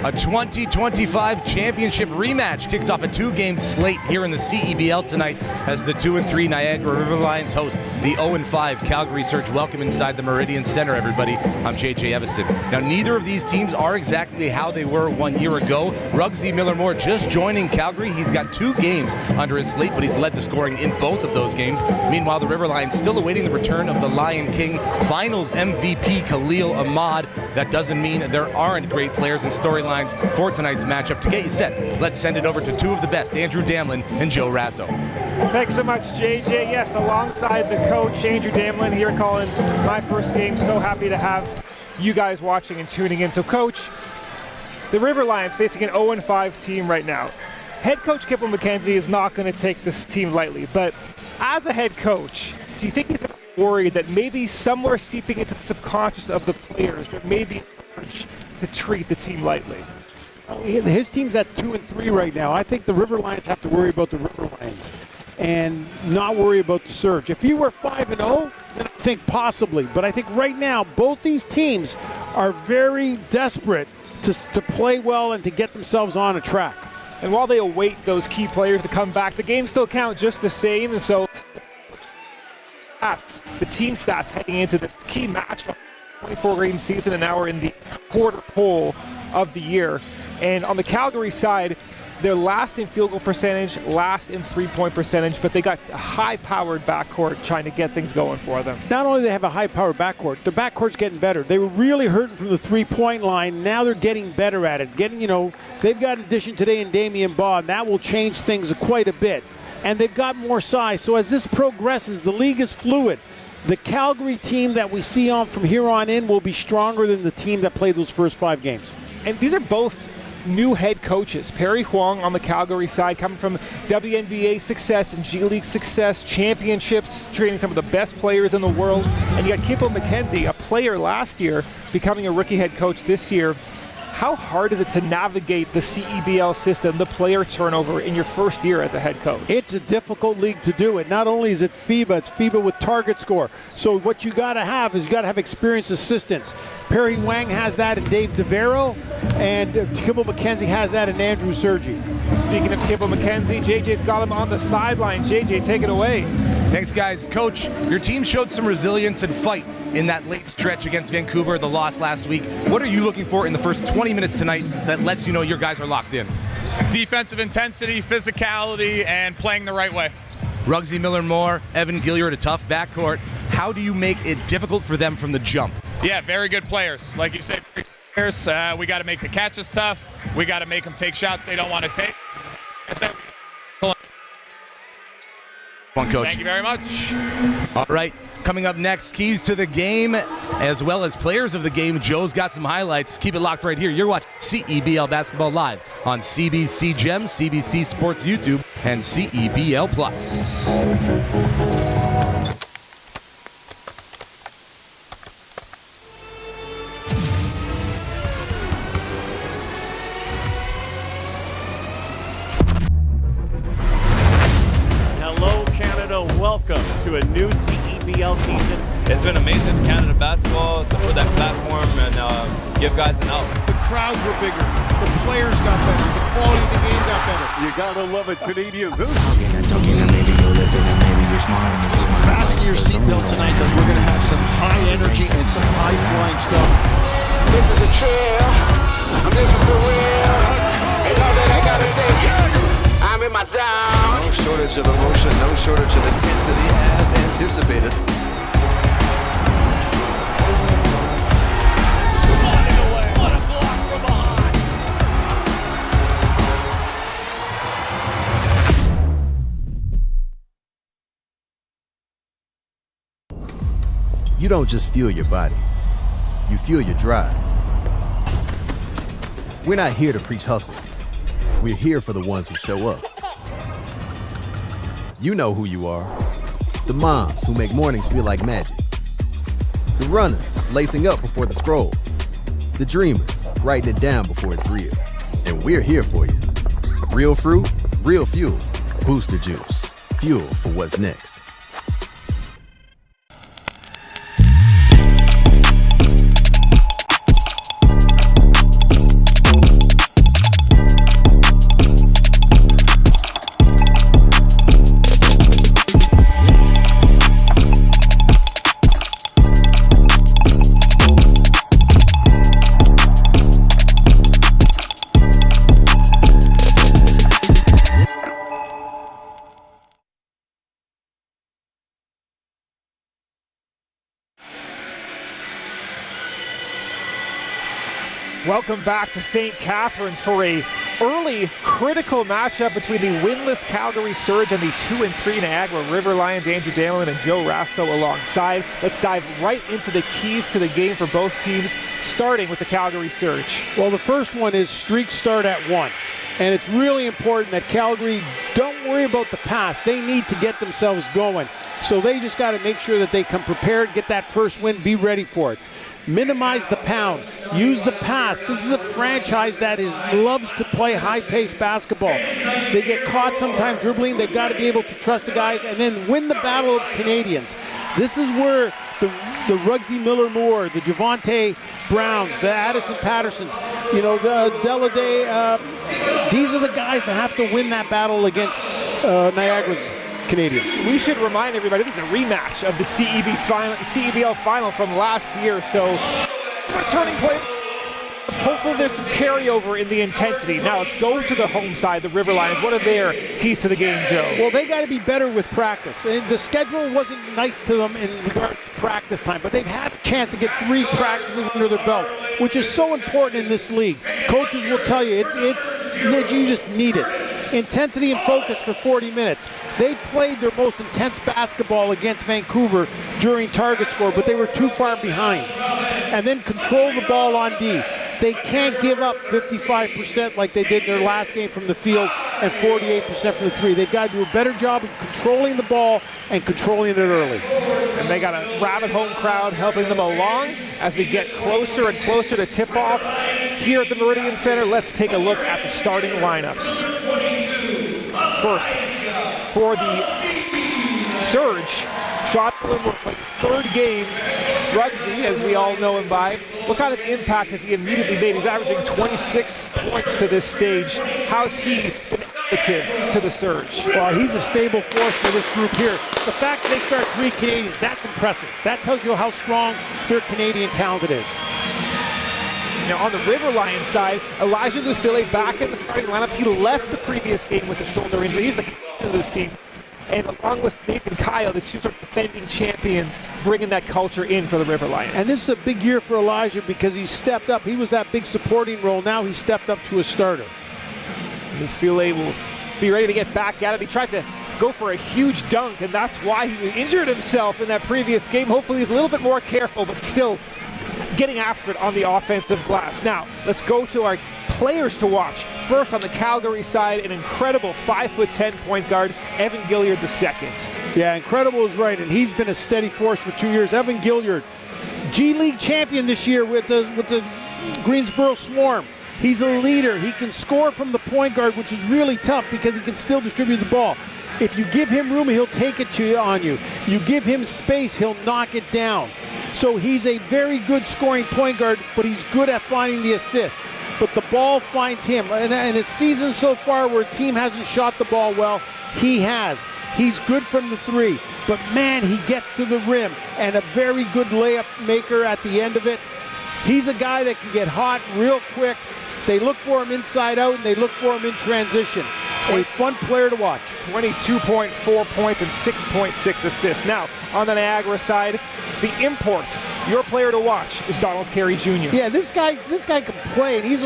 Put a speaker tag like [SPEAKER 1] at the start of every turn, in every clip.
[SPEAKER 1] A 2025 championship rematch kicks off a two-game slate here in the CEBL tonight as the 2-3 Niagara River Lions host the 0-5 Calgary Surge. Welcome inside the Meridian Center, everybody. I'm JJ Evison. Now, neither of these teams are exactly how they were 1 year ago. Rugsy Miller-Moore just joining Calgary. He's got 2 games under his slate, but he's led the scoring in both of those games. Meanwhile, the River Lions still awaiting the return of the Lion King Finals MVP Khalil Ahmad. That doesn't mean there aren't great players and storylines for tonight's matchup. To get you set, let's send it over to 2 of the best, Andrew Damlin and Joe Rasso.
[SPEAKER 2] Thanks so much, JJ. Yes, alongside the coach, Andrew Damlin here calling my first game. So happy to have you guys watching and tuning in. So, Coach, the River Lions facing an 0-5 team right now. Head coach Kipple McKenzie is not going to take this team lightly, but as a head coach, do you think he's worried that maybe somewhere seeping into the subconscious of the players there may be urge to treat the team lightly?
[SPEAKER 3] His team's at 2-3 right now. I think the River Lions have to worry about the River Lions and not worry about the Surge. If you were 5-0, then I think possibly. But I think right now both these teams are very desperate to play well and to get themselves on a track.
[SPEAKER 2] And while they await those key players to come back, the games still count just the same. And so the team stats heading into this key match, 24-game season, and now we're in the quarter pole of the year. And on the Calgary side, they're last in field goal percentage, last in three-point percentage, but they got a high-powered backcourt trying to get things going for them.
[SPEAKER 3] Not only do they have a high-powered backcourt, the backcourt's getting better. They were really hurting from the three-point line. Now they're getting better at it. They've got an addition today in Damian Baugh, and that will change things quite a bit. And they've got more size. So as this progresses, the league is fluid. The Calgary team that we see on from here on in will be stronger than the team that played those first 5 games.
[SPEAKER 2] And these are both new head coaches. Perry Huang on the Calgary side, coming from WNBA success and G League success, championships, training some of the best players in the world. And you got Kipple McKenzie, a player last year, becoming a rookie head coach this year. How hard is it to navigate the CEBL system, the player turnover in your first year as a head coach?
[SPEAKER 3] It's a difficult league to do it. Not only is it FIBA, it's FIBA with target score. So what you got to have is you got to have experienced assistants. Perry Wang has that in Dave DeVero, and Kipple McKenzie has that in Andrew Sergi.
[SPEAKER 2] Speaking of Kipple McKenzie, JJ's got him on the sideline. JJ, take it away.
[SPEAKER 1] Thanks, guys. Coach, your team showed some resilience and fight in that late stretch against Vancouver, the loss last week. What are you looking for in the first 20 minutes tonight that lets you know your guys are locked in?
[SPEAKER 4] Defensive intensity, physicality, and playing the right way.
[SPEAKER 1] Rugsy Miller-Moore, Evan Gilliard, a tough backcourt. How do you make it difficult for them from the jump?
[SPEAKER 4] Yeah, very good players. Like you said, players. We got to make the catches tough. We got to make them take shots they don't want to take.
[SPEAKER 1] Come on, Coach.
[SPEAKER 4] Thank you very much.
[SPEAKER 1] All right, coming up next, keys to the game, as well as players of the game. Joe's got some highlights. Keep it locked right here. You're watching CEBL Basketball Live on CBC Gem, CBC Sports YouTube, and CEBL Plus.
[SPEAKER 5] Welcome to a new CEBL season.
[SPEAKER 6] It's been amazing, Canada basketball, for that platform and give guys an out.
[SPEAKER 7] The crowds were bigger, the players got better, the quality of the game got better.
[SPEAKER 5] You gotta love it, Canadian Goose.
[SPEAKER 7] Fasten your seatbelt tonight because we're gonna have some high energy and some high flying stuff.
[SPEAKER 8] This is a trail, this is for real, and all that I gotta say. I'm in my zone.
[SPEAKER 9] No shortage of emotion, no shortage of intensity as anticipated.
[SPEAKER 5] Sliding away. What a block from behind.
[SPEAKER 10] You don't just fuel your body, you fuel your drive. We're not here to preach hustle. We're here for the ones who show up. You know who you are. The moms who make mornings feel like magic. The runners lacing up before the scroll. The dreamers writing it down before it's real. And we're here for you. Real fruit, real fuel. Booster Juice. Fuel for what's next.
[SPEAKER 2] Welcome back to St. Catharines for a early critical matchup between the winless Calgary Surge and the 2-3 Niagara River Lions. Andrew Damlin and Joe Rasto alongside. Let's dive right into the keys to the game for both teams, starting with the Calgary Surge.
[SPEAKER 3] Well, the first one is streaks start at 1. And it's really important that Calgary don't worry about the pass. They need to get themselves going. So they just got to make sure that they come prepared, get that first win, be ready for it. Minimize the pound. Use the pass. This is a franchise that loves to play high-paced basketball. They get caught sometimes dribbling. They've got to be able to trust the guys and then win the battle of Canadians. This is where the Ruggsy Miller-Moore, the Javonte Browns, the Addison Pattersons, the Deladay, these are the guys that have to win that battle against Niagara's Canadians.
[SPEAKER 2] We should remind everybody this is a rematch of the CEBL final from last year, so returning play. Hopefully there's some carryover in the intensity. Now let's go to the home side, the River Lions. What are their keys to the game, Joe?
[SPEAKER 3] Well, they got to be better with practice. And the schedule wasn't nice to them in regard to practice time, but they've had a chance to get 3 practices under their belt, which is so important in this league. Coaches will tell you, you just need it. Intensity and focus for 40 minutes. They played their most intense basketball against Vancouver during target score, but they were too far behind. And then control the ball on D. They can't give up 55% like they did in their last game from the field and 48% from the 3. They've got to do a better job of controlling the ball and controlling it early.
[SPEAKER 2] And they got a rabid home crowd helping them along as we get closer and closer to tip-off here at the Meridian Center. Let's take a look at the starting lineups. First, for the Surge, Shotland will play his 3rd game. Ruggsy, as we all know him by, what kind of impact has he immediately made? He's averaging 26 points to this stage. How's he been additive to the Surge?
[SPEAKER 3] Well, he's a stable force for this group here. The fact that they start 3 Canadians, that's impressive. That tells you how strong their Canadian talent is.
[SPEAKER 2] Now on the River Lions side, Elijah Lufile back in the starting lineup. He left the previous game with a shoulder injury. He's the captain of this team. And along with Nathan Kyle, the 2 sort of defending champions, bringing that culture in for the River Lions.
[SPEAKER 3] And this is a big year for Elijah because he stepped up. He was that big supporting role. Now he stepped up to a starter.
[SPEAKER 2] Lufile will be ready to get back at it. He tried to go for a huge dunk, and that's why he injured himself in that previous game. Hopefully he's a little bit more careful, but still getting after it on the offensive glass. Now, let's go to our players to watch. First, on the Calgary side, an incredible 5'10" point guard, Evan Gilliard II.
[SPEAKER 3] Yeah, incredible is right, and he's been a steady force for 2 years. Evan Gilliard, G League champion this year with the Greensboro Swarm. He's a leader. He can score from the point guard, which is really tough because he can still distribute the ball. If you give him room, he'll take it on you. You give him space, he'll knock it down. So he's a very good scoring point guard, but he's good at finding the assist. But the ball finds him. And his season so far where a team hasn't shot the ball well, he has. He's good from the 3. But man, he gets to the rim and a very good layup maker at the end of it. He's a guy that can get hot real quick. They look for him inside out and they look for him in transition. A fun player to watch.
[SPEAKER 2] 22.4 points and 6.6 assists. Now, on the Niagara side, the import, your player to watch, is Donald Carey Jr.
[SPEAKER 3] Yeah, this guy can play, and he's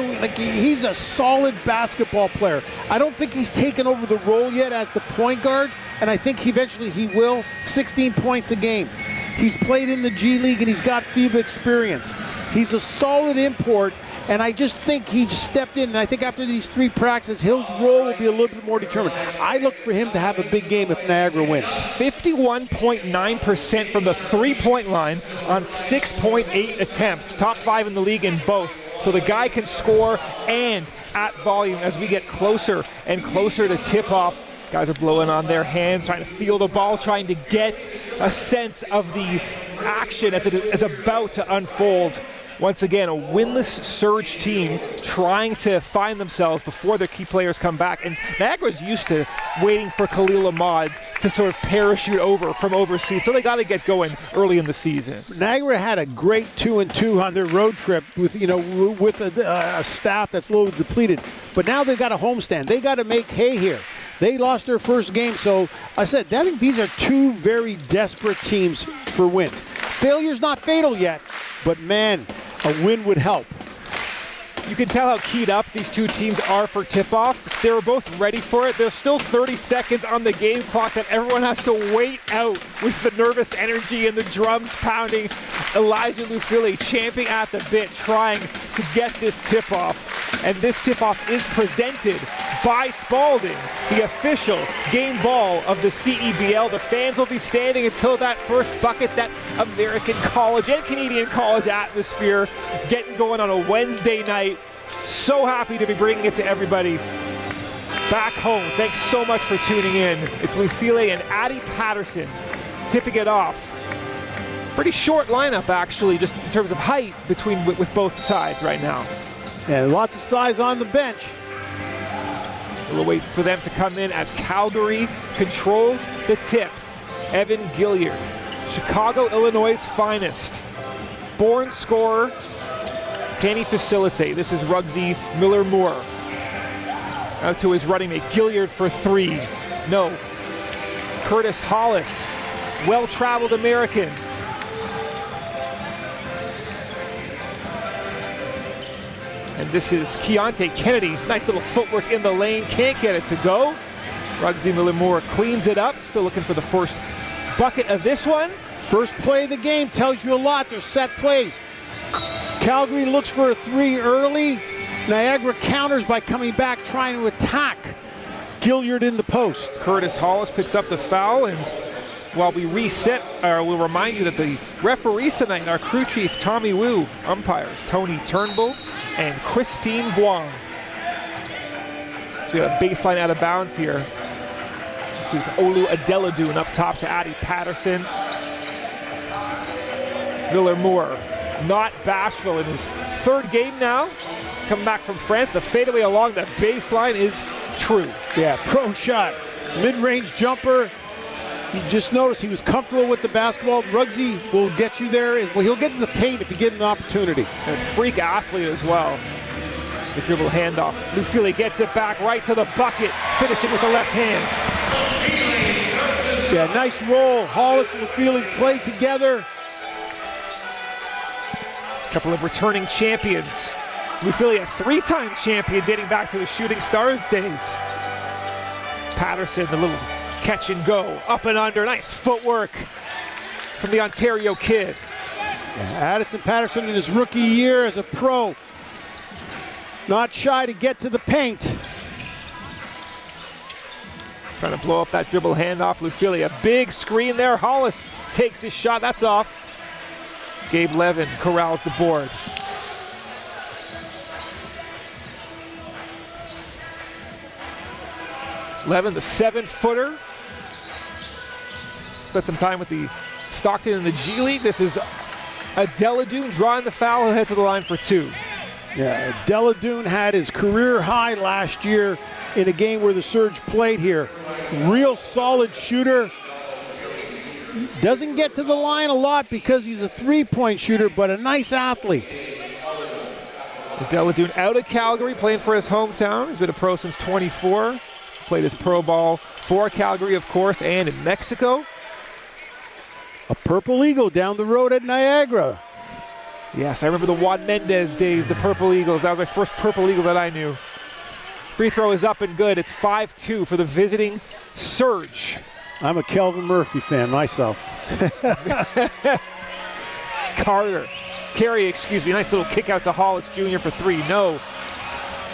[SPEAKER 3] a solid basketball player. I don't think he's taken over the role yet as the point guard, and I think eventually he will. 16 points a game. He's played in the G League, and he's got FIBA experience. He's a solid import, and I just think he just stepped in, and I think after these 3 practices, his role will be a little bit more determined. I look for him to have a big game if Niagara wins.
[SPEAKER 2] 51.9% from the 3-point line on 6.8 attempts. Top 5 in the league in both. So the guy can score and at volume as we get closer and closer to tip-off. Guys are blowing on their hands, trying to feel the ball, trying to get a sense of the action as it is about to unfold. Once again, a winless Surge team trying to find themselves before their key players come back. And Niagara's used to waiting for Khalil Ahmad to sort of parachute over from overseas, so they got to get going early in the season.
[SPEAKER 3] Niagara had a great 2-2 on their road trip with a staff that's a little depleted. But now they've got a homestand. They got to make hay here. They lost their first game, so I think these are 2 very desperate teams for wins. Failure's not fatal yet, but man, a win would help.
[SPEAKER 2] You can tell how keyed up these two teams are for tip-off. They were both ready for it. There's still 30 seconds on the game clock that everyone has to wait out with the nervous energy and the drums pounding. Elijah Lufili champing at the bit, trying to get this tip-off. And this tip-off is presented by Spalding, the official game ball of the CEBL. The fans will be standing until that first bucket, that American college and Canadian college atmosphere getting going on a Wednesday night. So happy to be bringing it to everybody back home. Thanks so much for tuning in. It's Lufili and Addie Patterson tipping it off. Pretty short lineup, actually, just in terms of height between with both sides right now.
[SPEAKER 3] And lots of size on the bench.
[SPEAKER 2] We'll wait for them to come in as Calgary controls the tip. Evan Gilliard, Chicago, Illinois' finest. Born scorer. Can he facilitate? This is Rugsy Miller-Moore. Out to his running mate, Gilliard for three. No. Curtis Hollis, well-traveled American. And this is Keontae Kennedy. Nice little footwork in the lane. Can't get it to go. Rugsy Miller-Moore cleans it up. Still looking for the first bucket of this one.
[SPEAKER 3] First play of the game tells you a lot. They're set plays. Calgary looks for a three early. Niagara counters by coming back, trying to attack Gilliard in the post.
[SPEAKER 2] Curtis Hollis picks up the foul, and while we reset, we'll remind you that the referees tonight are crew chief Tommy Wu, umpires Tony Turnbull and Christine Guang. So we have a baseline out of bounds here. This is Olu Adeladun up top to Addie Patterson. Miller-Moore, not bashful in his third game now. Coming back from France, the fadeaway along the baseline is true.
[SPEAKER 3] Yeah, pro shot, mid-range jumper. You just noticed he was comfortable with the basketball. Rugsy will get you there. Well, he'll get in the paint if you get an opportunity.
[SPEAKER 2] And freak athlete as well. The dribble handoff. Lufili gets it back right to the bucket, finishing with the left hand.
[SPEAKER 3] Yeah, nice roll. Hollis and Lufili play together.
[SPEAKER 2] Couple of returning champions. Lufili, a three-time champion dating back to his Shooting Stars days. Patterson, the little catch and go, up and under. Nice footwork from the Ontario kid.
[SPEAKER 3] Yeah, Addison Patterson in his rookie year as a pro. Not shy to get to the paint.
[SPEAKER 2] Trying to blow up that dribble handoff. Lufili, a big screen there. Hollis takes his shot. That's off. Gabe Levin corrals the board. Levin, the 7-footer. Spent some time with the Stockton in the G League. This is Adeladun drawing the foul. He'll head to the line for two.
[SPEAKER 3] Yeah, Adeladun had his career high last year in a game where the Surge played here. Real solid shooter. Doesn't get to the line a lot because he's a three-point shooter, but a nice athlete.
[SPEAKER 2] Adeladun out of Calgary, playing for his hometown. He's been a pro since 24. Played his pro ball for Calgary, of course, and in Mexico.
[SPEAKER 3] A Purple Eagle down the road at Niagara.
[SPEAKER 2] Yes, I remember the Juan Mendez days, the Purple Eagles. That was my first Purple Eagle that I knew. Free throw is up and good. It's 5-2 for the visiting Surge.
[SPEAKER 3] I'm a Kelvin Murphy fan myself.
[SPEAKER 2] Carey, excuse me. Nice little kick out to Hollis Jr. for three. No,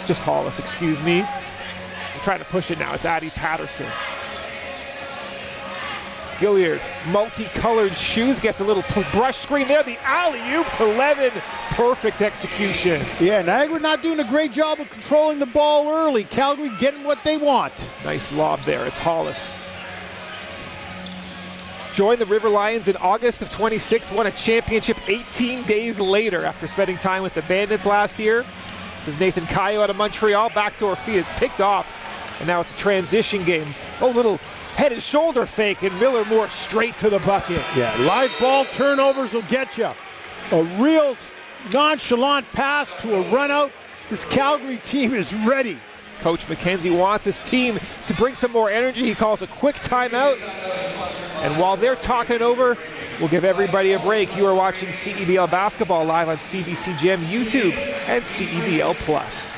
[SPEAKER 2] just Hollis, excuse me. I'm trying to push it now. It's Addie Patterson. Gilliard, multicolored shoes, gets a little brush screen there. The alley-oop to Levin. Perfect execution.
[SPEAKER 3] Yeah, Niagara not doing a great job of controlling the ball early. Calgary getting what they want.
[SPEAKER 2] Nice lob there. It's Hollis. Joined the River Lions in August of 26, won a championship 18 days later after spending time with the Bandits last year. This is Nathan Caillou out of Montreal. Backdoor feed is picked off, and now it's a transition game. A little head and shoulder fake, and Miller-Moore straight to the bucket.
[SPEAKER 3] Yeah, live ball turnovers will get you. A real nonchalant pass to a run out. This Calgary team is ready.
[SPEAKER 2] Coach McKenzie wants his team to bring some more energy. He calls a quick timeout. And while they're talking over, we'll give everybody a break. You are watching CEBL Basketball live on CBC Gem YouTube. and CEBL Plus.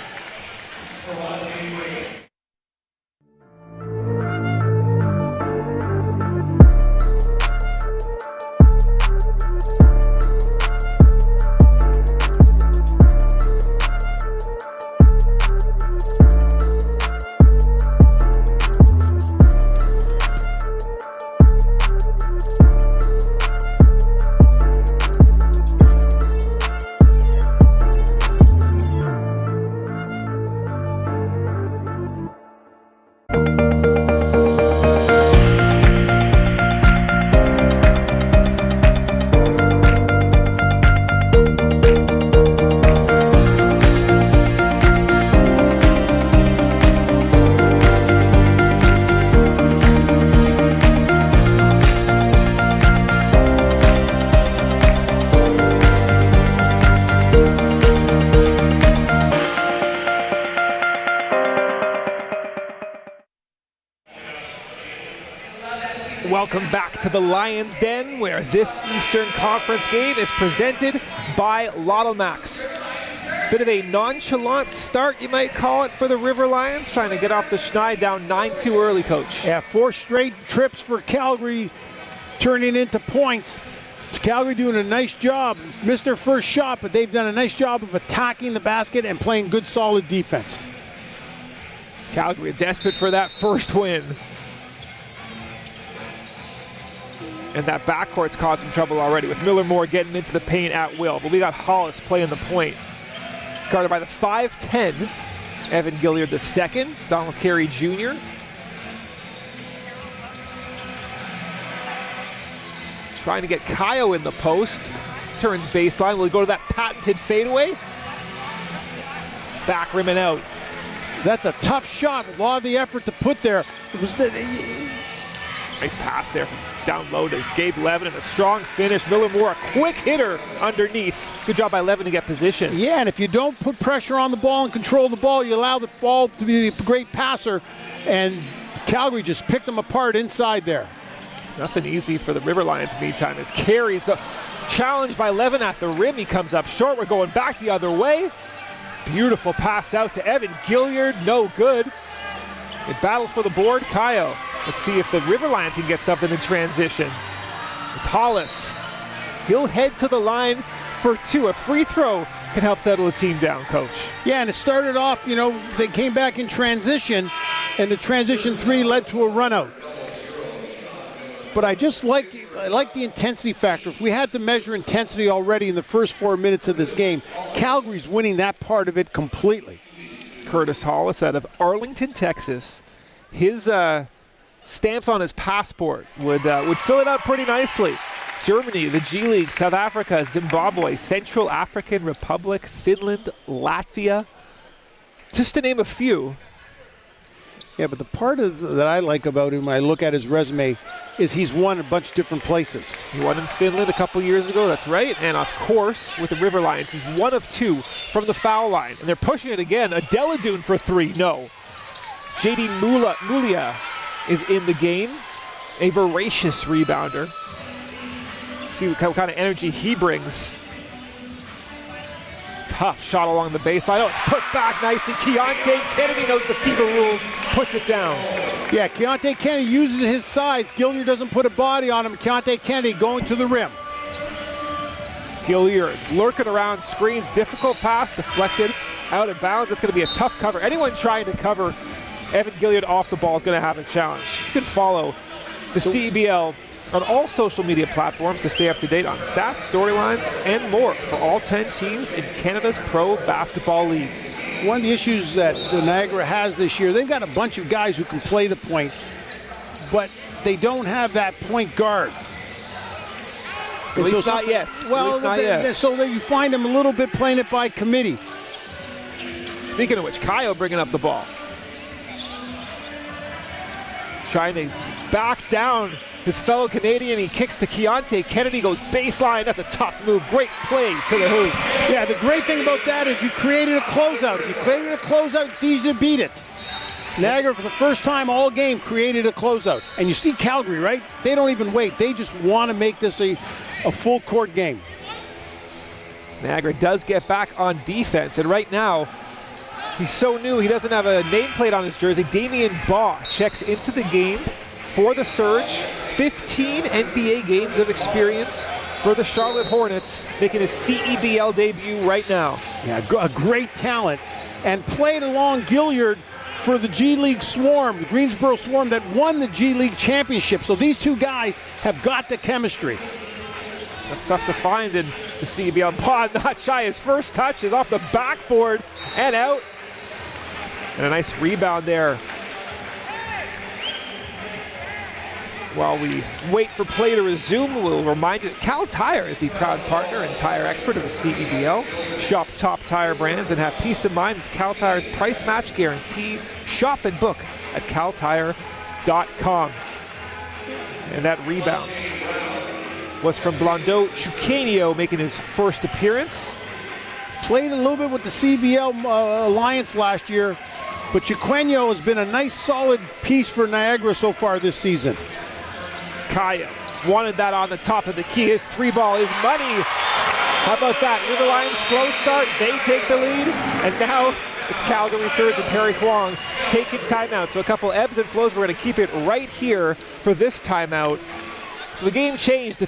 [SPEAKER 2] Welcome back to the Lions Den, where this Eastern Conference game is presented by Lotto Max. Bit of a nonchalant start, you might call it, for the River Lions, trying to get off the schneid down 9-2 early, Coach.
[SPEAKER 3] Yeah, 4 straight trips for Calgary turning into points. Calgary doing a nice job. Missed their first shot, but they've done a nice job of attacking the basket and playing good, solid defense.
[SPEAKER 2] Calgary desperate for that first win. And that backcourt's causing trouble already with Miller Moore getting into the paint at will. But we got Hollis playing the point. Guarded by the 5'10", Evan Gilliard II, Donald Carey Jr. Trying to get Kaio in the post. Turns baseline. Will he go to that patented fadeaway? Back rim and out.
[SPEAKER 3] That's a tough shot. A lot of the effort to put there. It was
[SPEAKER 2] nice pass there from down low to Gabe Levin, and a strong finish. Miller Moore, a quick hitter underneath. Good job by Levin to get position.
[SPEAKER 3] Yeah, and if you don't put pressure on the ball and control the ball, you allow the ball to be a great passer, and Calgary just picked them apart inside there.
[SPEAKER 2] Nothing easy for the River Lions meantime, as Carey's challenged by Levin at the rim. He comes up short. We're going back the other way. Beautiful pass out to Evan Gilliard, no good. They battle for the board, Kaio. Let's see if the River Lions can get something in transition. It's Hollis. He'll head to the line for 2. A free throw can help settle a team down, Coach.
[SPEAKER 3] Yeah, and it started off, they came back in transition, and the transition 3 led to a run out. But I like the intensity factor. If we had to measure intensity already in the first 4 minutes of this game, Calgary's winning that part of it completely.
[SPEAKER 2] Curtis Hollis out of Arlington, Texas. His stamps on his passport would fill it out pretty nicely. Germany, the G League, South Africa, Zimbabwe, Central African Republic, Finland, Latvia, just to name a few.
[SPEAKER 3] Yeah, but the part that I like about him when I look at his resume is he's won a bunch of different places.
[SPEAKER 2] He won in Finland a couple years ago, that's right. And of course, with the River Lions, he's 1 of 2 from the foul line. And they're pushing it again. A Deladoon for 3, no. JD Mulia is in the game, a voracious rebounder. See what kind of energy he brings. Tough shot along the baseline. Oh, it's put back nicely. Keontae Kennedy knows the FIBA rules, puts it down.
[SPEAKER 3] Yeah, Keontae Kennedy uses his size. Gilliard doesn't put a body on him. Keontae Kennedy going to the rim.
[SPEAKER 2] Gilliard lurking around screens. Difficult pass, deflected, out of bounds. That's going to be a tough cover. Anyone trying to cover Evan Gilliard off the ball is going to have a challenge. You can follow the CEBL on all social media platforms to stay up to date on stats, storylines, and more for all 10 teams in Canada's Pro Basketball League.
[SPEAKER 3] One of the issues that the Niagara has this year, they've got a bunch of guys who can play the point, but they don't have that point guard.
[SPEAKER 2] At least not yet.
[SPEAKER 3] Well, so you find them a little bit playing it by committee.
[SPEAKER 2] Speaking of which, Kaio bringing up the ball. Trying to back down his fellow Canadian. He kicks to Keontae Kennedy, goes baseline. That's a tough move. Great play to the hoop.
[SPEAKER 3] Yeah, the great thing about that is you created a closeout. If you created a closeout, it's easy to beat it. Niagara, for the first time all game, created a closeout. And you see Calgary, right? They don't even wait. They just want to make this a full court game.
[SPEAKER 2] Niagara does get back on defense, and right now, he's so new, he doesn't have a nameplate on his jersey. Damien Baugh checks into the game for the Surge. 15 NBA games of experience for the Charlotte Hornets, making his CEBL debut right now.
[SPEAKER 3] Yeah, a great talent, and played along Gilliard for the G League Swarm, the Greensboro Swarm that won the G League Championship. So these two guys have got the chemistry.
[SPEAKER 2] That's tough to find in the CEBL. Baugh not shy. His first touch is off the backboard and out. And a nice rebound there. While we wait for play to resume, we'll remind you that Cal Tire is the proud partner and tire expert of the CEBL. Shop top tire brands and have peace of mind with Cal Tire's price match guarantee. Shop and book at caltire.com. And that rebound was from Blondeau Chuquenio, making his first appearance.
[SPEAKER 3] Played a little bit with the CBL Alliance last year, but Chuquenio has been a nice solid piece for Niagara so far this season.
[SPEAKER 2] Kaya wanted that on the top of the key. His three ball is money. How about that? River Lions slow start. They take the lead. And now it's Calgary Surge and Perry Kwong taking timeout. So a couple ebbs and flows. We're going to keep it right here for this timeout. So the game changed.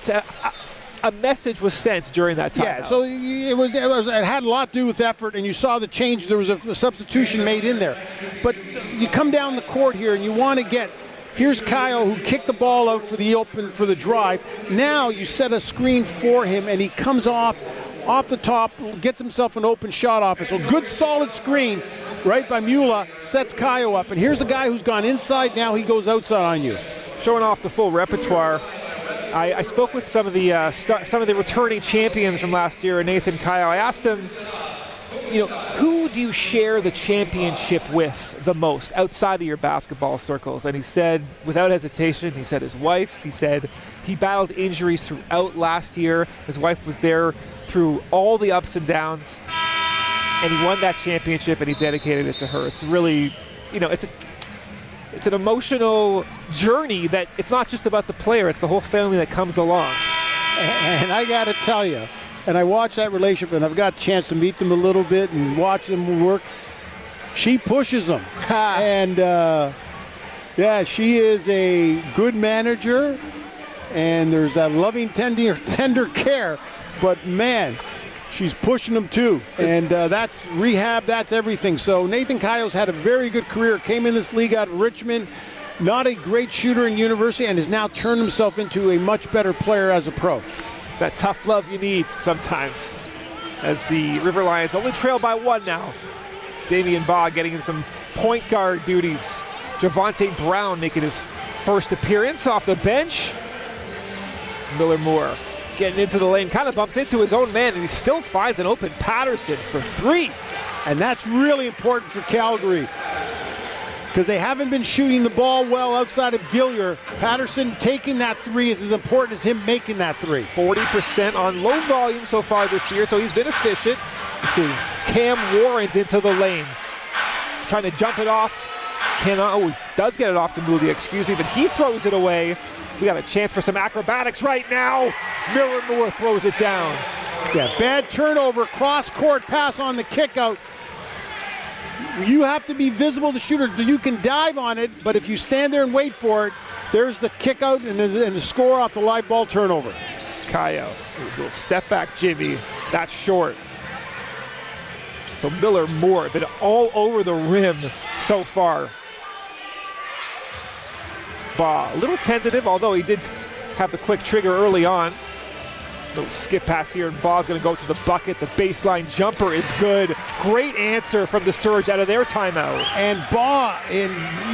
[SPEAKER 2] A message was sent during that timeout.
[SPEAKER 3] Yeah, so it had a lot to do with effort, and you saw the change. There was a substitution made in there. But you come down the court here, and you want to get. Here's Kyle, who kicked the ball out for the drive. Now you set a screen for him, and he comes off the top, gets himself an open shot off it. So good solid screen right by Mula, sets Kyle up. And here's a guy who's gone inside, now he goes outside on you.
[SPEAKER 2] Showing off the full repertoire. I spoke with some of the returning champions from last year, Nathan Kyle. I asked him, who do you share the championship with the most outside of your basketball circles? And he said, without hesitation, he said his wife. He said he battled injuries throughout last year. His wife was there through all the ups and downs, and he won that championship, and he dedicated it to her. It's really, it's an emotional journey that it's not just about the player, it's the whole family that comes along.
[SPEAKER 3] And I got to tell you, and I watch that relationship, and I've got a chance to meet them a little bit and watch them work. She pushes them. And, she is a good manager, and there's that loving, tender care. But, man, she's pushing them, too. And that's rehab, that's everything. So Nathan Kyle's had a very good career. Came in this league out of Richmond. Not a great shooter in university, and has now turned himself into a much better player as a pro.
[SPEAKER 2] That tough love you need sometimes, as the River Lions only trail by one now. It's Damien Baugh getting in some point guard duties. Javonte Brown making his first appearance off the bench. Miller Moore getting into the lane, kind of bumps into his own man, and he still finds an open Patterson for three.
[SPEAKER 3] And that's really important for Calgary, because they haven't been shooting the ball well outside of Gilliard. Patterson taking that three is as important as him making that three.
[SPEAKER 2] 40% on low volume so far this year, so he's been efficient. This is Cam Warrens into the lane. Trying to jump it off. He does get it off to Moody, but he throws it away. We got a chance for some acrobatics right now. Miller Moore throws it down.
[SPEAKER 3] Yeah, bad turnover, cross-court pass on the kick out. You have to be visible to shooter. You can dive on it, but if you stand there and wait for it, there's the kick out and the score off the live ball turnover.
[SPEAKER 2] Kayo, a little step back Jimmy, that's short. So Miller Moore, been all over the rim so far. Baugh, a little tentative, although he did have the quick trigger early on. Little skip pass here, and Baugh's going to go to the bucket. The baseline jumper is good. Great answer from the Surge out of their timeout.
[SPEAKER 3] And Baugh and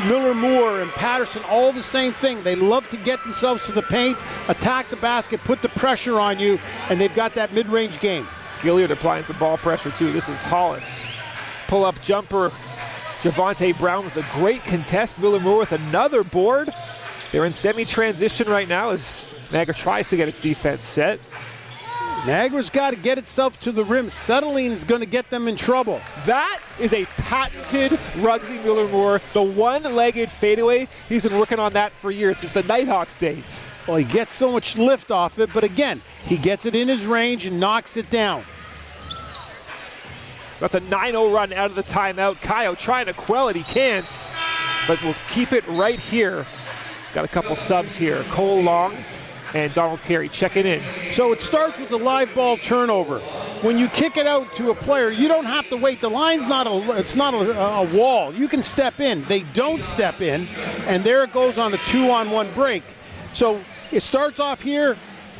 [SPEAKER 3] Miller Moore and Patterson, all the same thing. They love to get themselves to the paint, attack the basket, put the pressure on you, and they've got that mid-range game.
[SPEAKER 2] Gilliard applying some ball pressure too. This is Hollis. Pull-up jumper. Javonte Brown with a great contest. Miller Moore with another board. They're in semi-transition right now as Niagara tries to get its defense set.
[SPEAKER 3] Niagara's got to get itself to the rim. Settling is going to get them in trouble.
[SPEAKER 2] That is a patented Ruggsy Miller Moore. The one-legged fadeaway, he's been working on that for years, since the Nighthawks days.
[SPEAKER 3] Well, he gets so much lift off it, but again, he gets it in his range and knocks it down.
[SPEAKER 2] That's a 9-0 run out of the timeout. Kayo trying to quell it, he can't, but we'll keep it right here. Got a couple subs here. Cole Long and Donald Carey checking in.
[SPEAKER 3] So it starts with the live ball turnover. When you kick it out to a player, you don't have to wait. The line's not a wall. You can step in. They don't step in, and there it goes on the 2-on-1 break. So it starts off here.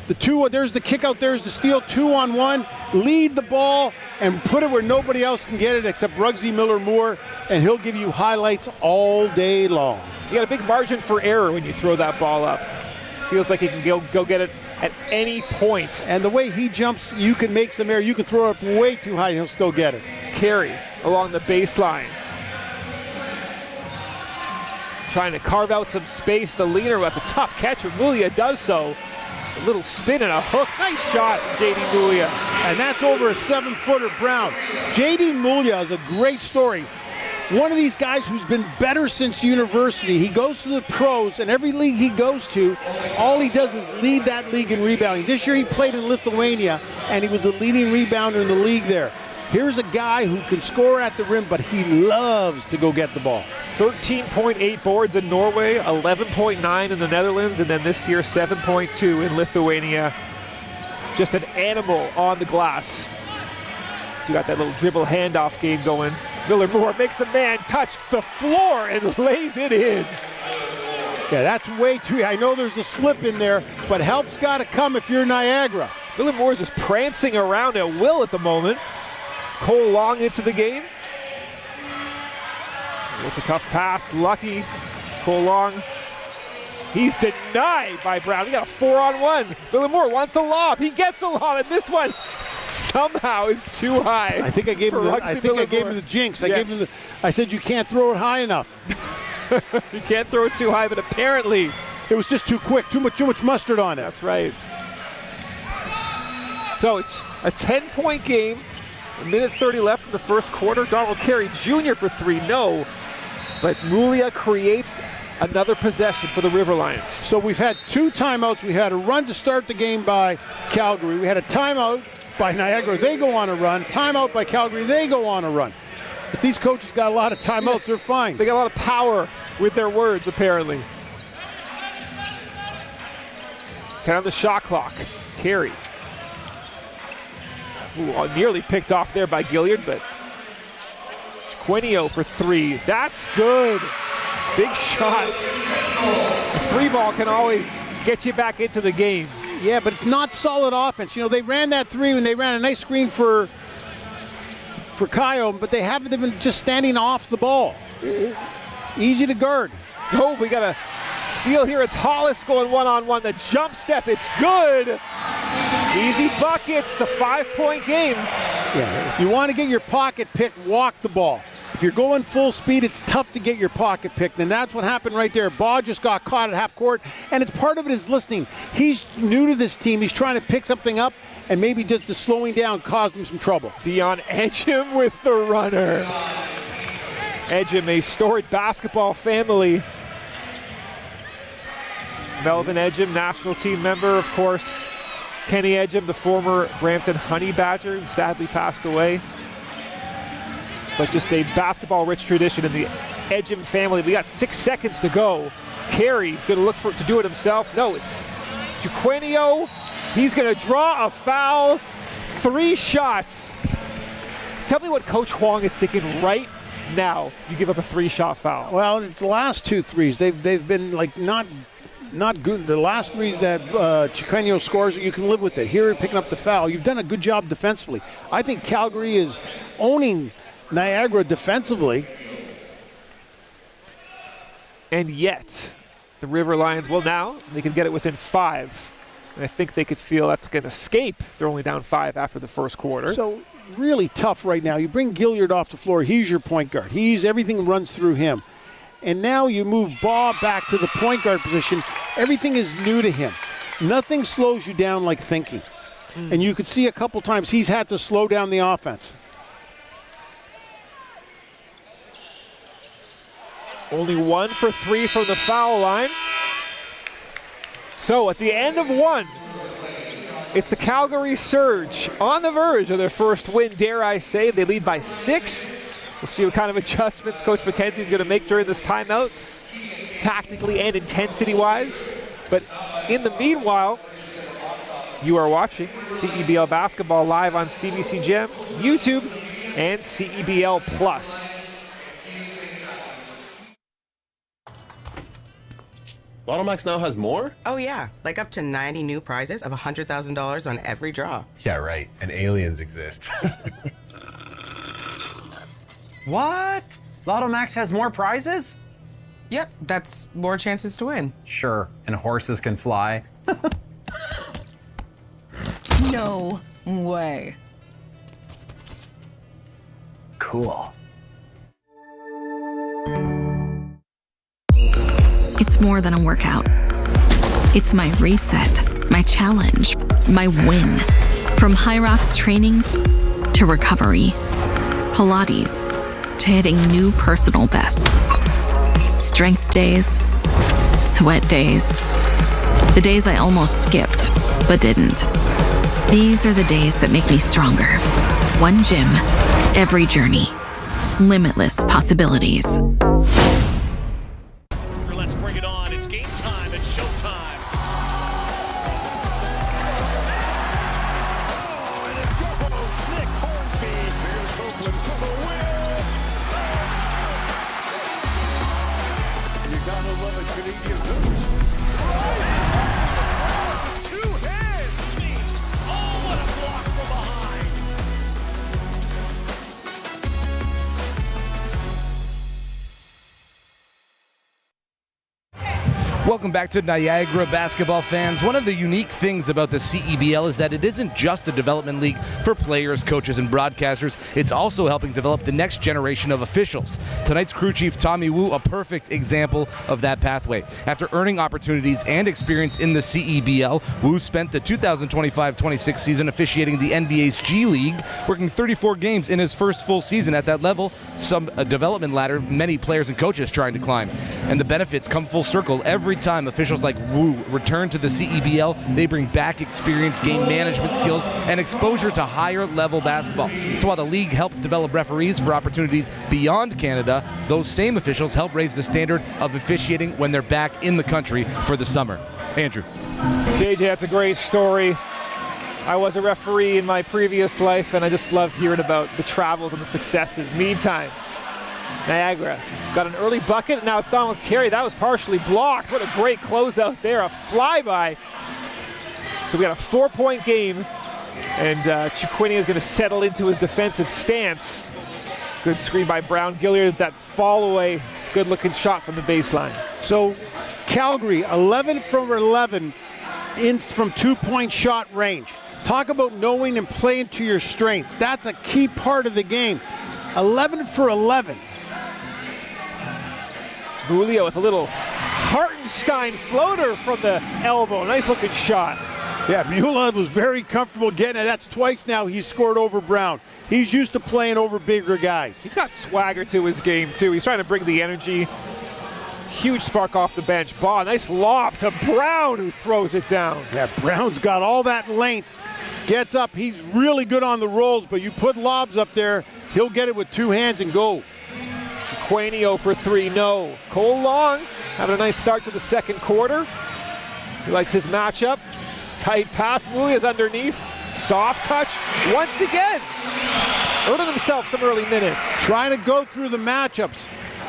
[SPEAKER 3] There's the kick out, there's the steal, 2-on-1. Lead the ball and put it where nobody else can get it except Ruggsy Miller-Moore, and he'll give you highlights all day long.
[SPEAKER 2] You got a big margin for error when you throw that ball up. Feels like he can go get it at any point.
[SPEAKER 3] And the way he jumps, you can make some error. You can throw it up way too high, he'll still get it.
[SPEAKER 2] Carey along the baseline. Trying to carve out some space. The leaner, that's a tough catch, and Mulia does so. A little spin and a hook. Nice shot, J.D. Mulia.
[SPEAKER 3] And that's over a 7-footer Brown. J.D. Mulia is a great story. One of these guys who's been better since university. He goes to the pros, and every league he goes to, all he does is lead that league in rebounding. This year he played in Lithuania, and he was the leading rebounder in the league there. Here's a guy who can score at the rim, but he loves to go get the ball.
[SPEAKER 2] 13.8 boards in Norway, 11.9 in the Netherlands, and then this year 7.2 in Lithuania. Just an animal on the glass. So you got that little dribble handoff game going. Miller-Moore makes the man touch the floor and lays it in.
[SPEAKER 3] Yeah, that's way too. I know there's a slip in there, but help's got to come if you're Niagara.
[SPEAKER 2] Miller-Moore's just prancing around at will at the moment. Cole Long into the game. It's a tough pass. Lucky. Cole Long. He's denied by Brown. He got a 4-on-1. Miller-Moore wants a lob. He gets a lob, and this one somehow is too high.
[SPEAKER 3] I think I gave him the jinx. I said you can't throw it high enough.
[SPEAKER 2] You can't throw it too high, but apparently
[SPEAKER 3] it was just too quick. Too much mustard on it.
[SPEAKER 2] That's right. So it's a 10-point game. A minute 30 left in the first quarter. Donald Carey Jr. for 3, no. But Mulia creates another possession for the River Lions.
[SPEAKER 3] So we've had 2 timeouts. We had a run to start the game by Calgary. We had a timeout by Niagara. They go on a run. Timeout by Calgary. They go on a run. If these coaches got a lot of timeouts, they're fine.
[SPEAKER 2] They got a lot of power with their words, apparently. 10 on the shot clock. Carey. Ooh, nearly picked off there by Gilliard, but Quinio for 3. That's good. Big shot. A 3-ball can always get you back into the game.
[SPEAKER 3] Yeah, but it's not solid offense. You know, they ran that 3 when they ran a nice screen for Kayo, but they've been just standing off the ball. Easy to guard.
[SPEAKER 2] Oh, we got a steal here. It's Hollis going one-on-one. The jump step, it's good. Easy buckets. It's a 5-point game.
[SPEAKER 3] Yeah, if you want to get your pocket picked, walk the ball. If you're going full speed, it's tough to get your pocket picked, and that's what happened right there. Baugh just got caught at half court, and it's part of it is listening. He's new to this team. He's trying to pick something up, and maybe just the slowing down caused him some trouble.
[SPEAKER 2] Dion Edgem with the runner. Edgem, a storied basketball family. Melvin Edgem, national team member, of course. Kenny Edgem, the former Brampton Honey Badger, who sadly passed away. But just a basketball-rich tradition in the Edgem family. We got 6 seconds to go. Carey's going to look to do it himself. No, it's Jaquinio. He's going to draw a foul. 3 shots. Tell me what Coach Huang is thinking right now. You give up a 3-shot foul.
[SPEAKER 3] Well, it's the last 2 threes. They've been like not good. The last 3 that Chiquinho scores, you can live with it. Here, picking up the foul. You've done a good job defensively. I think Calgary is owning Niagara defensively.
[SPEAKER 2] And yet, the River Lions, well, now they can get it within 5. And I think they could feel that's going to escape. They're only down 5 after the first quarter.
[SPEAKER 3] So really tough right now. You bring Gilliard off the floor. He's your point guard. Everything runs through him. And now you move Baugh back to the point guard position. Everything is new to him. Nothing slows you down like thinking. And you could see a couple times he's had to slow down the offense.
[SPEAKER 2] Only 1 for 3 from the foul line. So at the end of 1, It's the Calgary Surge on the verge of their first win, dare I say. They lead by 6. We'll see what kind of adjustments Coach McKenzie is going to make during this timeout, tactically and intensity-wise. But in the meanwhile, you are watching CEBL basketball live on CBC Gem, YouTube, and CEBL Plus.
[SPEAKER 11] Lotto Max now has more?
[SPEAKER 12] Oh yeah, like up to 90 new prizes of $100,000 on every draw.
[SPEAKER 11] Yeah, right. And aliens exist.
[SPEAKER 13] What? Lotto Max has more prizes?
[SPEAKER 12] Yep, that's more chances to win.
[SPEAKER 13] Sure, and horses can fly.
[SPEAKER 14] No way.
[SPEAKER 13] Cool.
[SPEAKER 14] It's more than a workout. It's my reset, my challenge, my win. From High Rocks training to recovery, Pilates to hitting new personal bests. Strength days, sweat days, the days I almost skipped but didn't. These are the days that make me stronger. One gym, every journey, limitless possibilities.
[SPEAKER 5] Let's bring it on. It's game time. It's showtime. Oh, and it's your host, Nick Hornsby. Here's Oakland for the win. You gotta love a Canadian news. Two hands, Steve. Oh, what a block from behind.
[SPEAKER 1] Welcome back to Niagara basketball fans. One of the unique things about the CEBL is that it isn't just a development league for players, coaches, and broadcasters. It's also helping develop the next generation of officials. Tonight's crew chief, Tommy Wu, a perfect example of that pathway. After earning opportunities and experience in the CEBL, Wu spent the 2025-26 season officiating the NBA's G League, working 34 games in his first full season at that level, a development ladder many players and coaches trying to climb. And the benefits come full circle every time officials like Wu return to the CEBL. They bring back experience, game management skills, and exposure to higher level basketball. So while the league helps develop referees for opportunities beyond Canada, those same officials help raise the standard of officiating when they're back in the country for the summer. Andrew.
[SPEAKER 2] JJ, that's a great story. I was a referee in my previous life, and I just love hearing about the travels and the successes. Meantime, Niagara got an early bucket. Now it's Donald Carey. That was partially blocked. What a great closeout there. A flyby. So we got a 4-point game. And Chiquinia is going to settle into his defensive stance. Good screen by Brown Gilliard. That fall away. Good looking shot from the baseline.
[SPEAKER 3] So Calgary, 11 from 11 from 2-point shot range. Talk about knowing and playing to your strengths. That's a key part of the game. 11 for 11.
[SPEAKER 2] Julio with a little Hartenstein floater from the elbow. Nice looking shot.
[SPEAKER 3] Yeah, Mula was very comfortable getting it. That's twice now he's scored over Brown. He's used to playing over bigger guys.
[SPEAKER 2] He's got swagger to his game, too. He's trying to bring the energy. Huge spark off the bench. Nice lob to Brown, who throws it down.
[SPEAKER 3] Yeah, Brown's got all that length. Gets up. He's really good on the rolls, but you put lobs up there, he'll get it with two hands and go.
[SPEAKER 2] Quainio for 3, no. Cole Long having a nice start to the second quarter. He likes his matchup. Tight pass, Mulia's underneath. Soft touch once again. Earning himself some early minutes.
[SPEAKER 3] Trying to go through the matchups.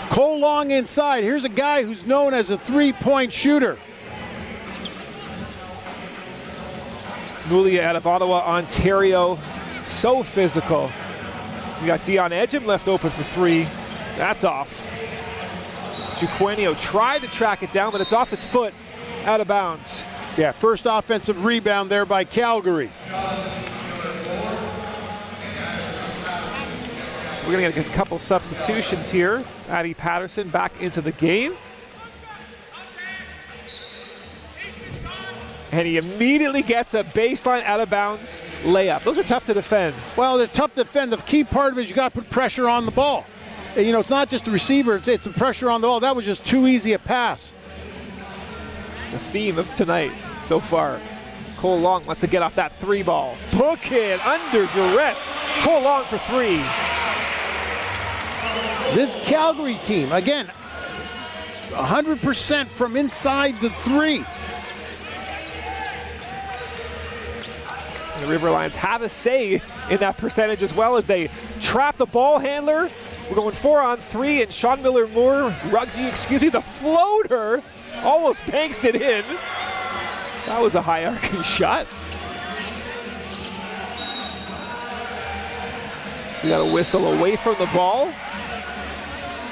[SPEAKER 3] Cole Long inside. Here's a guy who's known as a 3-point shooter.
[SPEAKER 2] Mulia out of Ottawa, Ontario. So physical. We got Dion Edgem left open for 3. That's off. Chiquinio tried to track it down, but it's off his foot, out of bounds.
[SPEAKER 3] Yeah, first offensive rebound there by Calgary.
[SPEAKER 2] So we're going to get a couple substitutions here. Addy Patterson back into the game. And he immediately gets a baseline out of bounds layup. Those are tough to defend.
[SPEAKER 3] Well, they're tough to defend. The key part of it is you got to put pressure on the ball. You know, it's not just the receiver, it's the pressure on the ball. That was just too easy a pass.
[SPEAKER 2] The theme of tonight so far. Cole Long wants to get off that 3 ball. Book it under duress. Cole Long for 3.
[SPEAKER 3] This Calgary team, again, 100% from inside the 3.
[SPEAKER 2] The River Lions have a say in that percentage as well as they trap the ball handler. We're going 4-on-3, and Sean Miller-Moore, Ruggsy, the floater, almost banks it in. That was a high arcing shot. So we got a whistle away from the ball.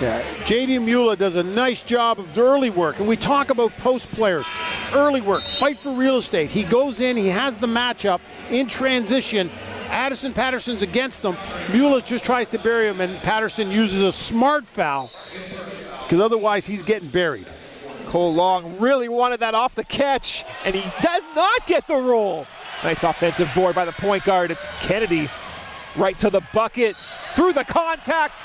[SPEAKER 3] Yeah, J.D. Mula does a nice job of the early work, and we talk about post players. Early work, fight for real estate. He goes in, he has the matchup in transition. Addison Patterson's against him. Mula just tries to bury him, and Patterson uses a smart foul because otherwise he's getting buried.
[SPEAKER 2] Cole Long really wanted that off the catch, and he does not get the roll. Nice offensive board by the point guard. It's Kennedy right to the bucket, through the contact.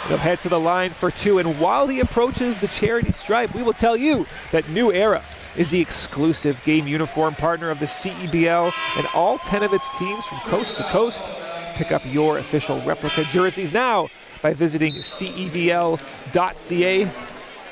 [SPEAKER 2] He'll head to the line for 2, and while he approaches the charity stripe, we will tell you that New Era is the exclusive game uniform partner of the CEBL, and all 10 of its teams from coast to coast. Pick up your official replica jerseys now by visiting cebl.ca.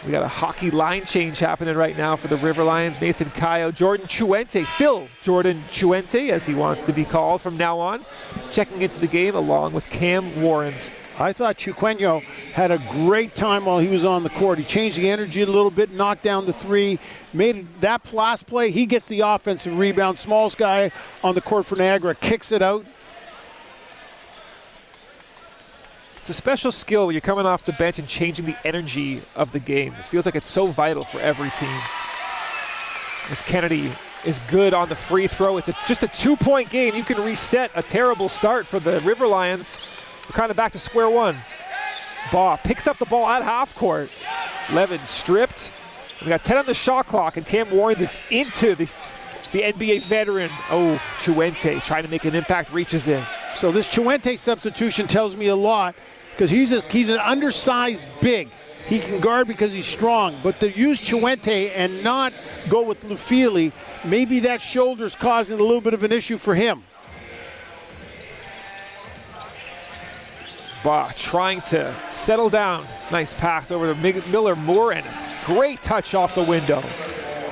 [SPEAKER 2] We got a hockey line change happening right now for the River Lions. Nathan Caio, Jordan Chuente, Phil Jordan Chuente, as he wants to be called from now on, checking into the game along with Cam Warrens.
[SPEAKER 3] I thought Chuqueño had a great time while he was on the court. He changed the energy a little bit, knocked down the 3, made that last play. He gets the offensive rebound. Smallest guy on the court for Niagara kicks it out.
[SPEAKER 2] It's a special skill when you're coming off the bench and changing the energy of the game. It feels like it's so vital for every team. As Kennedy is good on the free throw. It's just a 2-point game. You can reset a terrible start for the River Lions. We're kind of back to square one. Baugh picks up the ball at half court. Levin stripped. We got 10 on the shot clock, and Cam Warrens is into the NBA veteran. Oh, Chuente trying to make an impact, reaches in.
[SPEAKER 3] So this Chuente substitution tells me a lot because he's an undersized big. He can guard because he's strong, but to use Chuente and not go with Lufili, maybe that shoulder's causing a little bit of an issue for him.
[SPEAKER 2] Baugh trying to settle down. Nice pass over to Miller-Moore, and a great touch off the window.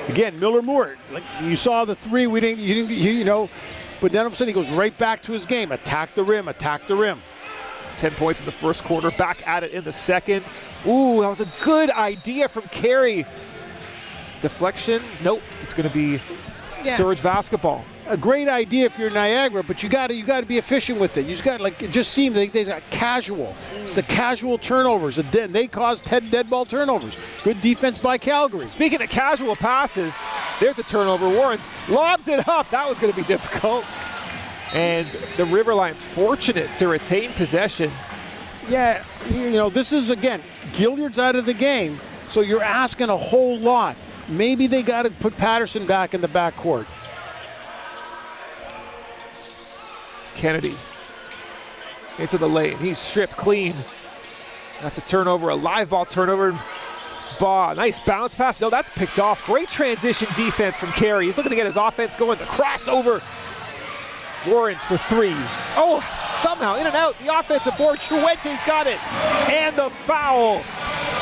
[SPEAKER 3] Again, Miller-Moore, like you saw the 3, you didn't, but then all of a sudden he goes right back to his game. Attack the rim, attack the rim.
[SPEAKER 2] 10 points in the first quarter, back at it in the second. Ooh, that was a good idea from Carey. Deflection, nope, it's gonna be Surge basketball.
[SPEAKER 3] A great idea if you're Niagara, but you got to be efficient with it. You just got it just seems like there's a casual. It's a casual turnovers. They caused 10 dead ball turnovers. Good defense by Calgary.
[SPEAKER 2] Speaking of casual passes, there's a turnover. Warrens lobs it up. That was going to be difficult. And the River Lions fortunate to retain possession.
[SPEAKER 3] Yeah, this is again Gilliard's out of the game, so you're asking a whole lot. Maybe they got to put Patterson back in the backcourt.
[SPEAKER 2] Kennedy into the lane. He's stripped clean. That's a turnover, a live ball turnover. Baugh, nice bounce pass. No, that's picked off. Great transition defense from Carey. He's looking to get his offense going. The crossover. Warrens for 3. Oh, somehow in and out. The offensive board. Chuente's got it. And the foul.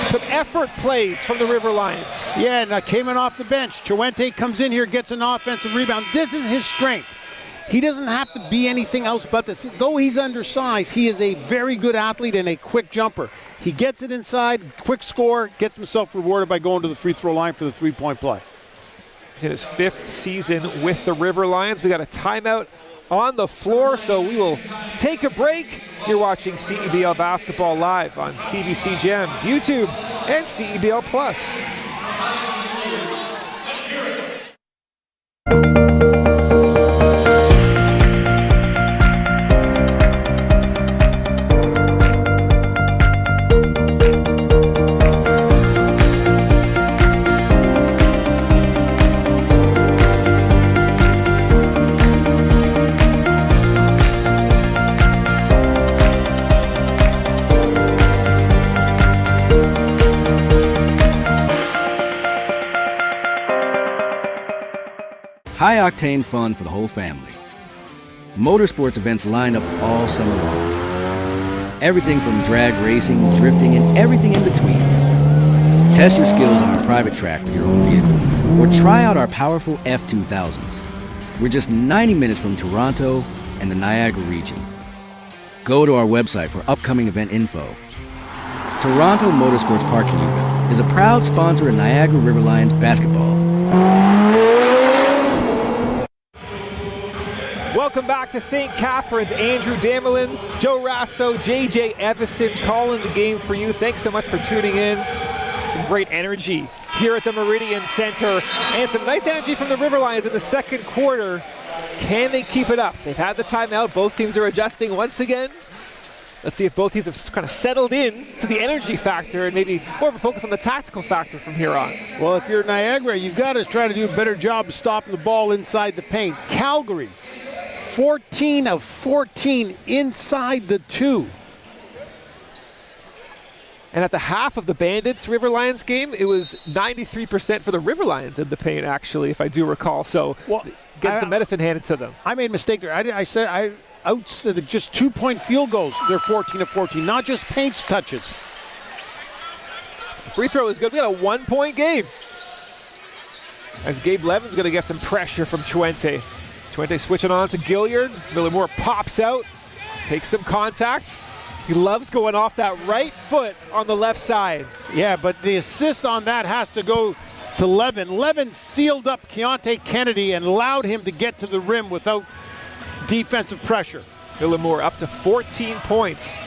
[SPEAKER 2] Some effort plays from the River Lions.
[SPEAKER 3] Yeah, and came in off the bench. Chuente comes in here, gets an offensive rebound. This is his strength. He doesn't have to be anything else but this. Though he's undersized, he is a very good athlete and a quick jumper. He gets it inside, quick score, gets himself rewarded by going to the free throw line for the 3-point play.
[SPEAKER 2] He's in his 5th season with the River Lions. We got a timeout on the floor, so we will take a break. You're watching CEBL Basketball live on CBC Gem, YouTube, and CEBL Plus.
[SPEAKER 15] high-octane fun for the whole family. Motorsports events line up all summer long. Everything from drag racing, drifting, and everything in between. Test your skills on our private track with your own vehicle, or try out our powerful F2000s. We're just 90 minutes from Toronto and the Niagara region. Go to our website for upcoming event info. Toronto Motorsports Park Cayuga is a proud sponsor of Niagara River Lions basketball.
[SPEAKER 2] Welcome back to St. Catharines. Andrew Damelin, Joe Rasso, JJ Evison calling the game for you. Thanks so much for tuning in. Some great energy here at the Meridian Center and some nice energy from the River Lions in the second quarter. Can they keep it up? They've had the timeout. Both teams are adjusting once again. Let's see if both teams have kind of settled in to the energy factor and maybe more of a focus on the tactical factor from here on.
[SPEAKER 3] Well, if you're Niagara, you've got to try to do a better job of stopping the ball inside the paint. Calgary, 14 of 14 inside the 2.
[SPEAKER 2] And at the half of the Bandits River Lions game, it was 93% for the River Lions in the paint, actually, if I do recall. So get some medicine handed to them.
[SPEAKER 3] I made a mistake there. I said just 2-point field goals. They're 14 of 14, not just paint touches.
[SPEAKER 2] So free throw is good. We got a 1-point game. As Gabe Levin's going to get some pressure from Chuente. Chuente switching on to Gilliard. Miller Moore pops out, takes some contact. He loves going off that right foot on the left side.
[SPEAKER 3] Yeah, but the assist on that has to go to Levin. Levin sealed up Keontae Kennedy and allowed him to get to the rim without defensive pressure.
[SPEAKER 2] Miller Moore up to 14 points,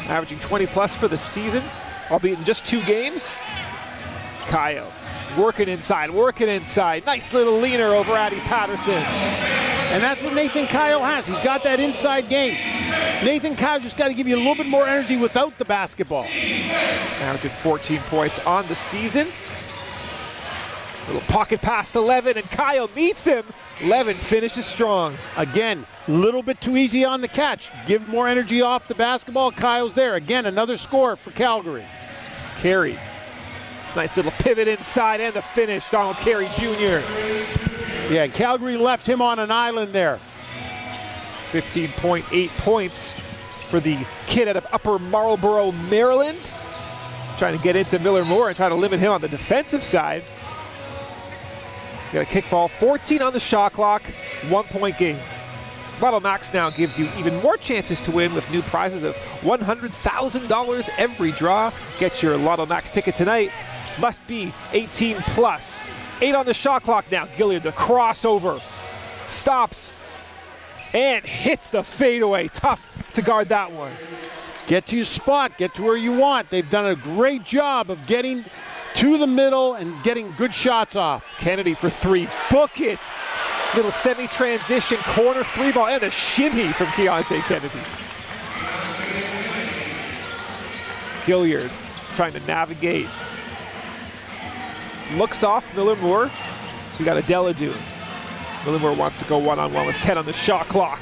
[SPEAKER 2] averaging 20 plus for the season, albeit in just 2 games. Kayo working inside. Nice little leaner over Addy Patterson.
[SPEAKER 3] And that's what Nathan Kayo has. He's got that inside game. Nathan Kayo just got to give you a little bit more energy without the basketball.
[SPEAKER 2] Averaging 14 points on the season. Little pocket pass to Levin, and Kayo meets him. Levin finishes strong.
[SPEAKER 3] Again, a little bit too easy on the catch. Give more energy off the basketball. Kayo's there. Again, another score for Calgary.
[SPEAKER 2] Carey. Nice little pivot inside and the finish, Donald Carey Jr.
[SPEAKER 3] Yeah, and Calgary left him on an island there.
[SPEAKER 2] 15.8 points for the kid out of Upper Marlboro, Maryland. Trying to get into Miller Moore and try to limit him on the defensive side. Got a kick ball, 14 on the shot clock, 1-point game. Lotto Max now gives you even more chances to win with new prizes of $100,000 every draw. Get your Lotto Max ticket tonight. Must be 18 plus. 8 on the shot clock now. Gilliard, the crossover. Stops and hits the fadeaway. Tough to guard that one.
[SPEAKER 3] Get to your spot. Get to where you want. They've done a great job of getting to the middle and getting good shots off.
[SPEAKER 2] Kennedy for 3. Book it. Little semi-transition corner 3-ball and a shimmy from Keontae Kennedy. Gilliard trying to navigate. Looks off Miller Moore. So you got a Deladune. Miller Moore wants to go one-on-one with 10 on the shot clock.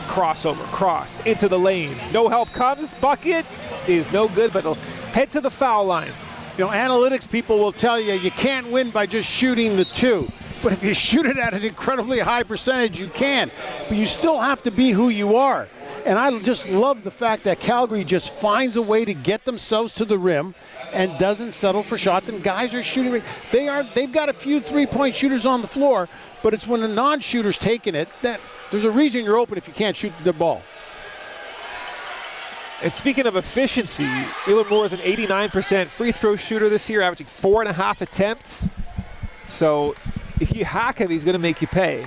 [SPEAKER 2] Crossover, cross into the lane. No help comes. Bucket is no good, but it'll head to the foul line.
[SPEAKER 3] You know, analytics people will tell you you can't win by just shooting the 2. But if you shoot it at an incredibly high percentage, you can. But you still have to be who you are. And I just love the fact that Calgary just finds a way to get themselves to the rim and doesn't settle for shots. And guys are shooting. They've got a few 3-point shooters on the floor, but it's when the non-shooter's taking it that there's a reason you're open if you can't shoot the ball.
[SPEAKER 2] And speaking of efficiency, Miller Moore is an 89% free throw shooter this year, averaging 4.5 attempts. So if you hack him, he's going to make you pay.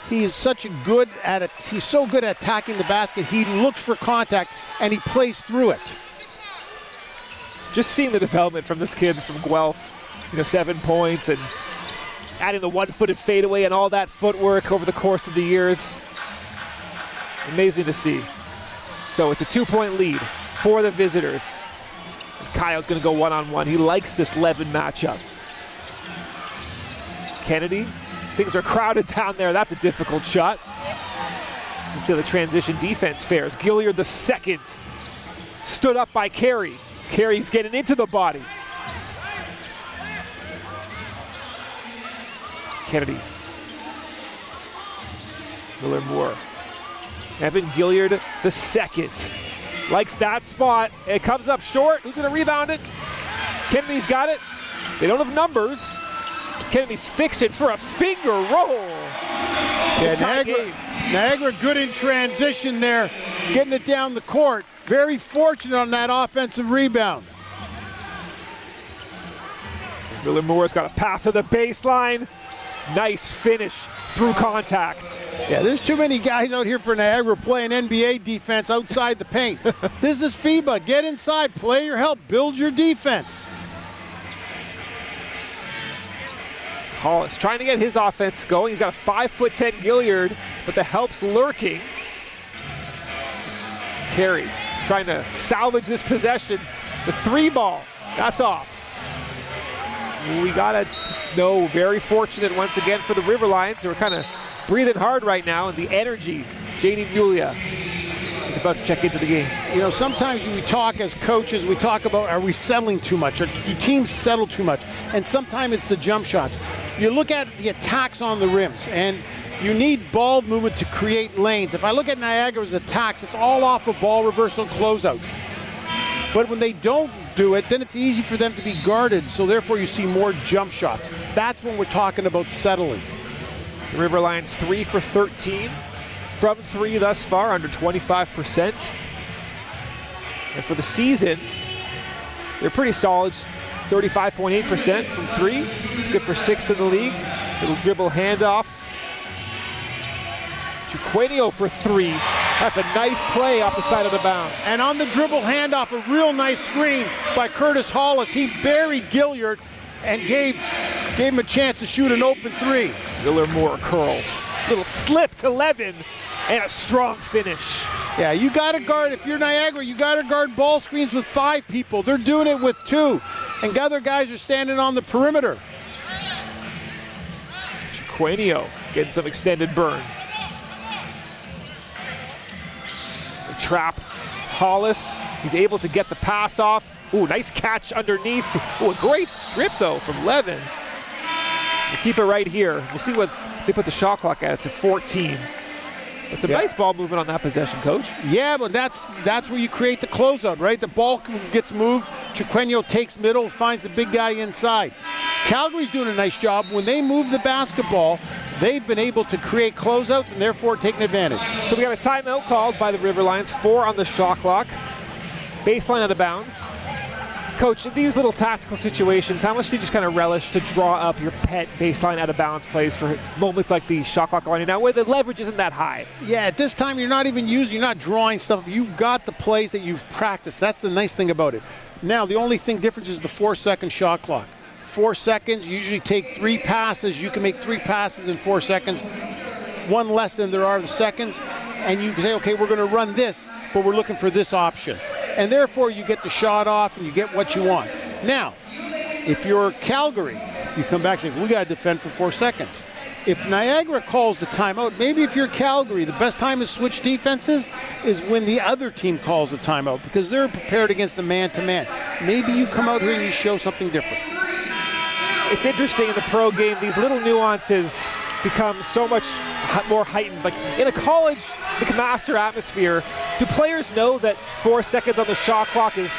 [SPEAKER 3] He's so good at attacking the basket. He looks for contact and he plays through it.
[SPEAKER 2] Just seeing the development from this kid from Guelph, 7 points and adding the one-footed fadeaway and all that footwork over the course of the years. Amazing to see. So it's a 2-point lead for the visitors. Kyle's going to go one-on-one. He likes this Levin matchup. Kennedy, things are crowded down there. That's a difficult shot. And so the transition defense fares. Gilliard the second. Stood up by Carey. Carey's getting into the body. Kennedy. Miller Moore. Evan Gilliard the second. Likes that spot. It comes up short. Who's going to rebound it? Kennedy's got it. They don't have numbers. Kennedy's fix it for a finger roll.
[SPEAKER 3] Yeah, Niagara good in transition there, getting it down the court. Very fortunate on that offensive rebound.
[SPEAKER 2] Miller Moore's got a pass to the baseline. Nice finish through contact.
[SPEAKER 3] Yeah, there's too many guys out here for Niagara playing NBA defense outside the paint. This is FIBA. Get inside, play your help, build your defense.
[SPEAKER 2] Hollis trying to get his offense going. He's got a 5'10" Gilliard, but the help's lurking. Carey trying to salvage this possession. The 3 ball, that's off. We gotta know, very fortunate once again for the River Lions. They're kind of breathing hard right now, and the energy. JD Mulia is about to check into the game.
[SPEAKER 3] You know, sometimes we talk as coaches, we talk about, are we settling too much? Or do teams settle too much? And sometimes it's the jump shots. You look at the attacks on the rims, and you need ball movement to create lanes. If I look at Niagara's attacks, it's all off of ball reversal closeouts. But when they don't do it, then it's easy for them to be guarded, so therefore you see more jump shots. That's when we're talking about settling.
[SPEAKER 2] The River Lions 3 for 13 from 3 thus far, under 25%. And for the season, they're pretty solid, 35.8% from 3. It's good for 6th in the league. Little dribble handoff. Chiquenio for 3. That's a nice play off the side of the bounce.
[SPEAKER 3] And on the dribble handoff, a real nice screen by Curtis Hollis. He buried Gilliard and gave him a chance to shoot an open 3.
[SPEAKER 2] Miller Moore curls. Little slip to Levin and a strong finish.
[SPEAKER 3] Yeah, you got to guard. If you're Niagara, you got to guard ball screens with 5 people. They're doing it with 2. And the other guys are standing on the perimeter.
[SPEAKER 2] Chiquenio getting some extended burn. Trap Hollis. He's able to get the pass off. Ooh, nice catch underneath. Ooh, a great strip though from Levin. We'll keep it right here. We'll see what they put the shot clock at. It's at 14. It's a nice ball movement on that possession, Coach.
[SPEAKER 3] Yeah, but that's where you create the closeout, right? The ball gets moved. Chiquenio takes middle, finds the big guy inside. Calgary's doing a nice job. When they move the basketball, they've been able to create closeouts and therefore taking advantage.
[SPEAKER 2] So we got a timeout called by the River Lions. 4 on the shot clock. Baseline out of bounds. Coach, in these little tactical situations, how much do you just kind of relish to draw up your pet baseline out of bounds plays for moments like the shot clock going now where the leverage isn't that high?
[SPEAKER 3] Yeah, at this time you're not drawing stuff. You've got the plays that you've practiced. That's the nice thing about it. Now, the only difference is the 4-second shot clock. 4 seconds, you usually take 3 passes. You can make 3 passes in 4 seconds, 1 less than there are the seconds. And you can say, okay, we're going to run this, but we're looking for this option. And therefore, you get the shot off and you get what you want. Now, if you're Calgary, you come back and say, we got to defend for 4 seconds. If Niagara calls the timeout, maybe if you're Calgary, the best time to switch defenses is when the other team calls the timeout because they're prepared against the man-to-man. Maybe you come out here and you show something different.
[SPEAKER 2] It's interesting in the pro game, these little nuances become so much more heightened. Like in a college McMaster atmosphere, do players know that 4 seconds on the shot clock is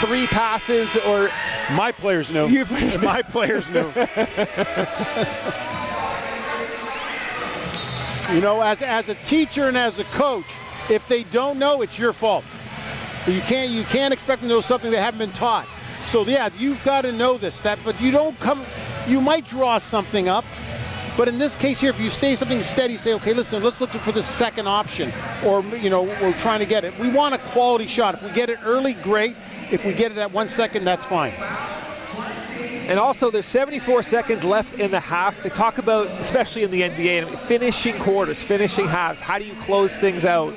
[SPEAKER 2] 3 passes or?
[SPEAKER 3] My players know.
[SPEAKER 2] Your players know.
[SPEAKER 3] My players know. You know, as a teacher and as a coach, if they don't know, it's your fault. You can't expect them to know something they haven't been taught. So yeah, you've got to know this. But you might draw something up. But in this case here, if you stay something steady, say, okay, listen, let's look for the second option. Or, we're trying to get it. We want a quality shot. If we get it early, great. If we get it at 1 second, that's fine.
[SPEAKER 2] And also, there's 74 seconds left in the half. They talk about, especially in the NBA, finishing quarters, finishing halves. How do you close things out?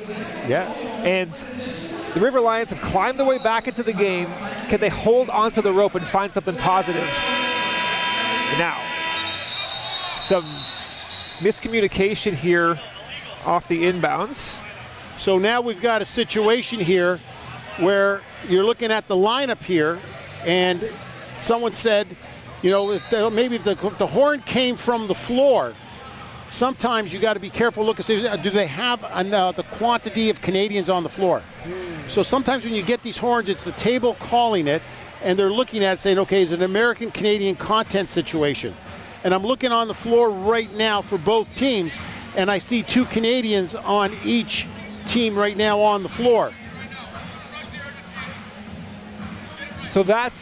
[SPEAKER 3] Yeah.
[SPEAKER 2] And the River Lions have climbed their way back into the game. Can they hold onto the rope and find something positive? And now, some miscommunication here off the inbounds.
[SPEAKER 3] So now we've got a situation here where you're looking at the lineup here, and someone said, You know, maybe if the horn came from the floor, sometimes you got to be careful. Look and see, do they have the quantity of Canadians on the floor? So sometimes when you get these horns, it's the table calling it, and they're looking at it saying, okay, it's an American-Canadian content situation. And I'm looking on the floor right now for both teams, and I see 2 Canadians on each team right now on the floor.
[SPEAKER 2] So that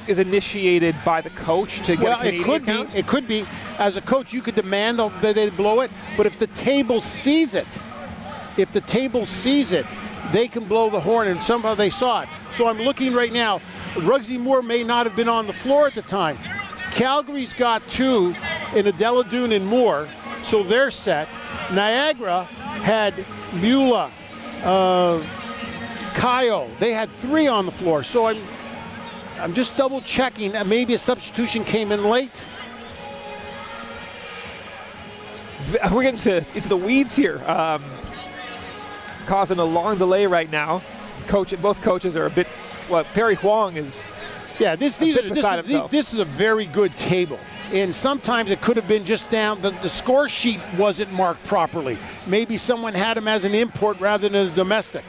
[SPEAKER 2] is initiated by the coach to get a Canadian count?
[SPEAKER 3] It could be. As a coach, you could demand that they blow it, but if the table sees it, they can blow the horn, and somehow they saw it. So I'm looking right now. Ruggsy Moore may not have been on the floor at the time. Calgary's got 2 in Adelaide and Moore, so they're set. Niagara had Mula, Kayo. They had 3 on the floor. So I'm just double checking. Maybe a substitution came in late.
[SPEAKER 2] We're getting into the weeds here, causing a long delay right now. Both coaches are a bit. Well, Perry Huang is.
[SPEAKER 3] Yeah, this is a very good table, and sometimes it could have been just down. The score sheet wasn't marked properly. Maybe someone had him as an import rather than a domestic.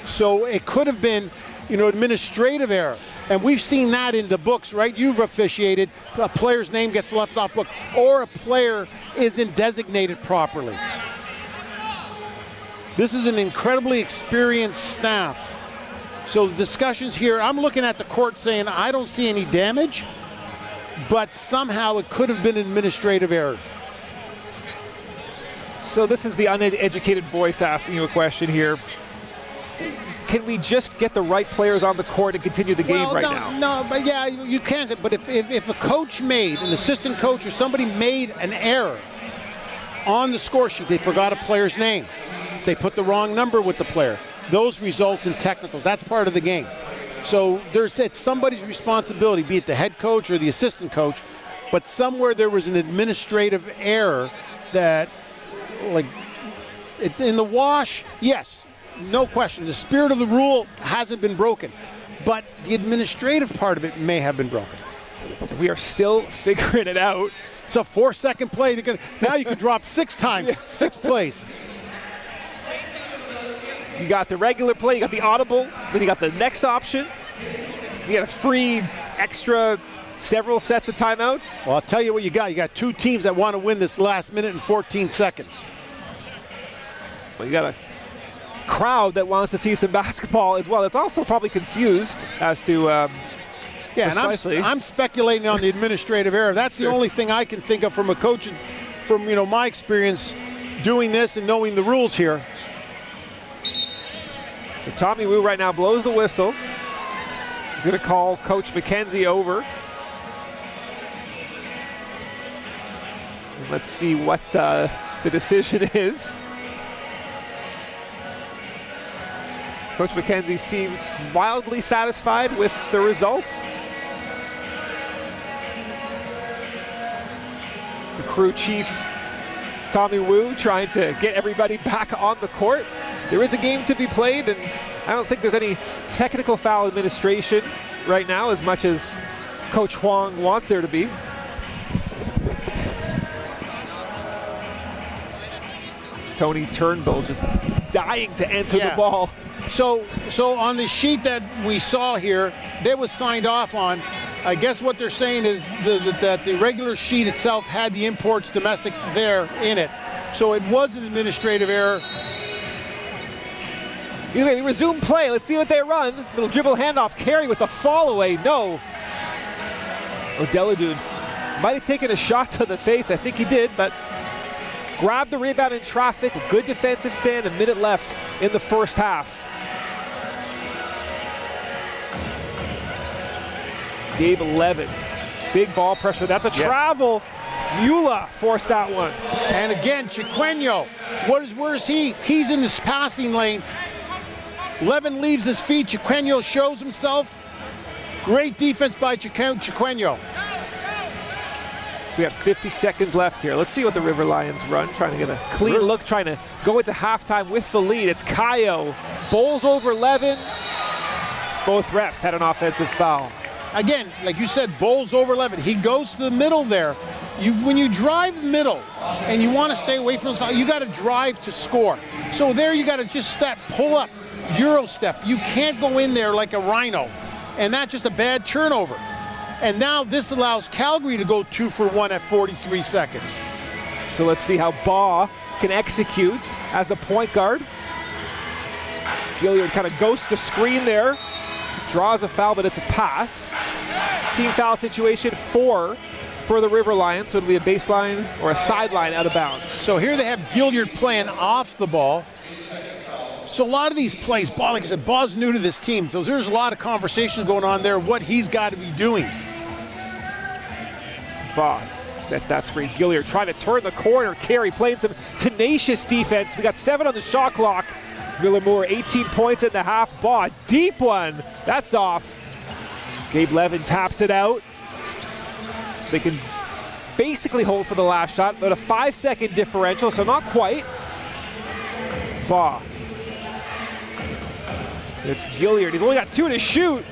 [SPEAKER 3] So it could have been, administrative error. And we've seen that in the books, right? You've officiated, a player's name gets left off book, or a player isn't designated properly. This is an incredibly experienced staff. So the discussions here, I'm looking at the court saying, I don't see any damage, but somehow it could have been administrative error.
[SPEAKER 2] So this is the uneducated voice asking you a question here. Can we just get the right players on the court and continue the game now?
[SPEAKER 3] No, but yeah, you can. But if a coach made, an assistant coach or somebody made an error on the score sheet, they forgot a player's name. They put the wrong number with the player. Those result in technicals. That's part of the game. So it's somebody's responsibility, be it the head coach or the assistant coach, but somewhere there was an administrative error that, in the wash, yes. No question. The spirit of the rule hasn't been broken, but the administrative part of it may have been broken.
[SPEAKER 2] We are still figuring it out.
[SPEAKER 3] It's a 4-second play. Now you can drop 6 times, 6 plays.
[SPEAKER 2] You got the regular play, you got the audible, then you got the next option. You got a free extra several sets of timeouts.
[SPEAKER 3] Well, I'll tell you what you got. You got 2 teams that want to win this last minute and 14 seconds.
[SPEAKER 2] Well, you got a crowd that wants to see some basketball as well. It's also probably confused as to
[SPEAKER 3] and I'm speculating on the administrative error. That's the only thing I can think of from a coach, from my experience doing this and knowing the rules here.
[SPEAKER 2] So Tommy Wu right now blows the whistle. He's going to call Coach McKenzie over. And let's see what the decision is. Coach McKenzie seems wildly satisfied with the result. The crew chief, Tommy Wu, trying to get everybody back on the court. There is a game to be played, and I don't think there's any technical foul administration right now as much as Coach Huang wants there to be. Tony Turnbull just dying to enter the ball.
[SPEAKER 3] So on the sheet that we saw here, that was signed off on. I guess what they're saying is that the regular sheet itself had the imports, domestics there in it. So it was an administrative error.
[SPEAKER 2] Either way, we resume play. Let's see what they run. Little dribble handoff. Carey with the fall away. No. O'Deladune might have taken a shot to the face. I think he did, but grabbed the rebound in traffic. A good defensive stand. A minute left in the first half. Gabe 11. Big ball pressure. That's a travel. Mula forced that one.
[SPEAKER 3] And again, Chiquenho. Where is he? He's in this passing lane. Levin leaves his feet. Chiquenho shows himself. Great defense by Chiquenho.
[SPEAKER 2] So we have 50 seconds left here. Let's see what the River Lions run. Trying to get a clean look. Trying to go into halftime with the lead. It's Kayo. Bowls over Levin. Both refs had an offensive foul.
[SPEAKER 3] Again, like you said, Bowles over 11. He goes to the middle there. When you drive middle and you want to stay away from those, you got to drive to score. So there you got to just step, pull up, Euro step. You can't go in there like a rhino. And that's just a bad turnover. And now this allows Calgary to go 2 for 1 at 43 seconds.
[SPEAKER 2] So let's see how Baugh can execute as the point guard. Gilliard kind of ghosts the screen there. Draws a foul, but it's a pass. Team foul situation 4 for the River Lions, so it'll be a baseline or a sideline out of bounds.
[SPEAKER 3] So here they have Gilliard playing off the ball. So a lot of these plays, Baugh, like I said, Baugh's new to this team, so there's a lot of conversations going on there, what he's got to be doing.
[SPEAKER 2] Baugh sets that screen. Gilliard trying to turn the corner. Carey playing some tenacious defense. We got 7 on the shot clock. Villamore 18 points at the half. Baugh, deep one. That's off. Gabe Levin taps it out. So they can basically hold for the last shot, but a 5-second differential, so not quite. Baugh. It's Gilliard. He's only got 2 to shoot.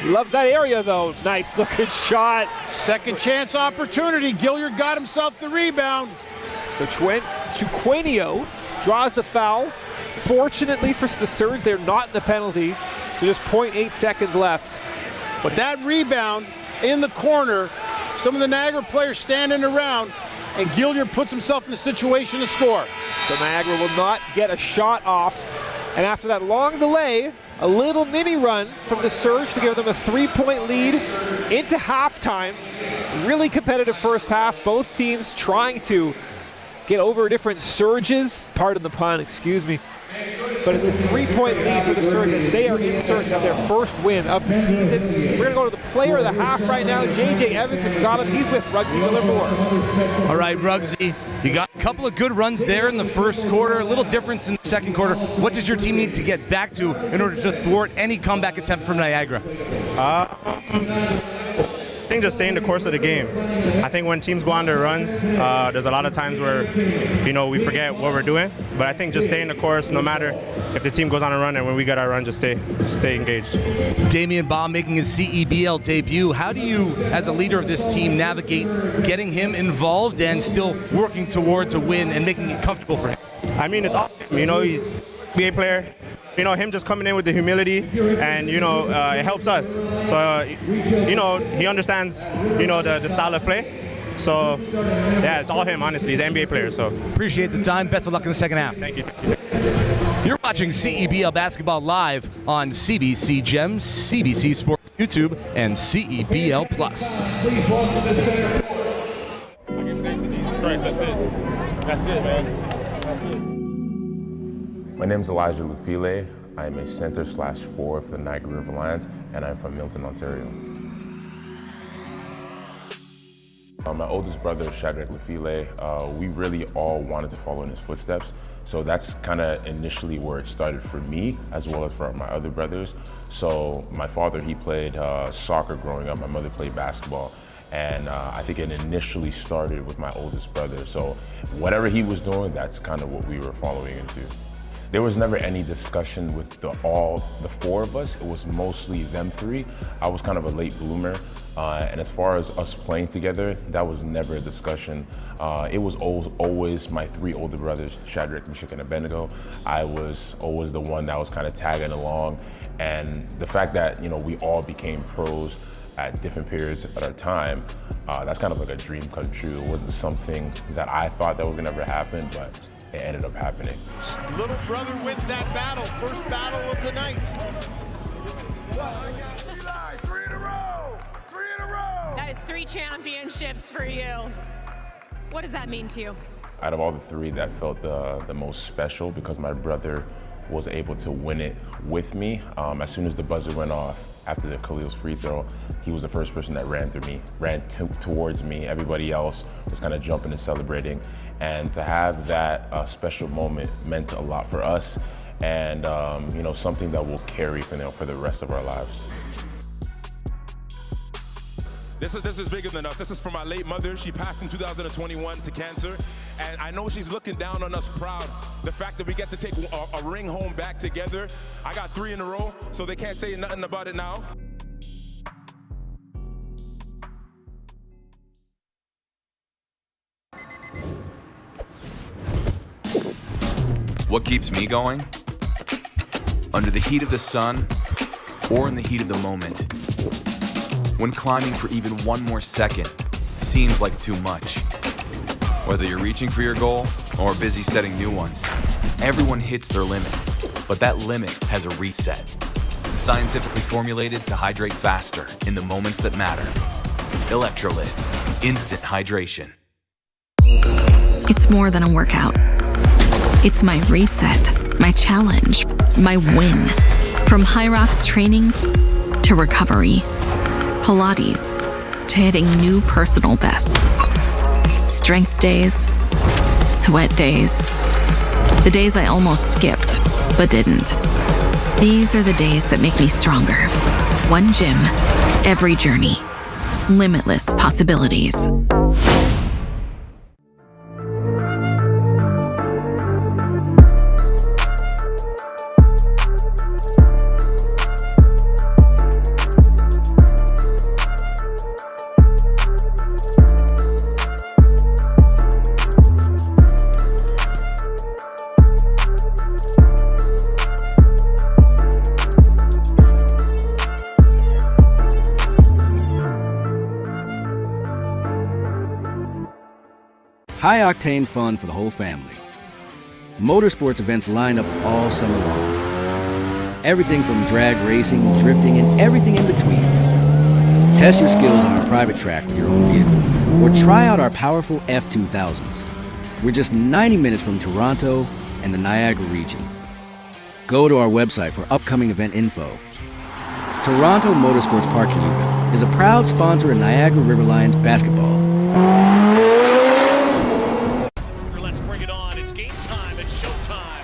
[SPEAKER 2] Loves that area, though. Nice looking shot.
[SPEAKER 3] Second chance opportunity. Gilliard got himself the rebound.
[SPEAKER 2] So Chuquenio draws the foul. Fortunately for the Surge, they're not in the penalty. So just 0.8 seconds left.
[SPEAKER 3] But that rebound in the corner, some of the Niagara players standing around, and Gilliard puts himself in a situation to score.
[SPEAKER 2] So Niagara will not get a shot off. And after that long delay, a little mini run from the Surge to give them a 3-point lead into halftime. Really competitive first half. Both teams trying to get over different surges. Pardon the pun, excuse me. But it's a 3-point lead for the Surge as they are in search of their first win of the season. We're going to go to the player of the half right now. JJ Evanson's got him. He's with Rugsy Villamore.
[SPEAKER 1] All right, Rugsy, you got a couple of good runs there in the first quarter, a little difference in the second quarter. What does your team need to get back to in order to thwart any comeback attempt from Niagara?
[SPEAKER 16] I think just staying the course of the game. I think when teams go on their runs, there's a lot of times where, we forget what we're doing. But I think just staying the course, no matter if the team goes on a run, and when we get our run, just stay engaged.
[SPEAKER 1] Damian Baugh making his CEBL debut. How do you, as a leader of this team, navigate getting him involved and still working towards a win and making it comfortable for him?
[SPEAKER 16] I mean, it's awesome. He's a NBA player. Him just coming in with the humility, and it helps us. So he understands the style of play. So yeah, it's all him, honestly. He's an NBA player. So
[SPEAKER 1] appreciate the time. Best of luck in the second half.
[SPEAKER 16] Thank you.
[SPEAKER 1] You're watching CEBL basketball live on CBC Gems, CBC Sports YouTube, and CEBL Plus.
[SPEAKER 17] Jesus Christ, that's it. That's it, man.
[SPEAKER 18] My name is Elijah Lufile. I am a center/4 for the Niagara River Lions, and I'm from Milton, Ontario. My oldest brother, Shadrach Lufile, we really all wanted to follow in his footsteps. So that's kind of initially where it started for me, as well as for my other brothers. So my father, he played soccer growing up. My mother played basketball. And I think it initially started with my oldest brother. So whatever he was doing, that's kind of what we were following into. There was never any discussion with the 4 of us. It was mostly them 3. I was kind of a late bloomer. And as far as us playing together, that was never a discussion. It was always my 3 older brothers, Shadrach, Meshach, and Abednego. I was always the one that was kind of tagging along. And the fact that, we all became pros at different periods at our time, that's kind of like a dream come true. It wasn't something that I thought that was gonna ever happen, but it ended up happening.
[SPEAKER 7] Little brother wins that battle, first battle of the night.
[SPEAKER 5] Eli, 3 in a row! 3 in a row!
[SPEAKER 19] That is 3 championships for you. What does that mean to you?
[SPEAKER 18] Out of all the 3, that felt the most special because my brother was able to win it with me. As soon as the buzzer went off, after the Khalil's free throw, he was the first person that ran towards me. Everybody else was kind of jumping and celebrating. And to have that special moment meant a lot for us, and something that we'll carry for the rest of our lives. This is bigger than us. This is for my late mother. She passed in 2021 to cancer, and I know she's looking down on us proud. The fact that we get to take a ring home back together. I got 3 in a row, so they can't say nothing about it now.
[SPEAKER 20] What keeps me going? Under the heat of the sun, or in the heat of the moment. When climbing for even one more second seems like too much. Whether you're reaching for your goal or busy setting new ones, everyone hits their limit, but that limit has a reset. Scientifically formulated to hydrate faster in the moments that matter. Electrolyte, instant hydration.
[SPEAKER 14] It's more than a workout. It's my reset, my challenge, my win. From High Rocks training to recovery, Pilates to hitting new personal bests. Strength days, sweat days, the days I almost skipped but didn't. These are the days that make me stronger. One gym, every journey, limitless possibilities.
[SPEAKER 15] High-octane fun for the whole family. Motorsports events line up all summer long. Everything from drag racing, drifting, and everything in between. Test your skills on our private track with your own vehicle, or try out our powerful F2000s. We're just 90 minutes from Toronto and the Niagara region. Go to our website for upcoming event info. Toronto Motorsports Park Cayuga is a proud sponsor of Niagara River Lions basketball.
[SPEAKER 5] Let's bring it on. It's game time. It's showtime.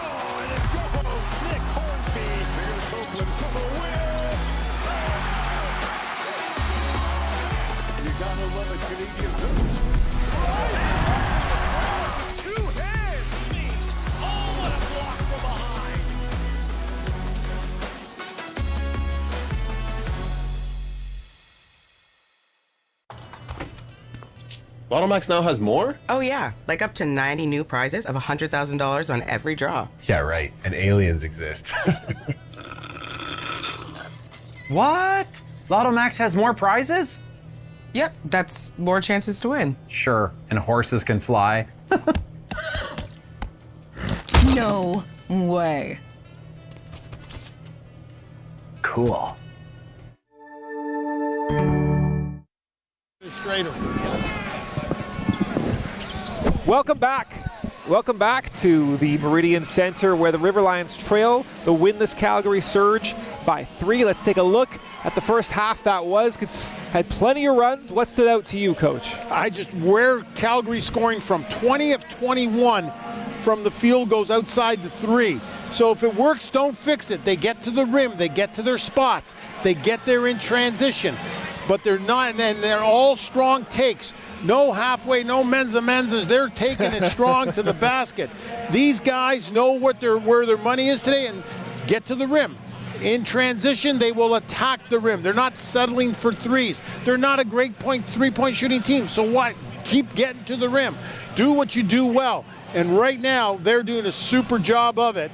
[SPEAKER 5] Oh, and it goes. Nick Hornsby. Here's Oakland for the win. You gotta love a Canadian boost. Two hands. Me. Oh, what a block from behind.
[SPEAKER 11] Lotto Max now has more?
[SPEAKER 12] Oh, yeah. Like up to 90 new prizes of $100,000 on every draw.
[SPEAKER 11] Yeah, right. And aliens exist.
[SPEAKER 13] What? Lotto Max has more prizes?
[SPEAKER 12] Yep, that's more chances to win.
[SPEAKER 13] Sure, and horses can fly.
[SPEAKER 19] No way.
[SPEAKER 13] Cool.
[SPEAKER 3] Straighter.
[SPEAKER 2] Welcome back to the Meridian Center where the River Lions trail the winless Calgary Surge by 3. Let's take a look at the first half that was. Had plenty of runs. What stood out to you, Coach?
[SPEAKER 3] Where Calgary scoring from 20 of 21 from the field goes outside the 3. So if it works, don't fix it. They get to the rim, they get to their spots, they get there in transition. But they're not, and they're all strong takes. No halfway, no menza. They're taking it strong to the basket. These guys know where their money is today and get to the rim. In transition, they will attack the rim. They're not settling for threes. They're not a great three-point shooting team. So what? Keep getting to the rim. Do what you do well. And right now, they're doing a super job of it.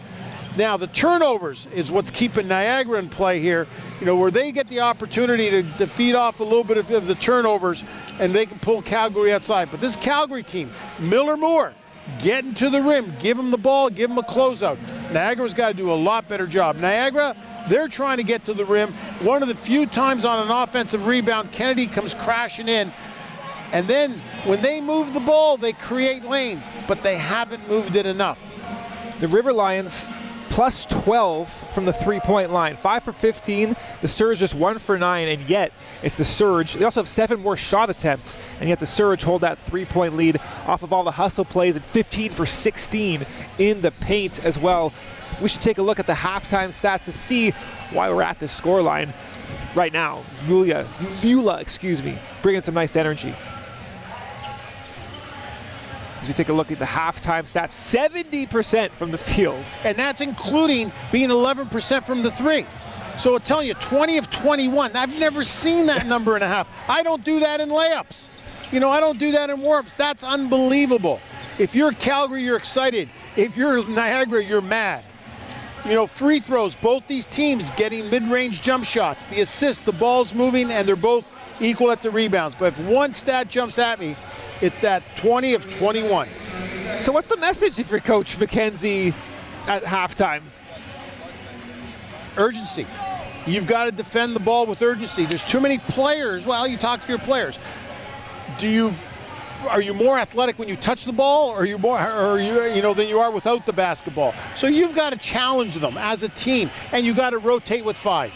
[SPEAKER 3] Now, the turnovers is what's keeping Niagara in play here. You know, where they get the opportunity to feed off a little bit of the turnovers and they can pull Calgary outside. But this Calgary team, Miller Moore, getting to the rim, give them the ball, give them a closeout. Niagara's got to do a lot better job. Niagara, they're trying to get to the rim. One of the few times on an offensive rebound, Kennedy comes crashing in. And then when they move the ball, they create lanes, but they haven't moved it enough.
[SPEAKER 2] The River Lions plus 12 from the three-point line. 5 for 15. The Surge just 1 for 9, and yet it's the Surge. They also have 7 more shot attempts, and yet the Surge hold that three-point lead off of all the hustle plays and 15 for 16 in the paint as well. we should take a look at the halftime stats to see why we're at this scoreline right now. Vula, bringing some nice energy. As we take a look at the halftime stats, 70% from the field.
[SPEAKER 3] And that's including being 11% from the three. So I'm telling you, 20 of 21. I've never seen that number and a half. I don't do that in layups. You know, I don't do that in warm-ups. That's unbelievable. If you're Calgary, you're excited. If you're Niagara, you're mad. You know, free throws, both these teams getting mid-range jump shots. The assist, the ball's moving, and they're both equal at the rebounds. But if one stat jumps at me, it's that 20 of 21.
[SPEAKER 2] So what's the message if you're Coach McKenzie at halftime?
[SPEAKER 3] Urgency. You've got to defend the ball with urgency. There's too many players. Well, you talk to your players. Are you more athletic when you touch the ball, or than you are without the basketball? So you've got to challenge them as a team, and you've got to rotate with 5.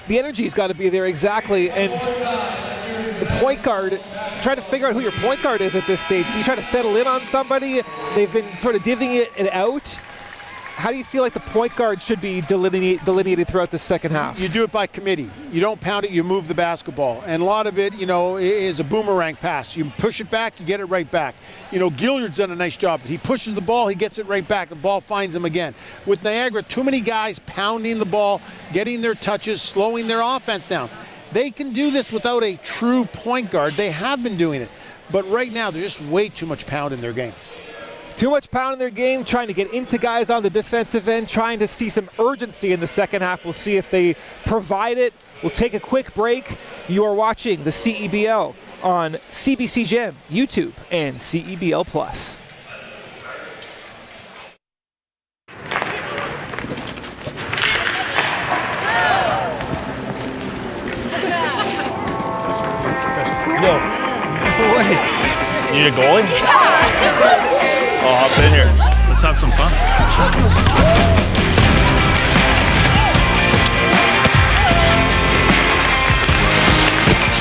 [SPEAKER 2] The energy's got to be there, exactly. And the point guard, try to figure out who your point guard is at this stage. Do you try to settle in on somebody? They've been sort of divvying it out. How do you feel like the point guard should be delineated throughout the second half?
[SPEAKER 3] You do it by committee. You don't pound it, you move the basketball. And a lot of it, is a boomerang pass. You push it back, you get it right back. Gilliard's done a nice job. He pushes the ball, he gets it right back. The ball finds him again. With Niagara, too many guys pounding the ball, getting their touches, slowing their offense down. They can do this without a true point guard. They have been doing it. But right now, there's just way too much pound in their game.
[SPEAKER 2] Too much pound in their game, trying to get into guys on the defensive end, trying to see some urgency in the second half. We'll see if they provide it. We'll take a quick break. You are watching the CEBL on CBC Gem, YouTube, and CEBL Plus.
[SPEAKER 17] Yo. Wait. Need a goalie? I'll hop in here. Let's have some fun.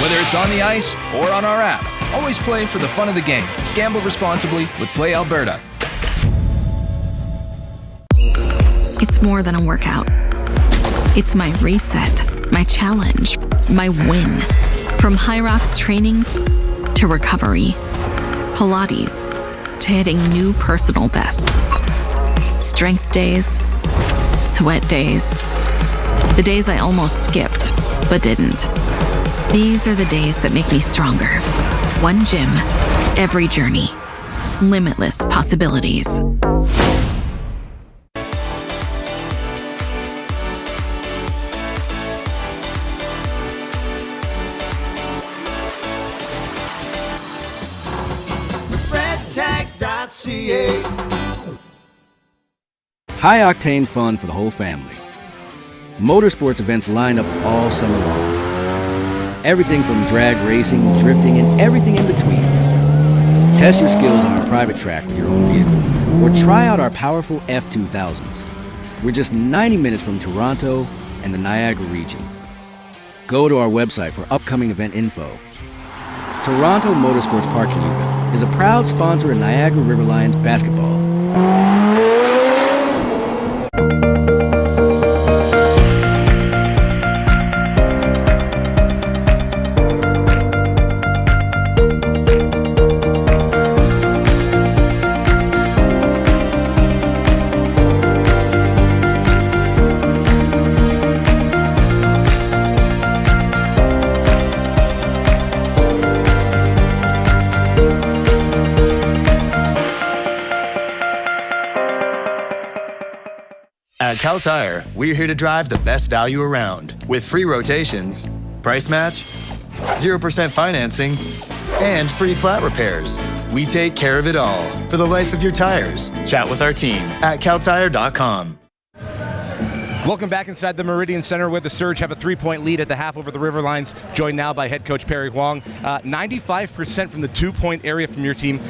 [SPEAKER 21] Whether it's on the ice or on our app, always play for the fun of the game. Gamble responsibly with Play Alberta.
[SPEAKER 14] It's more than a workout. It's my reset, my challenge, my win. From High Rocks training to recovery, Pilates to hitting new personal bests. Strength days, sweat days, the days I almost skipped but didn't. These are the days that make me stronger. One gym, every journey, limitless possibilities.
[SPEAKER 15] High-octane fun for the whole family. Motorsports events line up all summer long. Everything from drag racing, drifting, and everything in between. Test your skills on our private track with your own vehicle, or try out our powerful F2000s. We're just 90 minutes from Toronto and the Niagara region. Go to our website for upcoming event info. Toronto Motorsports Park Cayuga is a proud sponsor of Niagara River Lions basketball.
[SPEAKER 22] At Cal Tire, we're here to drive the best value around with free rotations, price match, 0% financing, and free flat repairs. We take care of it all for the life of your tires. Chat with our team at caltire.com.
[SPEAKER 1] Welcome back inside the Meridian Center, where the Surge have a 3-point lead at the half over the River Lions, joined now by head coach Perry Huang. 95% from the 2-point area from your team.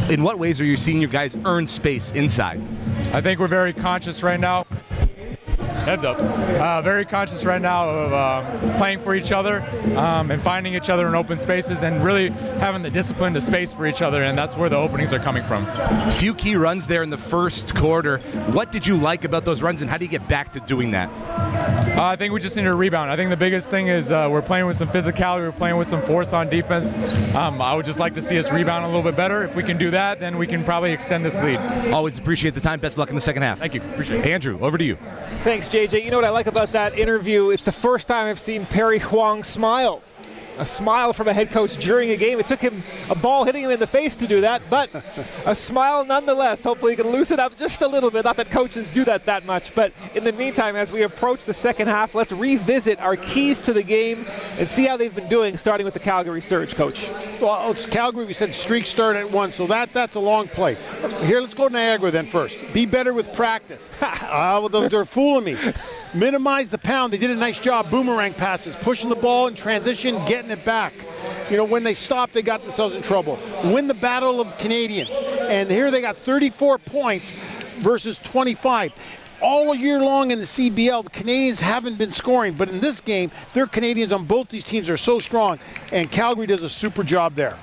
[SPEAKER 1] In what ways are you seeing your guys earn space inside?
[SPEAKER 23] I think we're very conscious right now.
[SPEAKER 4] Heads up. Very conscious right now of playing for each other and finding each other in open spaces and really having the discipline to space for each other, and that's where the openings are coming from.
[SPEAKER 1] A few key runs there in the first quarter. What did you like about those runs, and how do you get back to doing that?
[SPEAKER 4] I think we just need to rebound. I think the biggest thing is we're playing with some physicality, we're playing with some force on defense. I would just like to see us rebound a little bit better. If we can do that, then we can probably extend this lead.
[SPEAKER 1] Always appreciate the time. Best of luck in the second half.
[SPEAKER 4] Thank you. Appreciate it.
[SPEAKER 1] Andrew, over to you.
[SPEAKER 2] Thanks, JJ. You know what I like about that interview? It's the first time I've seen Perry Huang smile. A smile from a head coach during a game. It took him a ball hitting him in the face to do that, but a smile nonetheless. Hopefully he can loosen up just a little bit. Not that coaches do that much, but in the meantime, as we approach the second half, let's revisit our keys to the game and see how they've been doing, starting with the Calgary Surge, Coach.
[SPEAKER 3] Well, it's Calgary, we said streak start at 1, so that's a long play. Here, let's go to Niagara then first. Be better with practice. They're fooling me. Minimize the pound. They did a nice job. Boomerang passes, pushing the ball in transition, getting it back. You know, when they stopped, they got themselves in trouble. Win the battle of Canadians. And here they got 34 points versus 25. All year long in the CBL, the Canadians haven't been scoring. But in this game, their Canadians on both these teams are so strong. And Calgary does a super job there.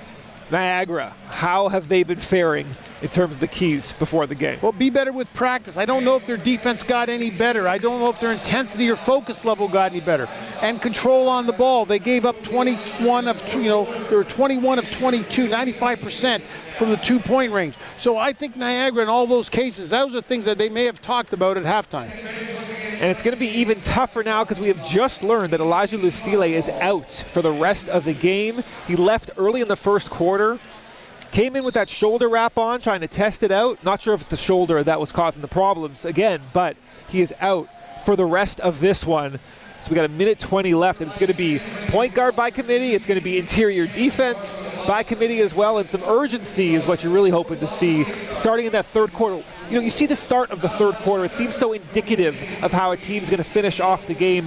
[SPEAKER 2] Niagara, how have they been faring in terms of the keys before the game?
[SPEAKER 3] Well, be better with practice. I don't know if their defense got any better. I don't know if their intensity or focus level got any better. And control on the ball. They gave up 21 of 22, 95% from the 2-point range. So I think Niagara in all those cases, those are things that they may have talked about at halftime.
[SPEAKER 2] And it's going to be even tougher now because we have just learned that Elijah Lufile is out for the rest of the game. He left early in the first quarter. Came in with that shoulder wrap on, trying to test it out. Not sure if it's the shoulder that was causing the problems again, but he is out for the rest of this one. So we got 1:20 left, and it's going to be point guard by committee. It's going to be interior defense by committee as well, and some urgency is what you're really hoping to see starting in that third quarter. You know, you see the start of the third quarter. It seems so indicative of how a team's going to finish off the game.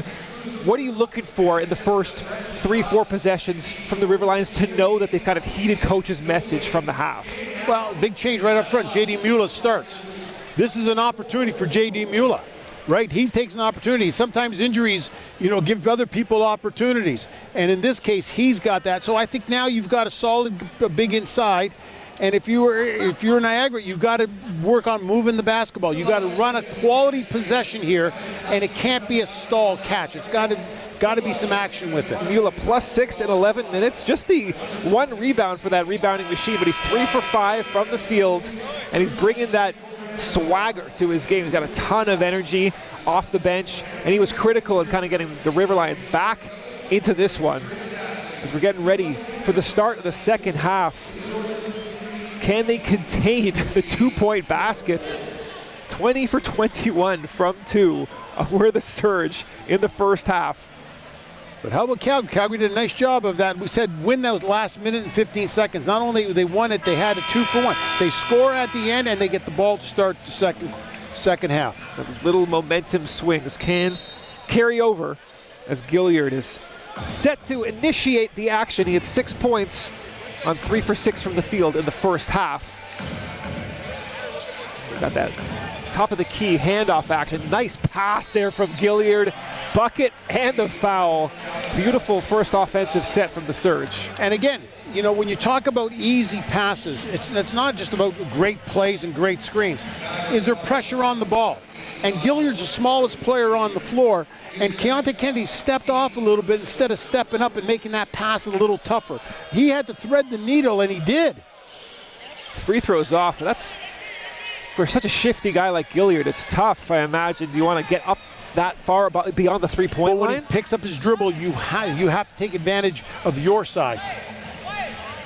[SPEAKER 2] What are you looking for in the first 3-4 possessions from the River Lions to know that they've kind of heeded coach's message from the half?
[SPEAKER 3] Well, big change right up front. J.D. Mula starts. This is an opportunity for J.D. Mula, right? He takes an opportunity. Sometimes injuries, give other people opportunities. And in this case, he's got that. So I think now you've got a solid big inside. And if you're Niagara, you've got to work on moving the basketball. You've got to run a quality possession here, and it can't be a stall catch. It's got to be some action with it.
[SPEAKER 2] Mula +6 in 11 minutes. Just the one rebound for that rebounding machine, but he's 3 for 5 from the field, and he's bringing that swagger to his game. He's got a ton of energy off the bench, and he was critical in kind of getting the River Lions back into this one. As we're getting ready for the start of the second half, can they contain the 2-point baskets? 20 for 21 from 2 were the Surge in the first half.
[SPEAKER 3] But how about Calgary? Calgary did a nice job of that. We said win those last minute and 15 seconds. Not only they won it, they had a 2-for-1. They score at the end, and they get the ball to start the second half.
[SPEAKER 2] Those little momentum swings can carry over as Gilliard is set to initiate the action. He had 6 points on 3 for 6 from the field in the first half. Got that top of the key handoff action. Nice pass there from Gilliard. Bucket and the foul. Beautiful first offensive set from the Surge.
[SPEAKER 3] And again, when you talk about easy passes, it's not just about great plays and great screens. Is there pressure on the ball? And Gilliard's the smallest player on the floor, and Keontae Kennedy stepped off a little bit instead of stepping up and making that pass a little tougher. He had to thread the needle, and he did.
[SPEAKER 2] Free throws off. That's, for such a shifty guy like Gilliard, it's tough, I imagine. Do you want to get up that far beyond the 3-point line?
[SPEAKER 3] When he picks up his dribble, you have to take advantage of your size.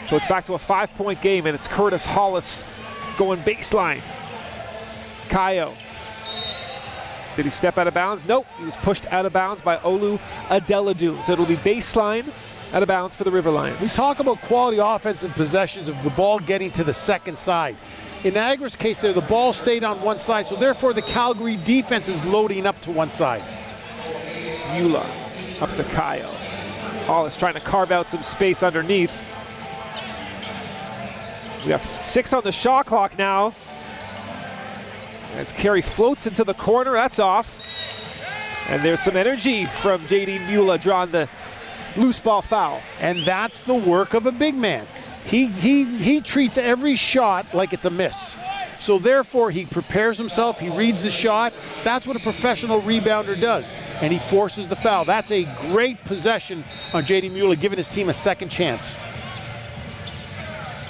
[SPEAKER 2] So it's back to a 5-point game, and it's Curtis Hollis going baseline. Kayo. Did he step out of bounds? Nope, he was pushed out of bounds by Olu Adeladun. So it'll be baseline out of bounds for the River Lions.
[SPEAKER 3] We talk about quality offensive possessions of the ball getting to the second side. In Niagara's case there, the ball stayed on one side, so therefore the Calgary defense is loading up to one side.
[SPEAKER 2] Mula up to Kayo. Hollis trying to carve out some space underneath. We have 6 on the shot clock now. As Carey floats into the corner, that's off. And there's some energy from JD Mula drawing the loose ball foul.
[SPEAKER 3] And that's the work of a big man. He treats every shot like it's a miss. So therefore, he prepares himself, he reads the shot. That's what a professional rebounder does. And he forces the foul. That's a great possession on JD Mula, giving his team a second chance.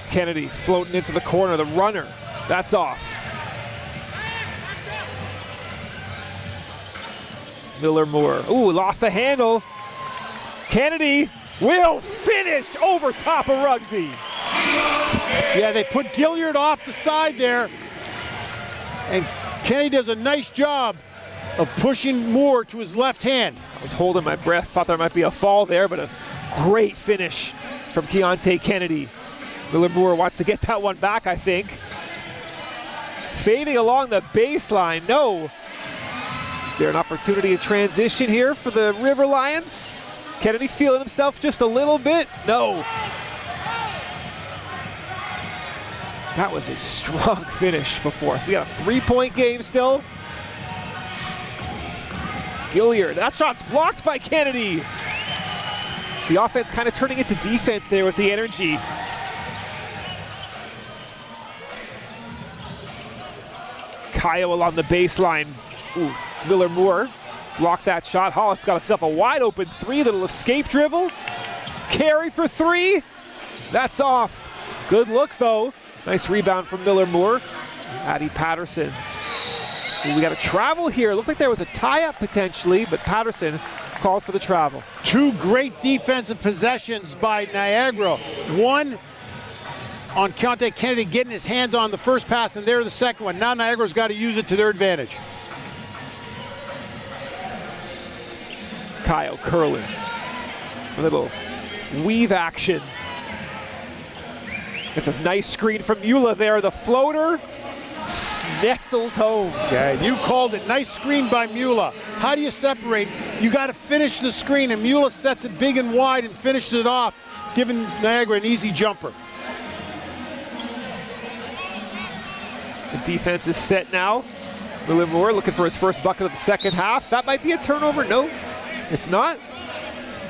[SPEAKER 2] Kennedy floating into the corner, the runner. That's off. Miller Moore. Ooh, lost the handle. Kennedy will finish over top of Ruggsy.
[SPEAKER 3] Yeah, they put Gilliard off the side there. And Kennedy does a nice job of pushing Moore to his left hand.
[SPEAKER 2] I was holding my breath, thought there might be a fall there, but a great finish from Keontae Kennedy. Miller Moore wants to get that one back, I think. Fading along the baseline, no. Is there an opportunity to transition here for the River Lions? Kennedy feeling himself just a little bit? No. That was a strong finish before. We got a 3-point game still. Gilliard, that shot's blocked by Kennedy. The offense kind of turning into defense there with the energy. Kyle on the baseline. Ooh, Miller Moore blocked that shot. Hollis got himself a wide open three, little escape dribble. Carry for three. That's off. Good look though. Nice rebound from Miller Moore. Addy Patterson. Ooh, we got a travel here. Looked like there was a tie-up potentially, but Patterson called for the travel.
[SPEAKER 3] Two great defensive possessions by Niagara. One on Keontae Kennedy getting his hands on the first pass, and there the second one. Now Niagara's got to use it to their advantage.
[SPEAKER 2] Kyle curling. A little weave action. It's a nice screen from Mula there. The floater nestles home.
[SPEAKER 3] Yeah, you called it. Nice screen by Mula. How do you separate? You got to finish the screen, and Mula sets it big and wide and finishes it off, giving Niagara an easy jumper.
[SPEAKER 2] The defense is set now. Miller Moore looking for his first bucket of the second half. That might be a turnover. No, it's not.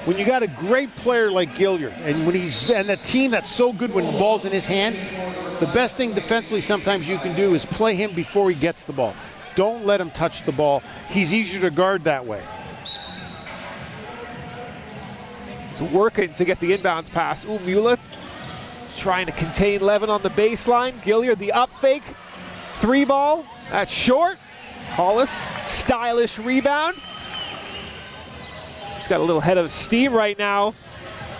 [SPEAKER 3] When you got a great player like Gilliard, and when and a team that's so good when the ball's in his hand, the best thing defensively sometimes you can do is play him before he gets the ball. Don't let him touch the ball. He's easier to guard that way.
[SPEAKER 2] He's working to get the inbounds pass. Ooh, Mula trying to contain Levin on the baseline. Gilliard, the up fake. Three ball, that's short. Hollis, stylish rebound. He's got a little head of steam right now.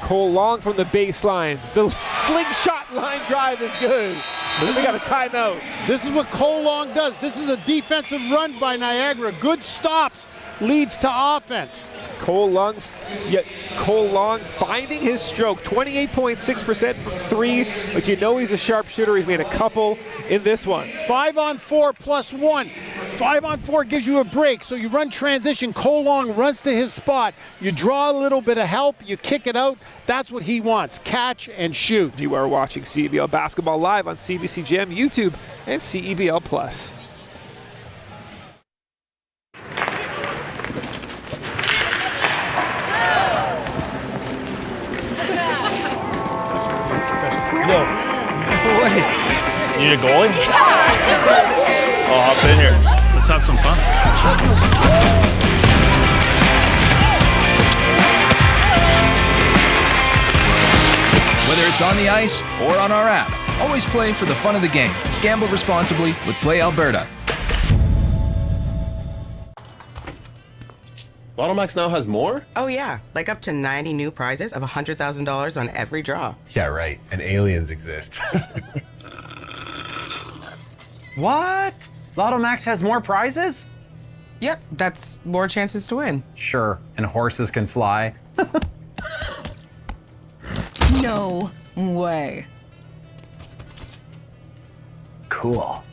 [SPEAKER 2] Cole Long from the baseline. The slingshot line drive is good. We got a timeout.
[SPEAKER 3] This is what Cole Long does. This is a defensive run by Niagara. Good stops leads to offense.
[SPEAKER 2] Cole Long finding his stroke. 28.6% from three, but you know he's a sharpshooter. He's made a couple in this one.
[SPEAKER 3] 5-on-4 plus one. 5-on-4 gives you a break, so you run transition. Cole Long runs to his spot. You draw a little bit of help, you kick it out. That's what he wants, catch and shoot.
[SPEAKER 2] You are watching CEBL Basketball live on CBC Gem, YouTube, and CEBL Plus.
[SPEAKER 17] Yo. Wait. Need a goalie? I'll hop in here. Let's have some fun.
[SPEAKER 21] Whether it's on the ice or on our app, always play for the fun of the game. Gamble responsibly with Play Alberta.
[SPEAKER 11] Lotto Max now has more?
[SPEAKER 12] Oh yeah, like up to 90 new prizes of $100,000 on every draw.
[SPEAKER 11] Yeah, right. And aliens exist.
[SPEAKER 13] What? Lotto Max has more prizes?
[SPEAKER 12] Yep, that's more chances to win.
[SPEAKER 13] Sure, and horses can fly.
[SPEAKER 6] No way.
[SPEAKER 13] Cool.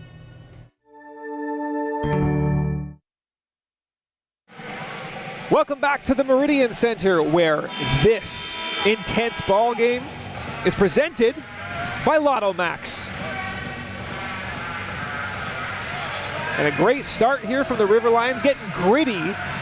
[SPEAKER 2] Welcome back to the Meridian Center, where this intense ball game is presented by Lotto Max. And a great start here from the River Lions, getting gritty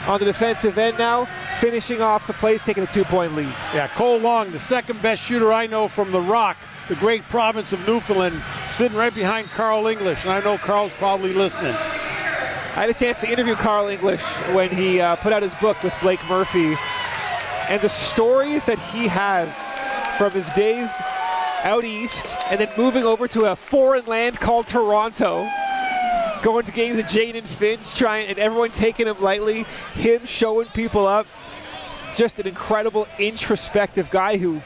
[SPEAKER 2] on the defensive end now, finishing off the plays, taking a 2-point lead.
[SPEAKER 3] Yeah, Cole Long, the second best shooter I know from the Rock, the great province of Newfoundland, sitting right behind Carl English, and I know Carl's probably listening.
[SPEAKER 2] I had a chance to interview Carl English when he put out his book with Blake Murphy, and the stories that he has from his days out east and then moving over to a foreign land called Toronto, going to games with Jaden Finch, and everyone taking him lightly, him showing people up. Just an incredible introspective guy who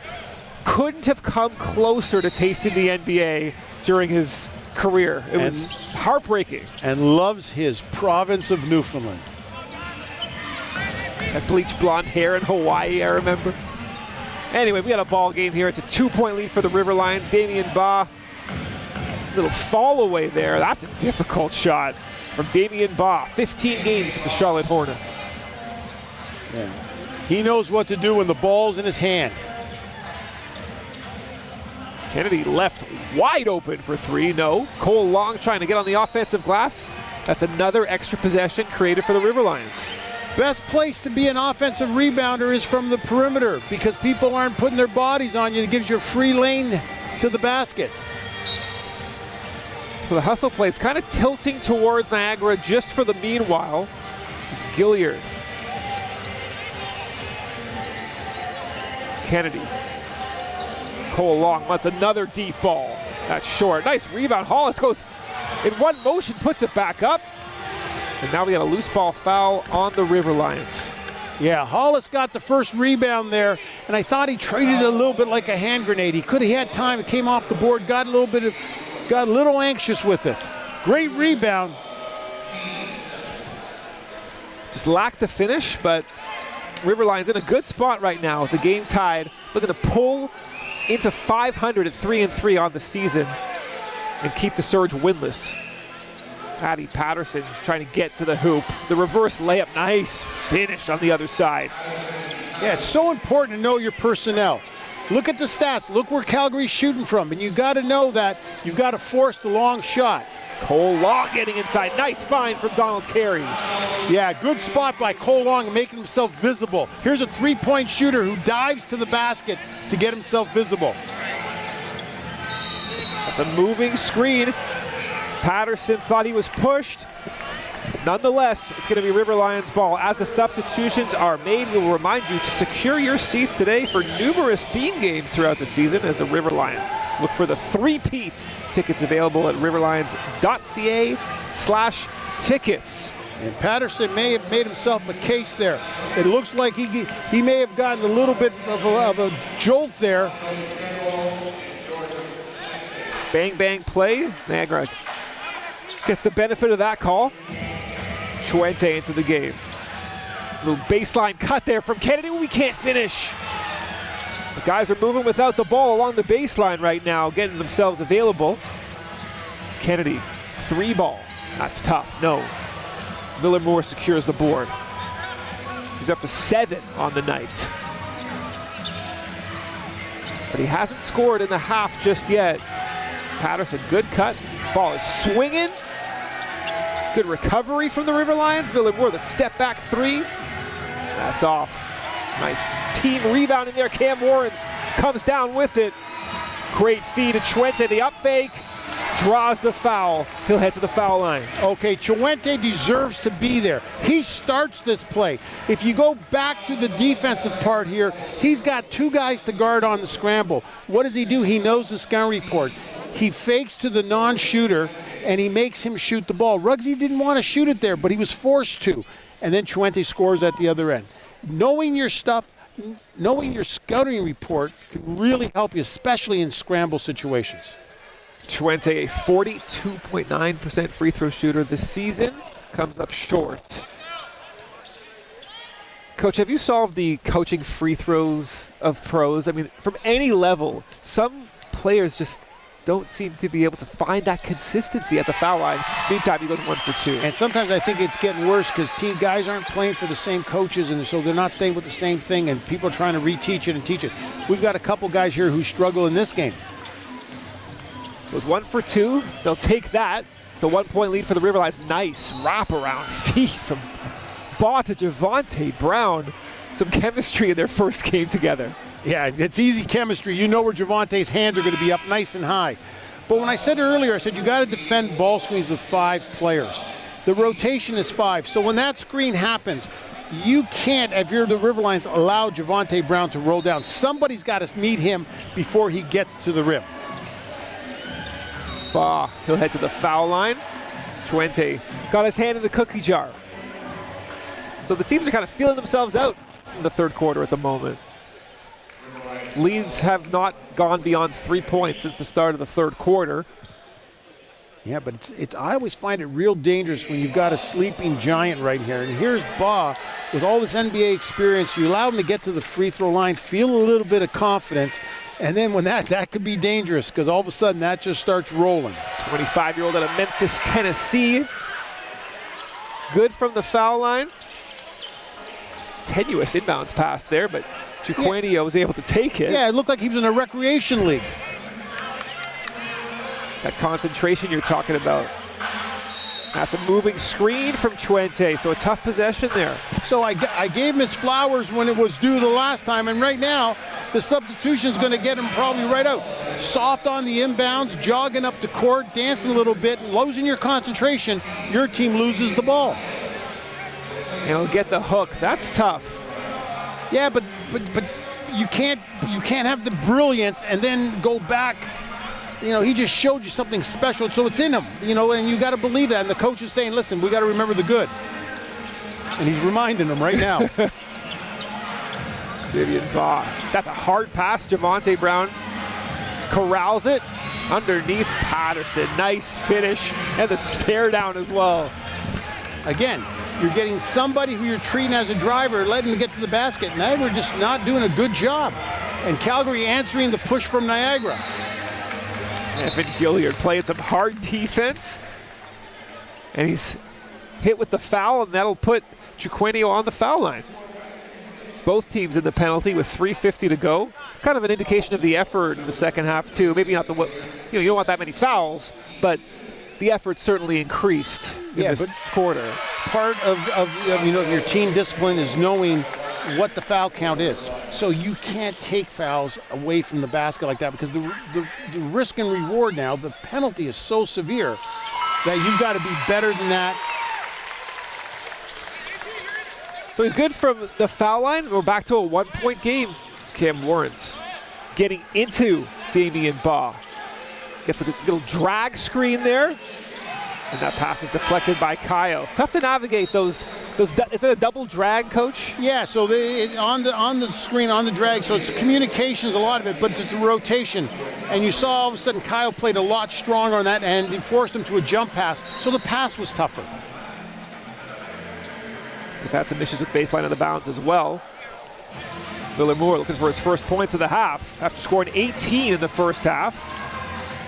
[SPEAKER 2] couldn't have come closer to tasting the NBA during his career. It was heartbreaking.
[SPEAKER 3] And loves his province of Newfoundland.
[SPEAKER 2] That bleached blonde hair in Hawaii, I remember. Anyway, we got a ball game here. It's a 2-point lead for the River Lions. Damian Baugh, little fall away there. That's a difficult shot from Damian Baugh. 15 games with the Charlotte Hornets.
[SPEAKER 3] Yeah. He knows what to do when the ball's in his hand.
[SPEAKER 2] Kennedy left wide open for 3. No. Cole Long trying to get on the offensive glass. That's another extra possession created for the River Lions.
[SPEAKER 3] Best place to be an offensive rebounder is from the perimeter because people aren't putting their bodies on you. It gives you a free lane to the basket.
[SPEAKER 2] So the hustle play is kind of tilting towards Niagara just for the meanwhile. It's Gilliard. Kennedy. Cole Long wants another deep ball. That's short. Nice rebound. Hollis goes in one motion, puts it back up. And now we got a loose ball foul on the River Lions.
[SPEAKER 3] Yeah, Hollis got the first rebound there, and I thought he traded it a little bit like a hand grenade. He could have had time. It came off the board, got a little anxious with it. Great rebound.
[SPEAKER 2] Just lacked the finish, but River Lions in a good spot right now with the game tied. Looking to pull into 500 at 3-3 on the season and keep the Surge winless. Patty Patterson trying to get to the hoop. The reverse layup, nice finish on the other side.
[SPEAKER 3] Yeah, it's so important to know your personnel. Look at the stats. Look where Calgary's shooting from. And you got to know that you've got to force the long shot.
[SPEAKER 2] Cole Long getting inside. Nice find from Donald Carey.
[SPEAKER 3] Yeah, good spot by Cole Long making himself visible. Here's a three-point shooter who dives to the basket to get himself visible.
[SPEAKER 2] That's a moving screen. Patterson thought he was pushed. Nonetheless, it's going to be River Lions ball. As the substitutions are made, we will remind you to secure your seats today for numerous theme games throughout the season as the River Lions look for the three-peat. Tickets available at riverlions.ca/tickets.
[SPEAKER 3] And Patterson may have made himself a case there. It looks like he may have gotten a little bit of a jolt there.
[SPEAKER 2] Bang, bang play. Niagara gets the benefit of that call. Chuente into the game. Little baseline cut there from Kennedy. We can't finish. The guys are moving without the ball along the baseline right now, getting themselves available. Kennedy, 3 ball. That's tough. No. Miller Moore secures the board. He's up to 7 on the night. But he hasn't scored in the half just yet. Patterson, good cut. Ball is swinging. Good recovery from the River Lions. Miller Moore, the step back 3. That's off. Nice team rebound in there. Cam Warrens comes down with it. Great feed to Chuente. The up fake. Draws the foul. He'll head to the foul line.
[SPEAKER 3] Okay, Chuente deserves to be there. He starts this play. If you go back to the defensive part here, he's got 2 guys to guard on the scramble. What does he do? He knows the scout report. He fakes to the non-shooter, and he makes him shoot the ball. Ruggsy didn't want to shoot it there, but he was forced to. And then Chuente scores at the other end. Knowing your stuff, knowing your scouting report can really help you, especially in scramble situations.
[SPEAKER 2] Chuente, a 42.9% free throw shooter this season, comes up short. Coach, have you solved the coaching free throws of pros? I mean, from any level, some players just don't seem to be able to find that consistency at the foul line. Meantime, he goes 1 for 2.
[SPEAKER 3] And sometimes I think it's getting worse because team guys aren't playing for the same coaches, and so they're not staying with the same thing, and people are trying to reteach it and teach it. We've got a couple guys here who struggle in this game.
[SPEAKER 2] Goes 1 for 2. They'll take that. It's a 1-point lead for the Riverlions. Nice wraparound feed from Baugh to Javonte Brown. Some chemistry in their first game together.
[SPEAKER 3] Yeah, it's easy chemistry. You know where Javonte's hands are going to be up nice and high. But when I said earlier, I said you got to defend ball screens with 5 players. The rotation is 5. So when that screen happens, you can't, if you're the Riverlions, allow Javonte Brown to roll down. Somebody's got to meet him before he gets to the rim.
[SPEAKER 2] Baugh, he'll head to the foul line. Chuente got his hand in the cookie jar. So the teams are kind of feeling themselves out in the third quarter at the moment. Leads have not gone beyond 3 points since the start of the third quarter.
[SPEAKER 3] Yeah, but it's I always find it real dangerous when you've got a sleeping giant right here. And here's Baugh with all this NBA experience. You allow him to get to the free throw line, feel a little bit of confidence, and then when that could be dangerous because all of a sudden that just starts rolling.
[SPEAKER 2] 25-year-old out of Memphis, Tennessee. Good from the foul line. Tenuous inbounds pass there, but Chukwuemeka was able to take it.
[SPEAKER 3] Yeah, it looked like he was in a recreation league.
[SPEAKER 2] That concentration you're talking about. That's a moving screen from Chuente, so a tough possession there.
[SPEAKER 3] So I gave him his flowers when it was due the last time, and right now, the substitution's going to get him probably right out. Soft on the inbounds, jogging up the court, dancing a little bit, losing your concentration, your team loses the ball.
[SPEAKER 2] And he'll get the hook. That's tough.
[SPEAKER 3] Yeah, but you can't have the brilliance and then go back. You know, he just showed you something special, so it's in him, you know, and you got to believe that. And the coach is saying, listen, we got to remember the good. And he's reminding them right now.
[SPEAKER 2] Vivian Baugh. That's a hard pass. Javonte Brown corrals it underneath Patterson. Nice finish and the stare down as well.
[SPEAKER 3] Again, you're getting somebody who you're treating as a driver, letting him get to the basket. Niagara just not doing a good job. And Calgary answering the push from Niagara.
[SPEAKER 2] Evan Gilliard playing some hard defense. And he's hit with the foul, and that'll put Chukwuemeka on the foul line. Both teams in the penalty with 3:50 to go. Kind of an indication of the effort in the second half too. Maybe not you don't want that many fouls, but the effort certainly increased in this quarter.
[SPEAKER 3] Part of your team discipline is knowing what the foul count is. So you can't take fouls away from the basket like that because the risk and reward now, the penalty is so severe that you've got to be better than that.
[SPEAKER 2] So he's good from the foul line. We're back to a 1-point game. Cam Warrens getting into Damian Baugh. Gets a little drag screen there. And that pass is deflected by Kyle. Tough to navigate those. Is it a double drag, Coach?
[SPEAKER 3] Yeah, so on the screen, on the drag, so it's communications, a lot of it, but just the rotation. And you saw all of a sudden Kyle played a lot stronger on that end. He forced him to a jump pass, so the pass was tougher.
[SPEAKER 2] We've had some issues with baseline on the bounds as well. Miller Moore looking for his first points of the half after scoring 18 in the first half.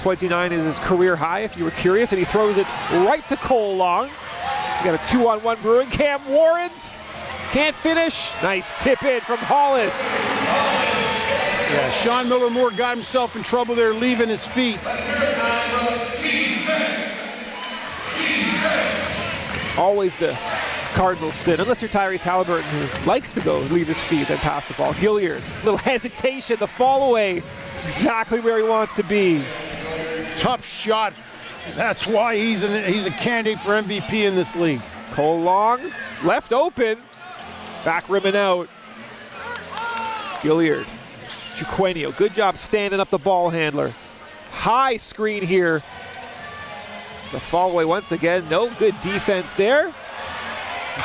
[SPEAKER 2] 29 is his career high, if you were curious, and he throws it right to Cole Long. We got a 2-on-1 Bruin. Cam Warrens can't finish. Nice tip in from Hollis.
[SPEAKER 3] Yeah, Sean Miller Moore got himself in trouble there, leaving his feet.
[SPEAKER 2] Always the Cardinals sin, unless you're Tyrese Halliburton, who likes to go leave his feet and pass the ball. Gilliard, little hesitation, the fall away, exactly where he wants to be.
[SPEAKER 3] Tough shot. That's why he's a candidate for MVP in this league.
[SPEAKER 2] Cole Long, left open, back rimming out. Gilliard, Chukwuemeka, good job standing up the ball handler. High screen here. The fall away once again, no good defense there.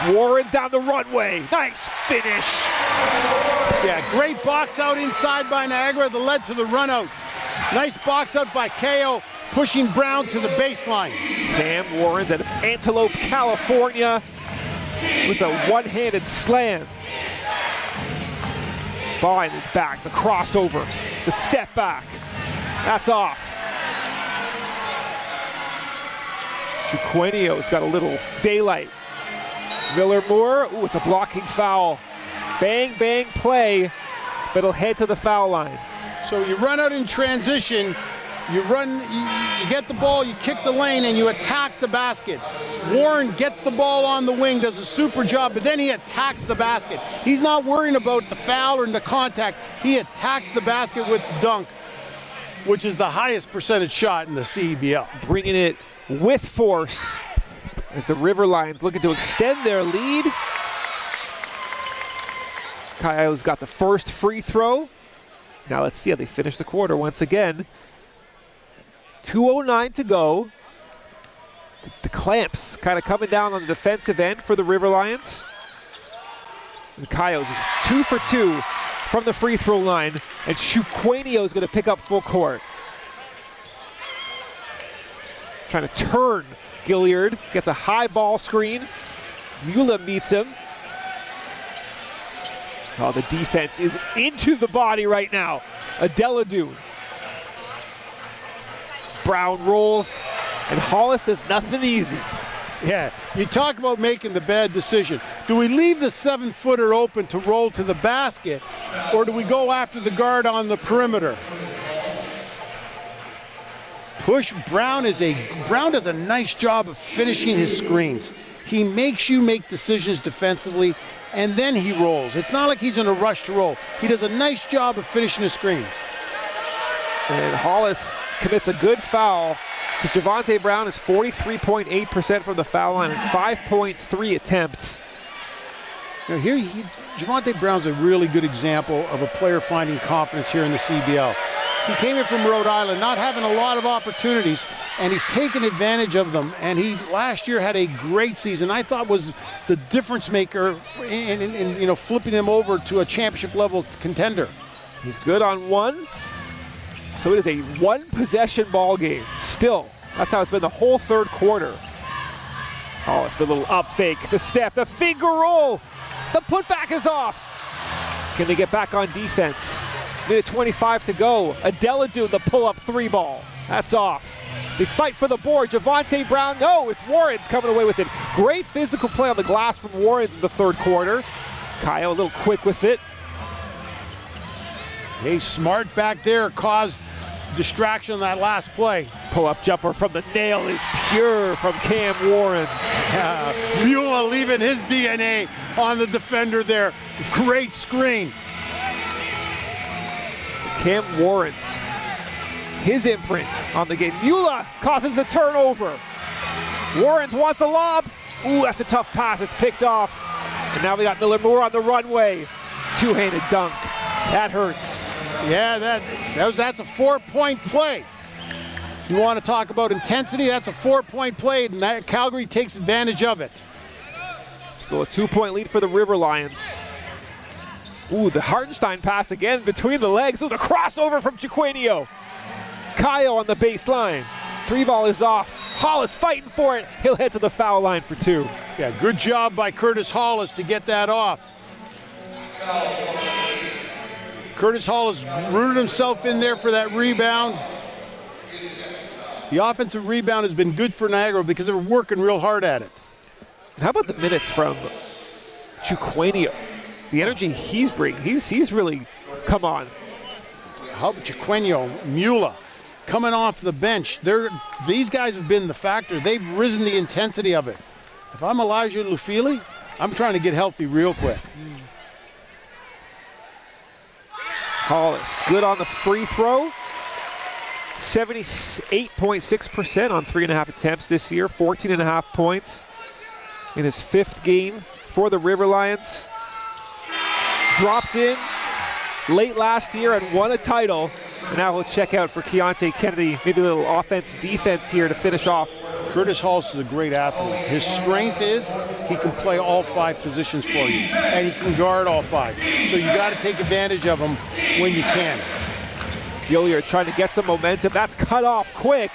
[SPEAKER 2] Warren's down the runway, nice finish.
[SPEAKER 3] Yeah, great box out inside by Niagara that led to the run out. Nice box out by KO, pushing Brown to the baseline.
[SPEAKER 2] Cam Warrens out of Antelope, California, with a one-handed slam. Ball in his back, the crossover, the step back. That's off. Chukwuemeka's got a little daylight. Miller Moore, ooh, it's a blocking foul. Bang, bang play, but it'll head to the foul line.
[SPEAKER 3] So you run out in transition, You run, you get the ball, you kick the lane, and you attack the basket. Warren gets the ball on the wing, does a super job, but then he attacks the basket. He's not worrying about the foul or the contact. He attacks the basket with the dunk, which is the highest percentage shot in the CEBL.
[SPEAKER 2] Bringing it with force as the River Lions looking to extend their lead. Kaio's got the first free throw. Now let's see how they finish the quarter once again. 2:09 to go. The clamps kind of coming down on the defensive end for the River Lions. And Kaio's 2 for 2 from the free throw line, and Chuquenio is going to pick up full court. Trying to turn Gilliard, gets a high ball screen. Mula meets him. Oh, the defense is into the body right now. Adeladune. Brown rolls, and Hollis does nothing easy.
[SPEAKER 3] Yeah, you talk about making the bad decision. Do we leave the 7-footer open to roll to the basket, or do we go after the guard on the perimeter? Push. Brown does a nice job of finishing his screens. He makes you make decisions defensively, and then he rolls. It's not like he's in a rush to roll. He does a nice job of finishing his screens.
[SPEAKER 2] And Hollis commits a good foul because Javonte Brown is 43.8% from the foul line and 5.3 attempts.
[SPEAKER 3] Now here, Javonte Brown's a really good example of a player finding confidence here in the CBL. He came in from Rhode Island, not having a lot of opportunities, and he's taken advantage of them. And he last year had a great season. I thought was the difference maker in flipping him over to a championship level contender.
[SPEAKER 2] He's good on one. So it is a one-possession ball game. Still, that's how it's been the whole third quarter. Oh, it's the little up fake, the step, the finger roll. The putback is off. Can they get back on defense? Minute 25 to go. Adeladune, the pull-up 3-ball. That's off. They fight for the board. Javonte Brown, no, it's Warren's coming away with it. Great physical play on the glass from Warren's in the third quarter. Kaio a little quick with it.
[SPEAKER 3] Hey, Smart back there caused distraction on that last play.
[SPEAKER 2] Pull-up jumper from the nail is pure from Cam Warren.
[SPEAKER 3] Mula leaving his DNA on the defender there. Great screen.
[SPEAKER 2] Cam Warren, his imprint on the game. Mula causes the turnover. Warren wants a lob. Ooh, that's a tough pass. It's picked off. And now we got Miller Moore on the runway. Two-handed dunk. That hurts.
[SPEAKER 3] Yeah, that's a 4-point play. You want to talk about intensity? That's a 4-point play, and Calgary takes advantage of it.
[SPEAKER 2] Still a 2-point lead for the River Lions. Ooh, the Hartenstein pass again between the legs. Ooh, the crossover from Chuquenio. Kaio on the baseline. 3-ball is off. Hollis fighting for it. He'll head to the foul line for 2.
[SPEAKER 3] Yeah, good job by Curtis Hollis to get that off. Curtis Hollis rooted himself in there for that rebound. The offensive rebound has been good for Niagara because they're working real hard at it.
[SPEAKER 2] And how about the minutes from Chuquenio? The energy he's bringing, he's really come on.
[SPEAKER 3] How about Chuquenio, Mula, coming off the bench? These guys have been the factor. They've risen the intensity of it. If I'm Elijah Lufili, I'm trying to get healthy real quick.
[SPEAKER 2] Hollis, good on the free throw. 78.6% on 3.5 attempts this year. 14.5 points in his 5th game for the River Lions. Dropped in late last year and won a title. And now he'll check out for Keontae Kennedy. Maybe a little offense-defense here to finish off.
[SPEAKER 3] Curtis Hollis is a great athlete. His strength is he can play all 5 positions for you, and he can guard all 5. So you got to take advantage of him when you can.
[SPEAKER 2] Gilliard trying to get some momentum. That's cut off quick.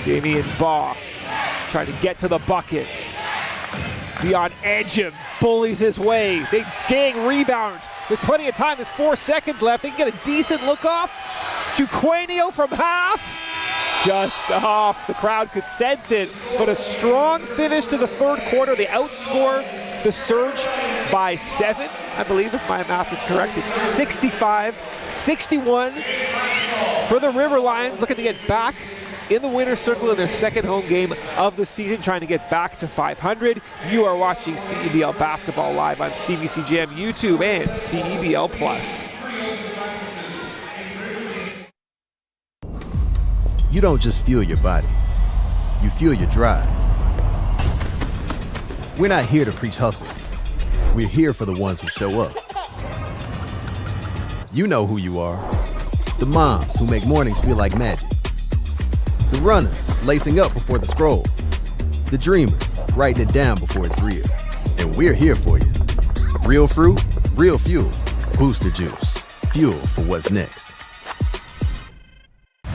[SPEAKER 2] Damian Baugh trying to get to the bucket. Beyond edge him, bullies his way. They gang rebound. There's plenty of time. There's 4 seconds left. They can get a decent look off. Chuquenio from half. Just off. The crowd could sense it, but a strong finish to the third quarter. They outscore the Surge by 7, I believe, if my math is correct. It's 65-61 For the River Lions, looking to get back in the winner's circle in their second home game of the season, trying to get back to 500. You are watching CEBL Basketball live on CBC Jam YouTube and CEBL Plus.
[SPEAKER 10] You don't just fuel your body, you fuel your drive. We're not here to preach hustle. We're here for the ones who show up. You know who you are. The moms who make mornings feel like magic. The runners lacing up before the scroll. The dreamers writing it down before it's real. And we're here for you. Real fruit, real fuel. Booster Juice. Fuel for what's next.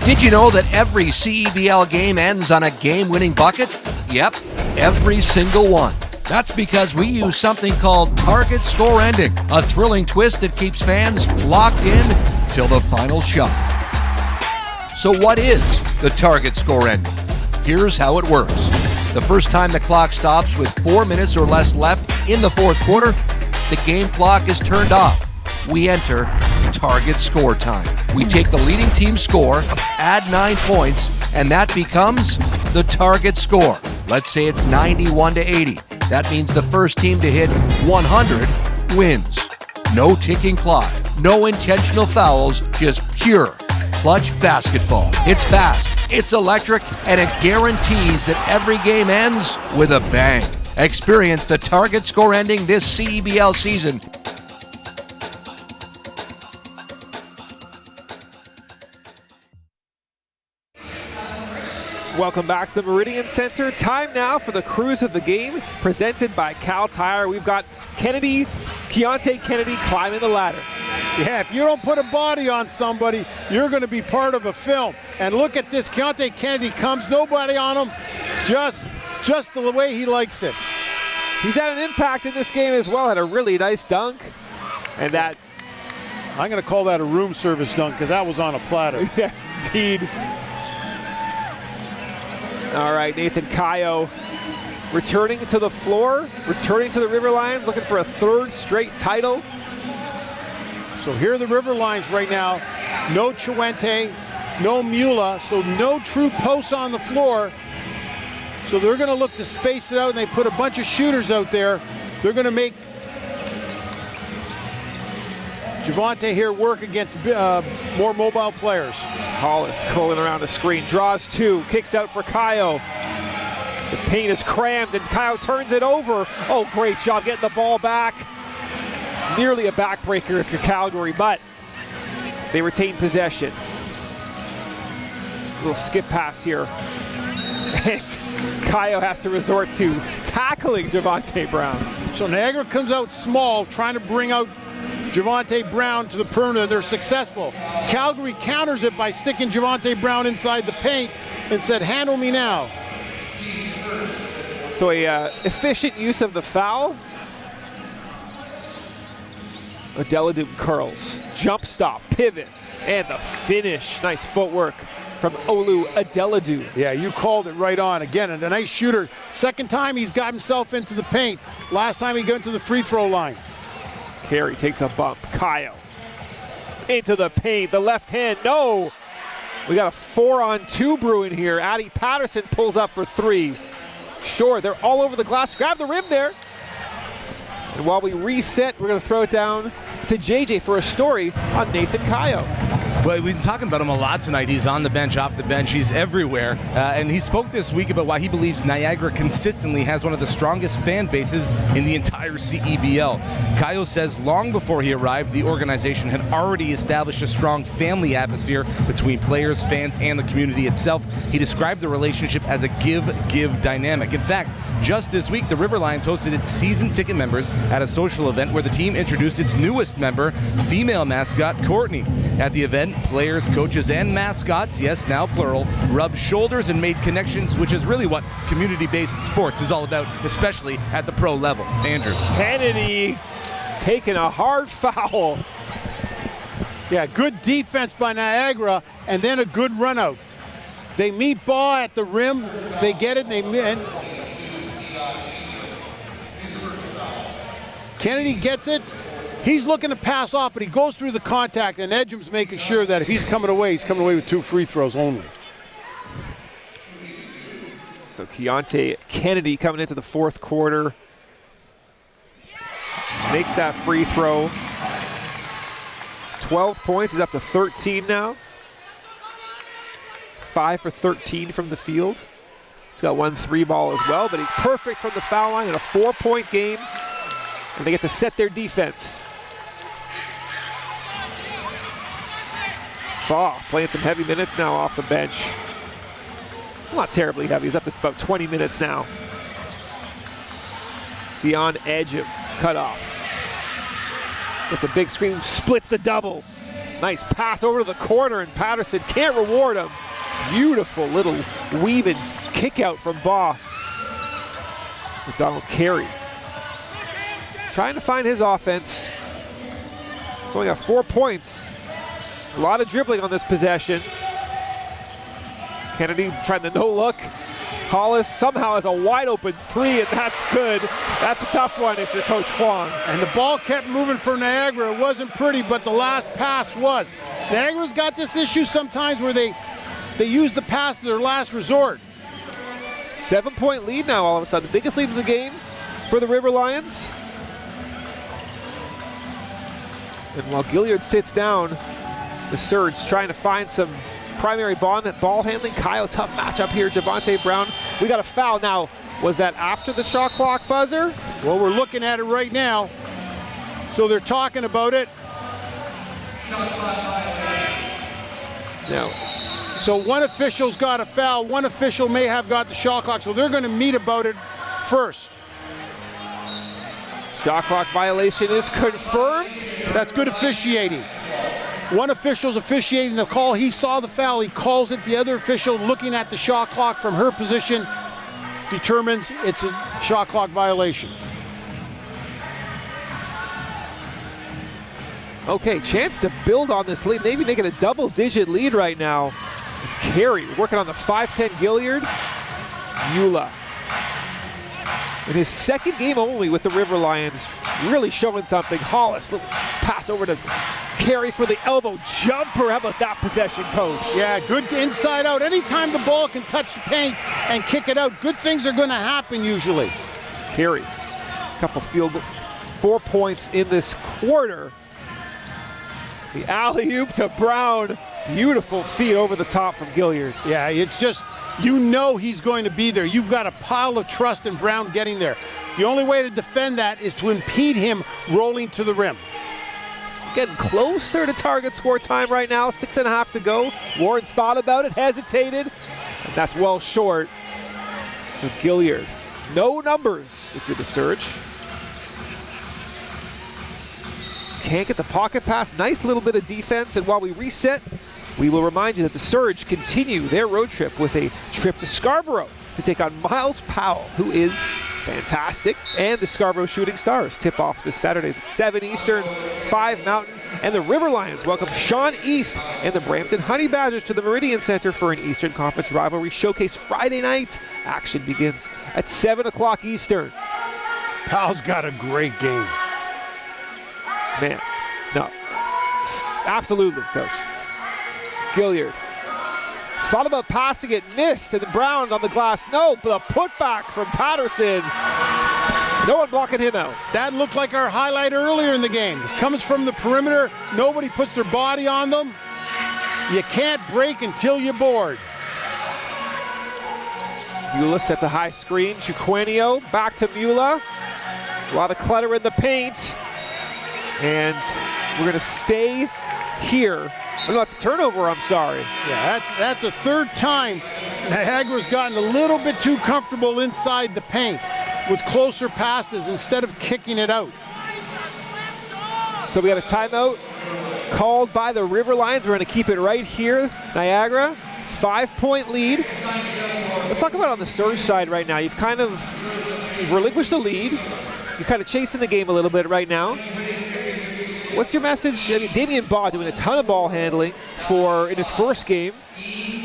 [SPEAKER 8] Did you know that every CEBL game ends on a game-winning bucket? Yep, every single one. That's because we use something called target score ending, a thrilling twist that keeps fans locked in till the final shot. So what is the target score ending? Here's how it works. The first time the clock stops with 4 minutes or less left in the fourth quarter, the game clock is turned off. We enter target score time. We take the leading team's score, add 9 points, and that becomes the target score. Let's say it's 91-80. That means the first team to hit 100 wins. No ticking clock, no intentional fouls, just pure clutch basketball. It's fast, it's electric, and it guarantees that every game ends with a bang. Experience the target score ending this CEBL season.
[SPEAKER 2] Welcome back to the Meridian Center. Time now for the cruise of the game, presented by Cal Tire. We've got Keontae Kennedy climbing the ladder.
[SPEAKER 3] Yeah, if you don't put a body on somebody, you're going to be part of a film. And look at this, Keontae Kennedy comes, nobody on him, just the way he likes it.
[SPEAKER 2] He's had an impact in this game as well, had a really nice dunk. And that...
[SPEAKER 3] I'm going to call that a room service dunk because that was on a platter.
[SPEAKER 2] Yes, indeed. All right, Nathan Kayo returning to the floor, returning to the River Lions, looking for a third straight title.
[SPEAKER 3] So here are the River Lions right now. No Chiwente, no Mula, so no true posts on the floor. So they're going to look to space it out, and they put a bunch of shooters out there. They're going to make Javante here work against more mobile players.
[SPEAKER 2] Hollis curling around the screen, draws two, kicks out for Kayo. The paint is crammed, and Kayo turns it over. Oh, great job getting the ball back. Nearly a backbreaker if you're Calgary, but they retain possession. Little skip pass here. And Kayo has to resort to tackling Javante Brown.
[SPEAKER 3] So Niagara comes out small, trying to bring out Javante Brown to the perimeter. They're successful. Calgary counters it by sticking Javante Brown inside the paint and said, handle me now.
[SPEAKER 2] So a efficient use of the foul. Adeladu curls, jump stop, pivot, and the finish. Nice footwork from Olu Adeladu.
[SPEAKER 3] Yeah, you called it right on. Again, a nice shooter. Second time he's got himself into the paint. Last time he got into the free throw line.
[SPEAKER 2] Carey takes a bump. Kayo into the paint. The left hand, no. We got a 4-on-2 brewing here. Addie Patterson pulls up for three. Sure, they're all over the glass. Grab the rim there. And while we reset, we're going to throw it down to JJ for a story on Nathan Kayo.
[SPEAKER 1] Well, we've been talking about him a lot tonight. He's on the bench, off the bench. He's everywhere. And he spoke this week about why he believes Niagara consistently has one of the strongest fan bases in the entire CEBL. Kayo says long before he arrived, the organization had already established a strong family atmosphere between players, fans, and the community itself. He described the relationship as a give-give dynamic. In fact, just this week, the River Lions hosted its season ticket members at a social event where the team introduced its newest member, female mascot Courtney. At the event, players, coaches, and mascots, yes, now plural, rubbed shoulders and made connections, which is really what community-based sports is all about, especially at the pro level. Andrew.
[SPEAKER 2] Kennedy taking a hard foul.
[SPEAKER 3] Yeah, good defense by Niagara, and then a good run out. They meet ball at the rim, they get it, and Kennedy gets it, He's looking to pass off, but he goes through the contact, and Edgham's making sure that if he's coming away, he's coming away with 2 free throws only.
[SPEAKER 2] So Keontae Kennedy coming into the fourth quarter. Makes that free throw. 12 points, he's up to 13 now. 5 for 13 from the field. He's got 1 3 ball as well, but he's perfect from the foul line in a 4-point game. And they get to set their defense. Baugh playing some heavy minutes now off the bench. Not terribly heavy, he's up to about 20 minutes now. Dion Edgham cut off. Gets a big screen, splits the double. Nice pass over to the corner, and Patterson can't reward him. Beautiful little weaving kick out from Baugh. McDonald Carey trying to find his offense. He's only got 4 points. A lot of dribbling on this possession. Kennedy trying the no look. Hollis somehow has a wide open 3, and that's good. That's a tough one if you're Coach Huang.
[SPEAKER 3] And the ball kept moving for Niagara. It wasn't pretty, but the last pass was. Niagara's got this issue sometimes where they use the pass to their last resort.
[SPEAKER 2] 7-point lead now all of a sudden. The biggest lead of the game for the River Lions. And while Gilliard sits down, the Surge trying to find some primary ball handling. Kyle, tough matchup here. Javonte Brown. We got a foul now. Was that after the shot clock buzzer?
[SPEAKER 3] Well, we're looking at it right now. So they're talking about it.
[SPEAKER 2] No.
[SPEAKER 3] So one official's got a foul. One official may have got the shot clock. So they're going to meet about it first.
[SPEAKER 2] Shot clock violation is confirmed.
[SPEAKER 3] That's good officiating. One official's officiating the call. He saw the foul. He calls it. The other official, looking at the shot clock from her position, determines it's a shot clock violation.
[SPEAKER 2] Okay, chance to build on this lead. Maybe make it a double-digit lead right now. It's Carey working on the 5'10" Gilliard. Eula. In his second game only with the River Lions, really showing something. Hollis, little pass over to Carey for the elbow jumper. How about that possession, Coach?
[SPEAKER 3] Yeah, good inside out. Anytime the ball can touch the paint and kick it out, good things are going to happen usually.
[SPEAKER 2] Carey, a couple field goals, 4 points in this quarter. The alley-oop to Brown. Beautiful feed over the top from Gilliard.
[SPEAKER 3] Yeah, it's just, you know he's going to be there. You've got a pile of trust in Brown getting there. The only way to defend that is to impede him rolling to the rim.
[SPEAKER 2] Getting closer to target score time right now. 6.5 to go. Warren's thought about it, hesitated, and that's well short. So Gilliard, no numbers if you're the Surge. Can't get the pocket pass. Nice little bit of defense, and while we reset, we will remind you that the Surge continue their road trip with a trip to Scarborough to take on Miles Powell, who is fantastic, and the Scarborough Shooting Stars. Tip off this Saturday at 7 Eastern, 5 Mountain, and the River Lions welcome Sean East and the Brampton Honey Badgers to the Meridian Center for an Eastern Conference rivalry showcase Friday night. Action begins at 7 o'clock Eastern.
[SPEAKER 3] Powell's got a great game.
[SPEAKER 2] Man, no, absolutely, Coach. Gilliard thought about passing it, missed, and then Brown on the glass. No, but a putback from Patterson. No one blocking him out.
[SPEAKER 3] That looked like our highlight earlier in the game. It comes from the perimeter. Nobody puts their body on them. You can't break until you board.
[SPEAKER 2] Mula sets a high screen. Chiquenio back to Mula. A lot of clutter in the paint. And we're going to stay here. Oh, no, that's a turnover, I'm sorry.
[SPEAKER 3] Yeah, that's the third time Niagara's gotten a little bit too comfortable inside the paint with closer passes instead of kicking it out.
[SPEAKER 2] So we got a timeout called by the River Lions. We're going to keep it right here. Niagara, 5-point lead. Let's talk about on the Surge side right now. You've kind of relinquished the lead. You're kind of chasing the game a little bit right now. What's your message? I mean, Damian Baugh doing a ton of ball handling in his first game.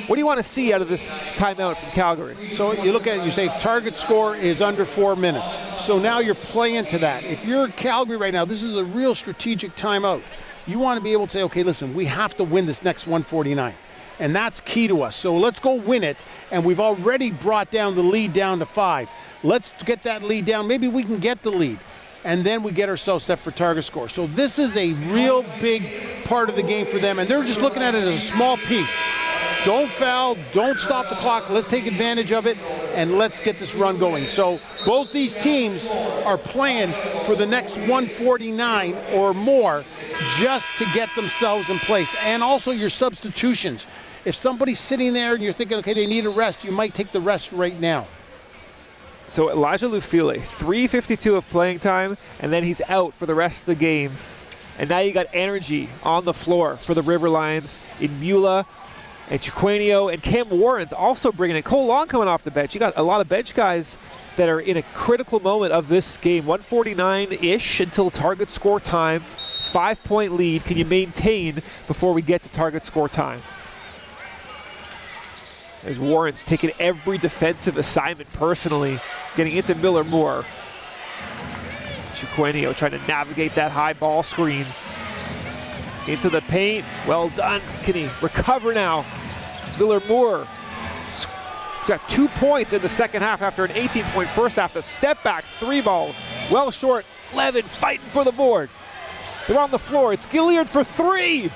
[SPEAKER 2] What do you want to see out of this timeout from Calgary?
[SPEAKER 3] So you look at it, you say target score is under 4 minutes. So now you're playing to that. If you're Calgary right now, this is a real strategic timeout. You want to be able to say, okay, listen, we have to win this next 149. And that's key to us. So let's go win it. And we've already brought down the lead down to 5. Let's get that lead down. Maybe we can get the lead. And then we get ourselves set for target score. So this is a real big part of the game for them. And they're just looking at it as a small piece. Don't foul, don't stop the clock, let's take advantage of it, and let's get this run going. So both these teams are playing for the next 149 or more just to get themselves in place. And also your substitutions. If somebody's sitting there and you're thinking, okay, they need a rest, you might take the rest right now.
[SPEAKER 2] So Elijah Lufile, 3:52 of playing time, and then he's out for the rest of the game. And now you got energy on the floor for the River Lions in Mula, and Chiquenio, and Cam Warren's also bringing in. Cole Long coming off the bench. You got a lot of bench guys that are in a critical moment of this game. 149-ish until target score time. 5-point lead. Can you maintain before we get to target score time? As Warren's taking every defensive assignment personally, getting into Miller Moore. Chiquenio trying to navigate that high ball screen. Into the paint, well done. Can he recover now? Miller Moore. He's got 2 points in the second half after an 18-point first half. The step back 3-ball, well short. Levin fighting for the board. They're on the floor. It's Gilliard for 3.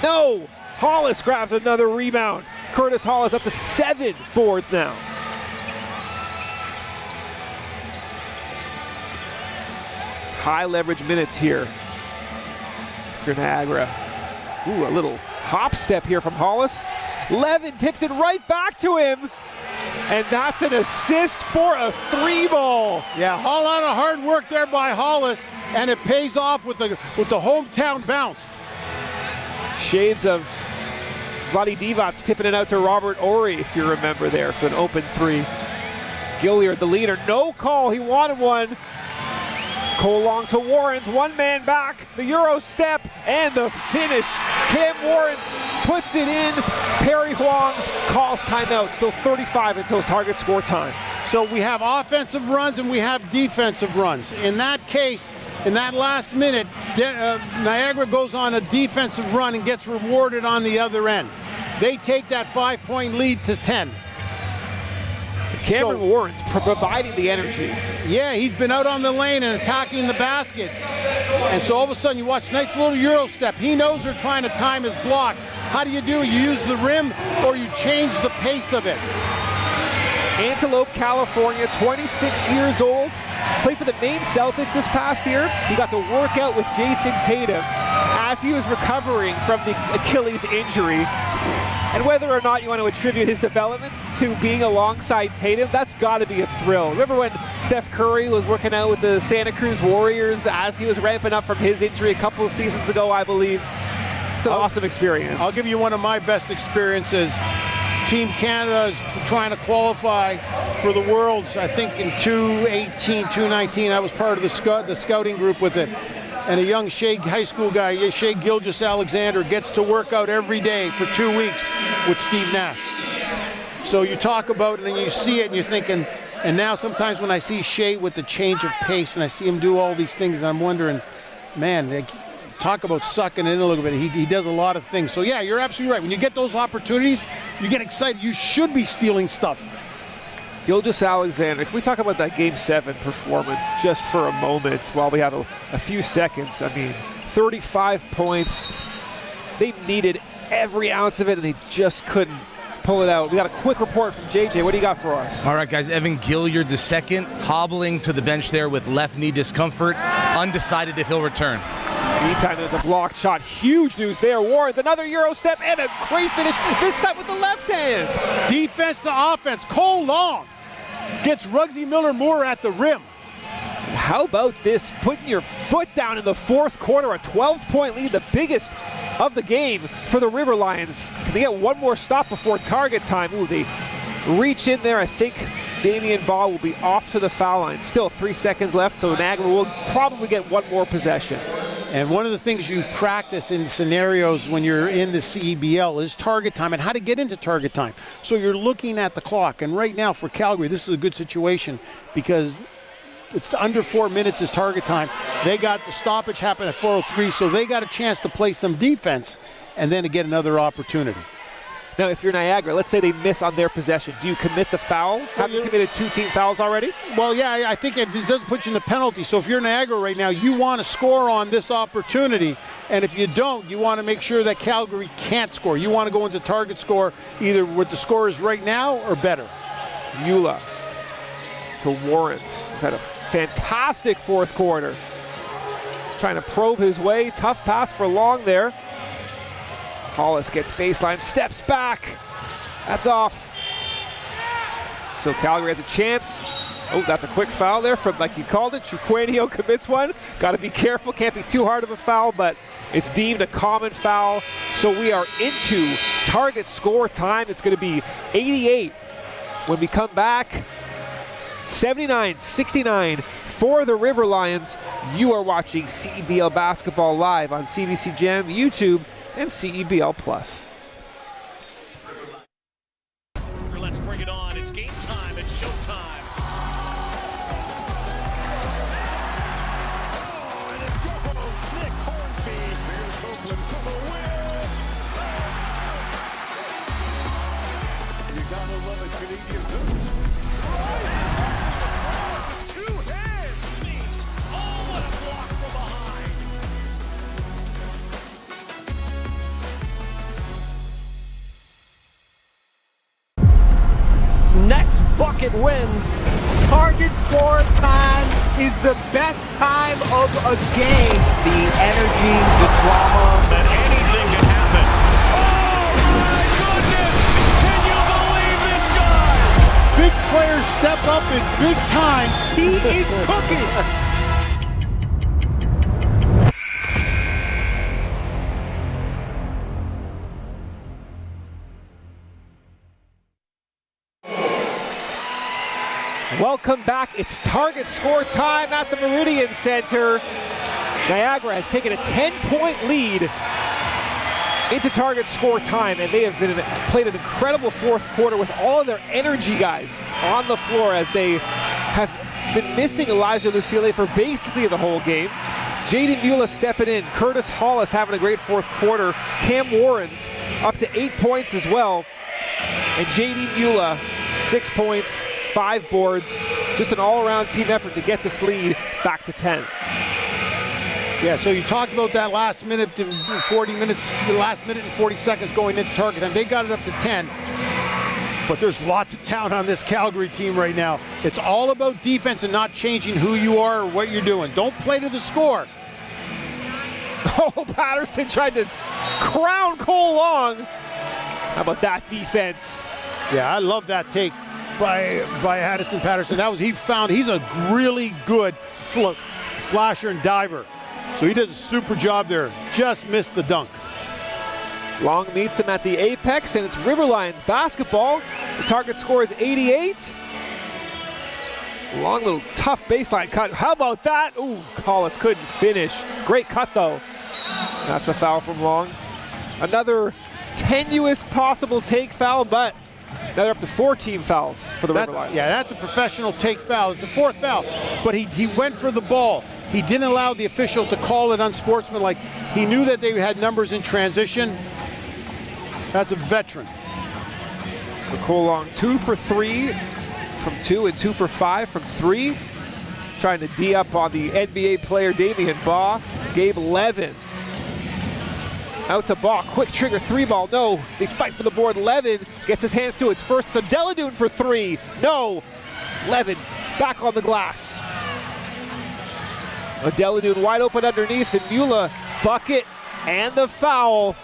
[SPEAKER 2] No. Hollis grabs another rebound. Curtis Hollis up to 7 boards now. High leverage minutes here for Niagara. Ooh, a little hop step here from Hollis. Levin tips it right back to him. And that's an assist for a 3-ball.
[SPEAKER 3] Yeah, a lot of hard work there by Hollis, and it pays off with the hometown bounce.
[SPEAKER 2] Shades of Vladi Divac tipping it out to Robert Ory, if you remember there, for an open 3. Gilliard, the leader, no call, he wanted one. Cole Long to Warrens, 1 man back, the Euro step, and the finish. Cam Warrens puts it in. Perry Huang calls timeout, still 35 until target score time.
[SPEAKER 3] So we have offensive runs and we have defensive runs. In that case, in that last minute, Niagara goes on a defensive run and gets rewarded on the other end. They take that 5-point lead to 10.
[SPEAKER 2] Cameron Warren's providing the energy.
[SPEAKER 3] Yeah, he's been out on the lane and attacking the basket. And so all of a sudden you watch nice little Euro step. He knows they're trying to time his block. How do? You use the rim or you change the pace of it.
[SPEAKER 2] Antelope, California, 26 years old. Played for the Maine Celtics this past year. He got to work out with Jason Tatum as he was recovering from the Achilles injury. And whether or not you want to attribute his development to being alongside Tatum, that's got to be a thrill. Remember when Steph Curry was working out with the Santa Cruz Warriors as he was ramping up from his injury a couple of seasons ago, I believe? It's an awesome experience.
[SPEAKER 3] I'll give you one of my best experiences. Team Canada is trying to qualify for the Worlds, I think in 2018, 2019. I was part of the scouting group with it. And a young high school guy, Shea Gilgeous-Alexander, gets to work out every day for 2 weeks with Steve Nash. So you talk about it and you see it and you're thinking, and now sometimes when I see Shea with the change of pace and I see him do all these things, and I'm wondering, man, they talk about sucking in a little bit. He does a lot of things. So yeah, you're absolutely right. When you get those opportunities, you get excited. You should be stealing stuff.
[SPEAKER 2] Gilgeous-Alexander, can we talk about that Game 7 performance just for a moment while we have a few seconds? I mean, 35 points. They needed every ounce of it, and they just couldn't pull it out. We got a quick report from JJ. What do you got for us?
[SPEAKER 1] All right, guys. Evan Gilliard II hobbling to the bench there with left knee discomfort. Undecided if he'll return.
[SPEAKER 2] Meantime, there's a blocked shot. Huge news there. Warrens, another Euro step, and a great finish, this time with the left hand.
[SPEAKER 3] Defense to offense. Cole Long gets Ruggsy Miller-Moore at the rim.
[SPEAKER 2] How about this? Putting your foot down in the fourth quarter, a 12-point lead, the biggest of the game for the River Lions. Can they get one more stop before target time? Ooh, they reach in there. I think Damian Baugh will be off to the foul line. Still 3 seconds left, so Niagara will probably get one more possession.
[SPEAKER 3] And one of the things you practice in scenarios when you're in the CEBL is target time and how to get into target time. So you're looking at the clock. And right now for Calgary, this is a good situation because it's under 4 minutes is target time. They got the stoppage happen at 4:03, so they got a chance to play some defense and then to get another opportunity.
[SPEAKER 2] Now, if you're Niagara, let's say they miss on their possession. Do you commit the foul? Have you committed 2 team fouls already?
[SPEAKER 3] Well, yeah, I think it doesn't put you in the penalty. So if you're Niagara right now, you want to score on this opportunity. And if you don't, you want to make sure that Calgary can't score. You want to go into target score either with the score is right now or better.
[SPEAKER 2] Eula to Warrens. He's had a fantastic fourth quarter. Trying to probe his way. Tough pass for Long there. Hollis gets baseline, steps back. That's off. So Calgary has a chance. Oh, that's a quick foul there from, like you called it, Chuquenio commits one. Got to be careful, can't be too hard of a foul, but it's deemed a common foul. So we are into target score time. It's going to be 88 when we come back. 79-69 for the River Lions. You are watching CEBL basketball live on CBC Gem, YouTube, and CEBL Plus.
[SPEAKER 5] Let's bring it on. It's game time. It's showtime. Oh, and it goes. Nick Hornsby. Here's Copeland for the win. You gotta love a Canadian boost. Two hands. Oh, what a block from behind.
[SPEAKER 2] Next bucket wins. Target score time is the best time of a game.
[SPEAKER 13] The energy, the drama.
[SPEAKER 5] That anything can happen. Oh my goodness! Can you believe this guy?
[SPEAKER 3] Big players step up in big time.
[SPEAKER 2] He is cooking. Welcome back. It's target score time at the Meridian Center. Niagara has taken a 10-point lead into target score time, and they have played an incredible fourth quarter with all of their energy guys on the floor as they have been missing Elijah Lufile for basically the whole game. Jaden Mula stepping in. Curtis Hollis having a great fourth quarter. Cam Warrens up to 8 points as well. And Jaden Mula, 6 points, 5 boards. Just an all-around team effort to get this lead back to 10.
[SPEAKER 3] Yeah, so you talked about that last minute and 40 minutes, the last minute and 40 seconds going into target time. They got it up to 10. But there's lots of talent on this Calgary team right now. It's all about defense and not changing who you are or what you're doing. Don't play to the score.
[SPEAKER 2] Oh, Patterson tried to crown Cole Long. How about that defense?
[SPEAKER 3] Yeah, I love that take by Addison Patterson. He's a really good flasher and diver. So he does a super job there. Just missed the dunk.
[SPEAKER 2] Long meets him at the apex, and it's River Lions basketball. The target score is 88. Long little tough baseline cut. How about that? Ooh, Hollis couldn't finish. Great cut though. That's a foul from Long. Another tenuous possible take foul, but now they're up to 4 team fouls for the River Lions.
[SPEAKER 3] Yeah, that's a professional take foul. It's a 4th foul, but he went for the ball. He didn't allow the official to call it unsportsmanlike. He knew that they had numbers in transition. That's a veteran.
[SPEAKER 2] So Cole Long 2 for 3 from 2 and 2 for 5 from 3. Trying to D up on the NBA player Damian Baugh. Gabe Levin. Out to Baugh, quick trigger 3-ball, no. They fight for the board. Levin gets his hands to it. First to Deladoon for 3, no. Levin back on the glass. Deladoon wide open underneath, and Mula bucket and the foul.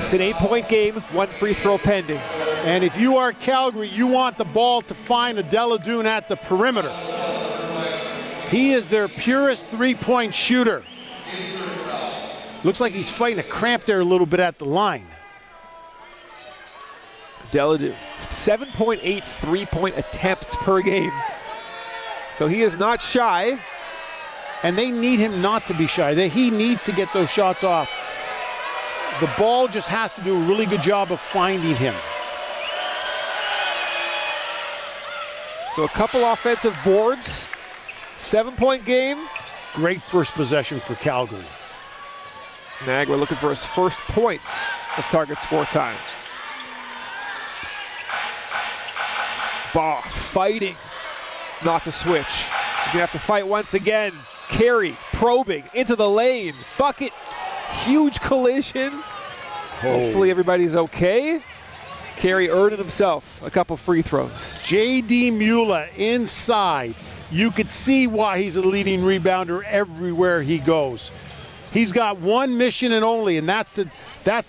[SPEAKER 2] It's an 8-point game, 1 free throw pending.
[SPEAKER 3] And if you are Calgary, you want the ball to find Deladoon at the perimeter. He is their purest 3-point shooter. Looks like he's fighting a cramp there a little bit at the line.
[SPEAKER 2] Deladoon, 7.8 3-point attempts per game. So he is not shy.
[SPEAKER 3] and they need him not to be shy. He needs to get those shots off. The ball just has to do a really good job of finding him.
[SPEAKER 2] So a couple offensive boards, 7-point game.
[SPEAKER 3] Great first possession for Calgary.
[SPEAKER 2] Niagara looking for his first points of target score time. Baugh fighting not to switch. He's gonna have to fight once again. Carey probing into the lane. Bucket, huge collision. Hopefully everybody's okay. Carey earned himself a couple free throws.
[SPEAKER 3] J.D. Mula inside. You could see why he's a leading rebounder everywhere he goes. He's got one mission and only, and that's to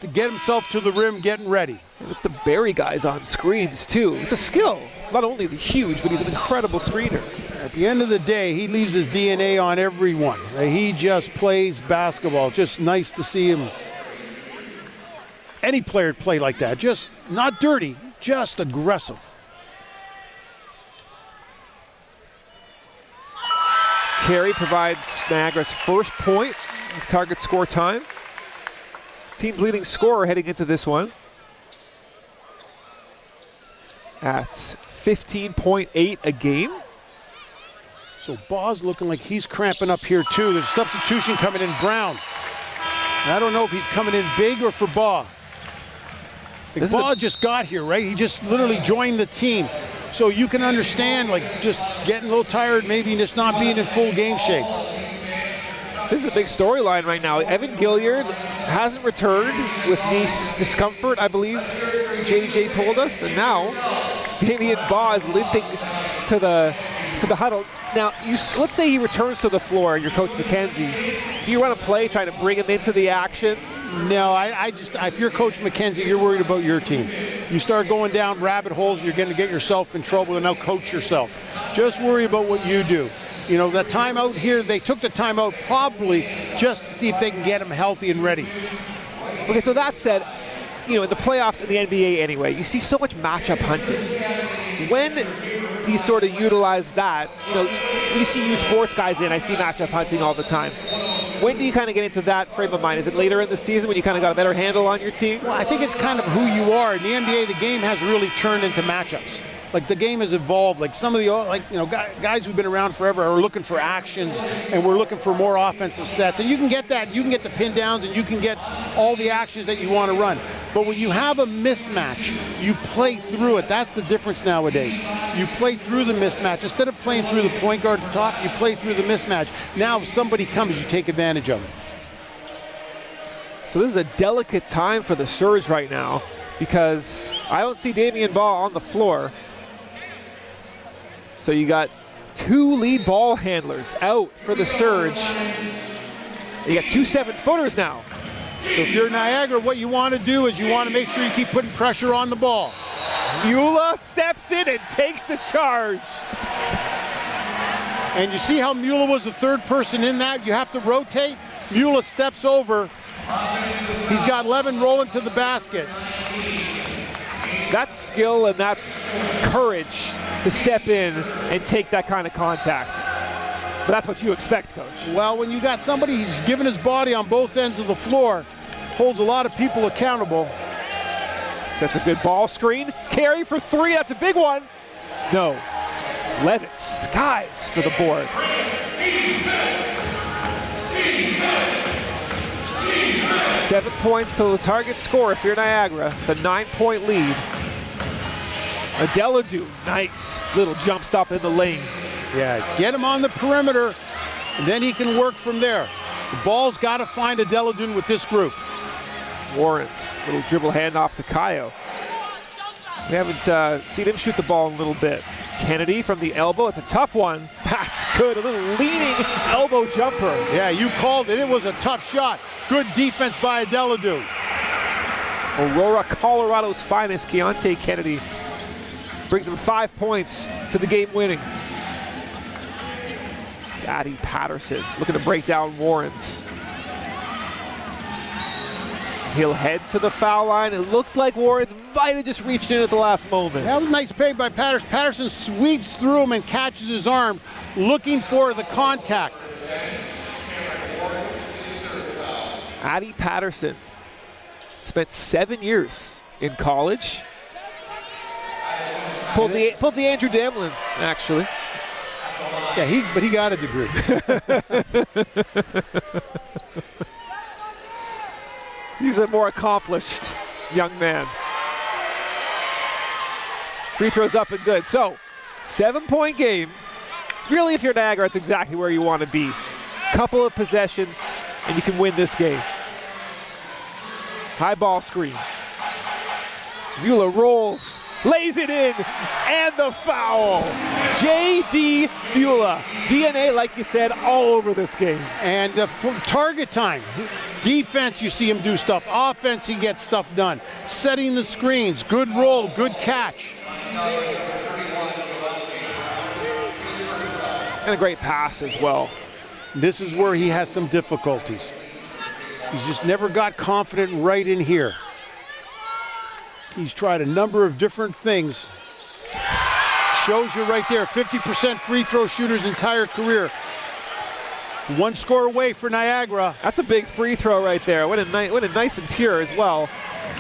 [SPEAKER 3] get himself to the rim, getting ready.
[SPEAKER 2] And it's to bury guys on screens too. It's a skill. Not only is he huge, but he's an incredible screener.
[SPEAKER 3] At the end of the day, he leaves his DNA on everyone. He just plays basketball. Just nice to see him. Any player play like that. Just not dirty, just aggressive.
[SPEAKER 2] Carey provides Niagara's first point of target score time. Team's leading scorer heading into this one at 15.8 a game.
[SPEAKER 3] So Baugh's looking like he's cramping up here too. There's substitution coming in, Brown. And I don't know if he's coming in big or for Baugh. Baugh just got here, right? He just literally joined the team. So you can understand, like, just getting a little tired, maybe just not being in full game shape.
[SPEAKER 2] This is a big storyline right now. Evan Gilliard hasn't returned with knee discomfort, I believe JJ told us, and now Damian Baugh is limping to the huddle. Now, let's say he returns to the floor, your coach McKenzie. Do you run a play trying to bring him into the action?
[SPEAKER 3] No, if you're Coach McKenzie, you're worried about your team. You start going down rabbit holes, you're going to get yourself in trouble, and now coach yourself. Just worry about what you do. You know, the timeout here, they took the timeout probably just to see if they can get him healthy and ready.
[SPEAKER 2] Okay, so that said, you know, in the playoffs in the NBA anyway, you see so much matchup hunting. When do you sort of utilize that? You know, you see you sports guys in, I see matchup hunting all the time. When do you kind of get into that frame of mind? Is it later in the season when you kind of got a better handle on your team?
[SPEAKER 3] Well, I think it's kind of who you are. In the NBA, the game has really turned into matchups. Like, the game has evolved. Like, some of the, like, you know, guys who've been around forever are looking for actions, and we're looking for more offensive sets. And you can get that. You can get the pin downs, and you can get all the actions that you want to run. But when you have a mismatch, you play through it. That's the difference nowadays. You play through the mismatch. Instead of playing through the point guard at the top, you play through the mismatch. Now, if somebody comes, you take advantage of it.
[SPEAKER 2] So this is a delicate time for the Surge right now, because I don't see Damian Baugh on the floor. So you got two lead ball handlers out for the Surge. You got two 7-footers now.
[SPEAKER 3] So if you're Niagara, what you want to do is you want to make sure you keep putting pressure on the ball.
[SPEAKER 2] Mula steps in and takes the charge.
[SPEAKER 3] And you see how Mula was the third person in that? You have to rotate. Mula steps over. He's got Levin rolling to the basket.
[SPEAKER 2] That's skill and that's courage to step in and take that kind of contact. But that's what you expect, Coach.
[SPEAKER 3] Well, when you got somebody who's giving his body on both ends of the floor, holds a lot of people accountable.
[SPEAKER 2] That's a good ball screen. Carey for three, that's a big one. No. Levin skies for the board. 7 points to the target score if you're Niagara. The 9-point lead. Adeladou, nice little jump stop in the lane.
[SPEAKER 3] Yeah, get him on the perimeter, and then he can work from there. The ball's got to find Adeladou with this group.
[SPEAKER 2] Warrens, little dribble handoff to Kayo. We haven't seen him shoot the ball in a little bit. Kennedy from the elbow, it's a tough one. That's good, a little leaning elbow jumper.
[SPEAKER 3] Yeah, you called it. It was a tough shot. Good defense by Adeladou.
[SPEAKER 2] Aurora, Colorado's finest, Keontae Kennedy brings him 5 points to the game winning. It's Addy Patterson looking to break down Warrens. He'll head to the foul line. It looked like Warrens might have just reached in at the last moment.
[SPEAKER 3] That was a nice play by Patterson. Patterson sweeps through him and catches his arm, looking for the contact.
[SPEAKER 2] Addie Patterson spent 7 years in college. Pulled the Andrew Damlin, actually.
[SPEAKER 3] Yeah, but he got a degree.
[SPEAKER 2] He's a more accomplished young man. Free throws up and good. So, 7-point game. Really, if you're Niagara, it's exactly where you want to be. Couple of possessions, and you can win this game. High ball screen. Mueller rolls, lays it in, and the foul. J.D. Mueller. DNA, like you said, all over this game.
[SPEAKER 3] And for target time. Defense, you see him do stuff. Offense, he gets stuff done. Setting the screens, good roll, good catch.
[SPEAKER 2] And a great pass as well.
[SPEAKER 3] This is where he has some difficulties. He's just never got confident right in here. He's tried a number of different things. Shows you right there, 50% free throw shooter's entire career. One score away for Niagara.
[SPEAKER 2] That's a big free throw right there. Went in nice and pure as well.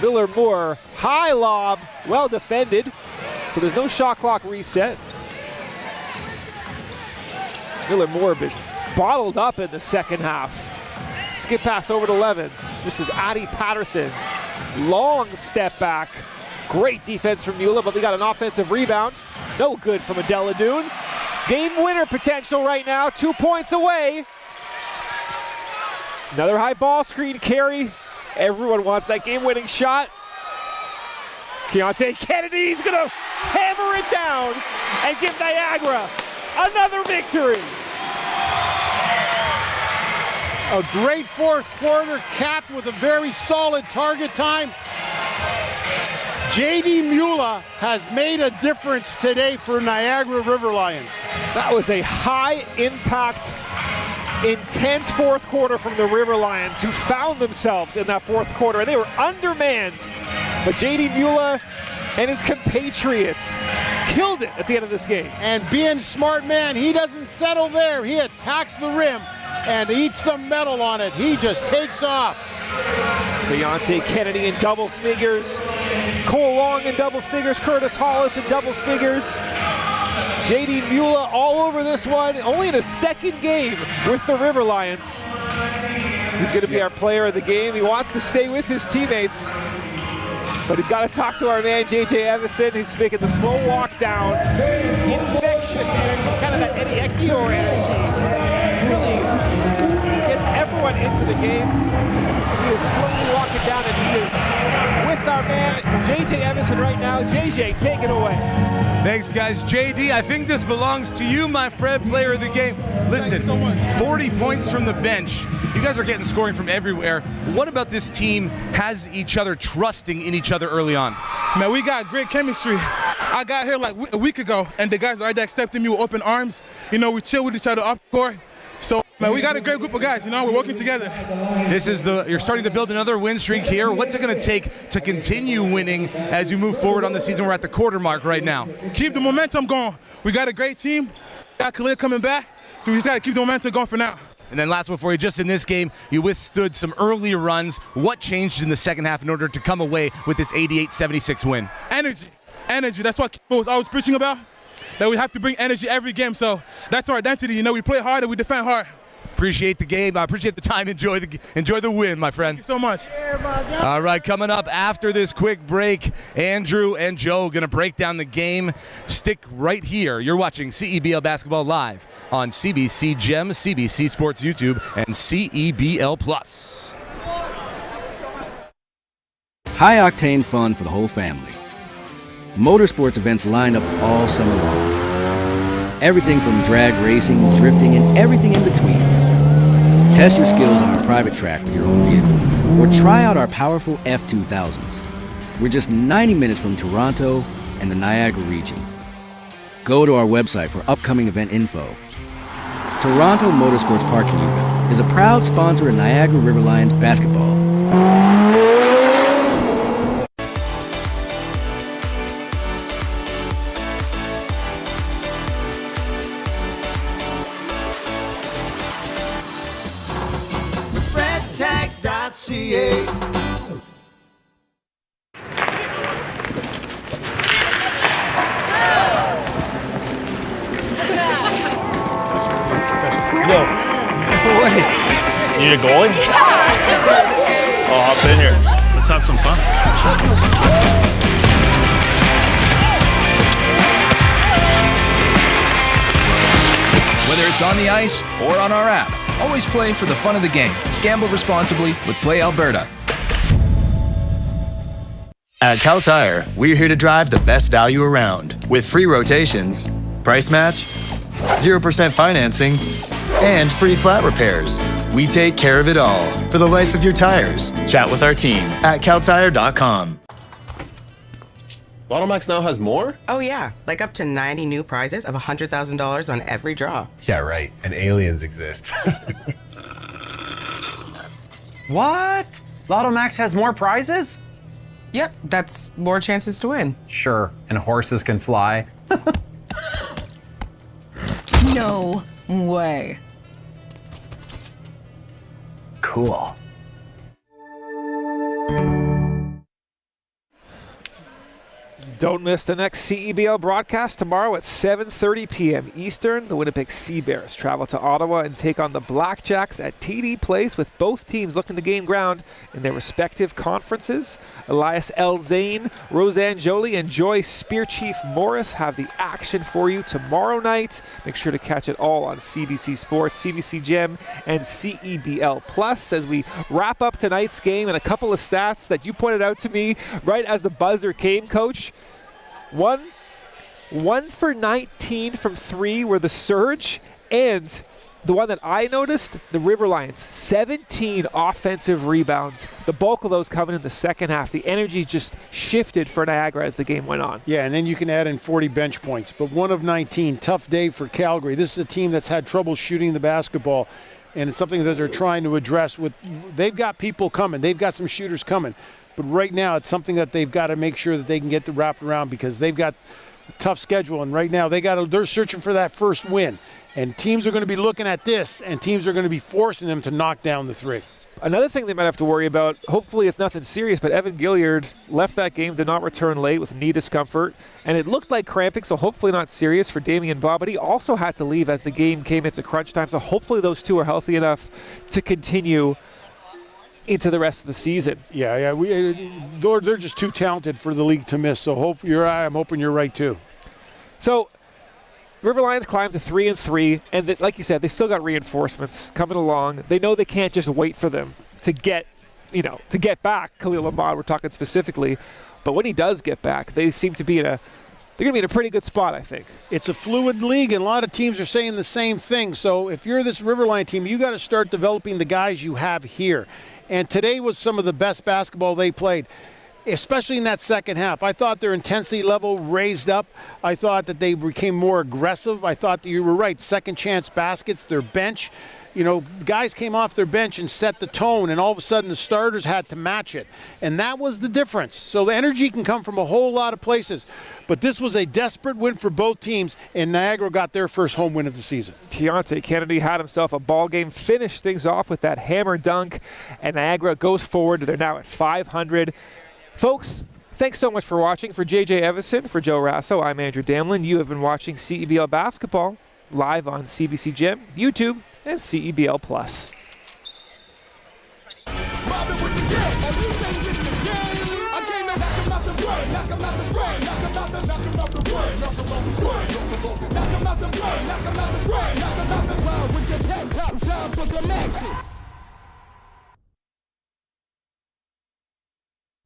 [SPEAKER 2] Miller Moore, high lob, well defended. So there's no shot clock reset. Miller Moore been bottled up in the second half. Skip pass over to Levin. This is Addie Patterson. Long step back. Great defense from Mueller, but we got an offensive rebound. No good from Adela Dune. Game winner potential right now, 2 points away. Another high ball screen carry. Everyone wants that game-winning shot. Keontae Kennedy's gonna hammer it down and give Niagara another victory.
[SPEAKER 3] A great fourth quarter capped with a very solid target time. J.D. Mueller has made a difference today for Niagara River Lions.
[SPEAKER 2] That was a high-impact, intense fourth quarter from the River Lions, who found themselves in that fourth quarter, and they were undermanned. But J.D. Mueller and his compatriots killed it at the end of this game.
[SPEAKER 3] And being smart man, he doesn't settle there. He attacks the rim and eats some metal on it. He just takes off.
[SPEAKER 2] Keontae Kennedy in double figures. Cole Long in double figures. Curtis Hollis in double figures. J.D. Mueller all over this one. Only in a second game with the River Lions. He's going to be our player of the game. He wants to stay with his teammates. But he's got to talk to our man, J.J. Evison. He's making the slow walk down. Infectious energy, kind of that Eddie Ekiyor energy. Really get everyone into the game. He is slowly walking down, and he is with our man, J.J. Evison right now. J.J., take it away.
[SPEAKER 1] Thanks, guys. JD, I think this belongs to you, my friend, player of the game. Listen, 40 points from the bench. You guys are getting scoring from everywhere. What about this team has each other trusting in each other early on?
[SPEAKER 9] Man, we got great chemistry. I got here like a week ago, and the guys right there accepted me with open arms. You know, we chill with each other off the court. So, man, we got a great group of guys, you know, we're working together.
[SPEAKER 1] You're starting to build another win streak here. What's it going to take to continue winning as you move forward on the season? We're at the quarter mark right now.
[SPEAKER 9] Keep the momentum going. We got a great team. We got Khalil coming back, so we just got to keep the momentum going for now.
[SPEAKER 1] And then last one for you, just in this game, you withstood some early runs. What changed in the second half in order to come away with this 88-76 win?
[SPEAKER 9] Energy. That's what Kipo was always preaching about, that we have to bring energy every game. So that's our identity. You know, we play hard and we defend hard.
[SPEAKER 1] Appreciate the game. I appreciate the time. Enjoy the win, my friend.
[SPEAKER 9] Thank you so much.
[SPEAKER 1] All right, coming up after this quick break, Andrew and Joe going to break down the game. Stick right here. You're watching CEBL Basketball live on CBC Gem, CBC Sports YouTube, and CEBL Plus.
[SPEAKER 15] High-octane fun for the whole family. Motorsports events line up all summer long. Everything from drag racing, drifting, and everything in between. Test your skills on our private track with your own vehicle, or try out our powerful F2000s. We're just 90 minutes from Toronto and the Niagara region. Go to our website for upcoming event info. Toronto Motorsports Park Cayuga is a proud sponsor of Niagara River Lions basketball.
[SPEAKER 17] Yo. Wait. Need a goalie? I'll hop in here. Let's have some fun.
[SPEAKER 21] Whether it's on the ice or on our app, always play for the fun of the game. Gamble responsibly with Play Alberta.
[SPEAKER 22] At Cal Tire, we're here to drive the best value around with free rotations, price match, 0% financing, and free flat repairs. We take care of it all for the life of your tires. Chat with our team at caltire.com.
[SPEAKER 11] Lotto Max now has more?
[SPEAKER 12] Oh, yeah. Like up to 90 new prizes of $100,000 on every draw.
[SPEAKER 11] Yeah, right. And aliens exist.
[SPEAKER 13] What? Lotto Max has more prizes?
[SPEAKER 12] Yep, that's more chances to win.
[SPEAKER 13] Sure, and horses can fly.
[SPEAKER 6] No way.
[SPEAKER 13] Cool.
[SPEAKER 2] Don't miss the next CEBL broadcast tomorrow at 7:30 p.m. Eastern. The Winnipeg Sea Bears travel to Ottawa and take on the Blackjacks at TD Place, with both teams looking to gain ground in their respective conferences. Elias L. Zane, Roseanne Jolie, and Joy Spear Chief Morris have the action for you tomorrow night. Make sure to catch it all on CBC Sports, CBC Gem, and CEBL Plus. As we wrap up tonight's game, and a couple of stats that you pointed out to me right as the buzzer came, Coach. One for 19 from three were the Surge, and the one that I noticed, the River Lions, 17 offensive rebounds. The bulk of those coming in the second half. The energy just shifted for Niagara as the game went on.
[SPEAKER 3] Yeah, and then you can add in 40 bench points. But 1 of 19, tough day for Calgary. This is a team that's had trouble shooting the basketball, and it's something that they're trying to address. They've got people coming. They've got some shooters coming. But right now, it's something that they've got to make sure that they can get wrapped around, because they've got a tough schedule. And right now, they're searching for that first win. And teams are going to be looking at this, and teams are going to be forcing them to knock down the three.
[SPEAKER 2] Another thing they might have to worry about, hopefully it's nothing serious, but Evan Gilliard left that game, did not return late with knee discomfort. And it looked like cramping, so hopefully not serious for Damian Baugh, but he also had to leave as the game came into crunch time. So hopefully those two are healthy enough to continue into the rest of the season.
[SPEAKER 3] Yeah, they're just too talented for the league to miss. So I'm hoping you're right too.
[SPEAKER 2] So River Lions climbed to 3-3, and like you said, they still got reinforcements coming along. They know they can't just wait for them to get back. Khalil Ahmad, we're talking specifically, but when he does get back, they seem to be they're going to be in a pretty good spot, I think.
[SPEAKER 3] It's a fluid league, and a lot of teams are saying the same thing. So if you're this Riverline team, you got to start developing the guys you have here. And today was some of the best basketball they played, especially in that second half. I thought their intensity level raised up. I thought that they became more aggressive. I thought that you were right. Second chance baskets, their bench. Guys came off their bench and set the tone, and all of a sudden the starters had to match it. And that was the difference. So the energy can come from a whole lot of places. But this was a desperate win for both teams, and Niagara got their first home win of the season.
[SPEAKER 2] Keontae Kennedy had himself a ball game, finished things off with that hammer dunk, and Niagara goes forward. They're now at 500. Folks, thanks so much for watching. For JJ Evison, for Joe Rasso, I'm Andrew Damlin. You have been watching CEBL Basketball live on CBC Gem, YouTube, and CEBL Plus.
[SPEAKER 5] Knock 'em out the run, knock 'em out the run, knock 'em out the run with your head top, time for some action.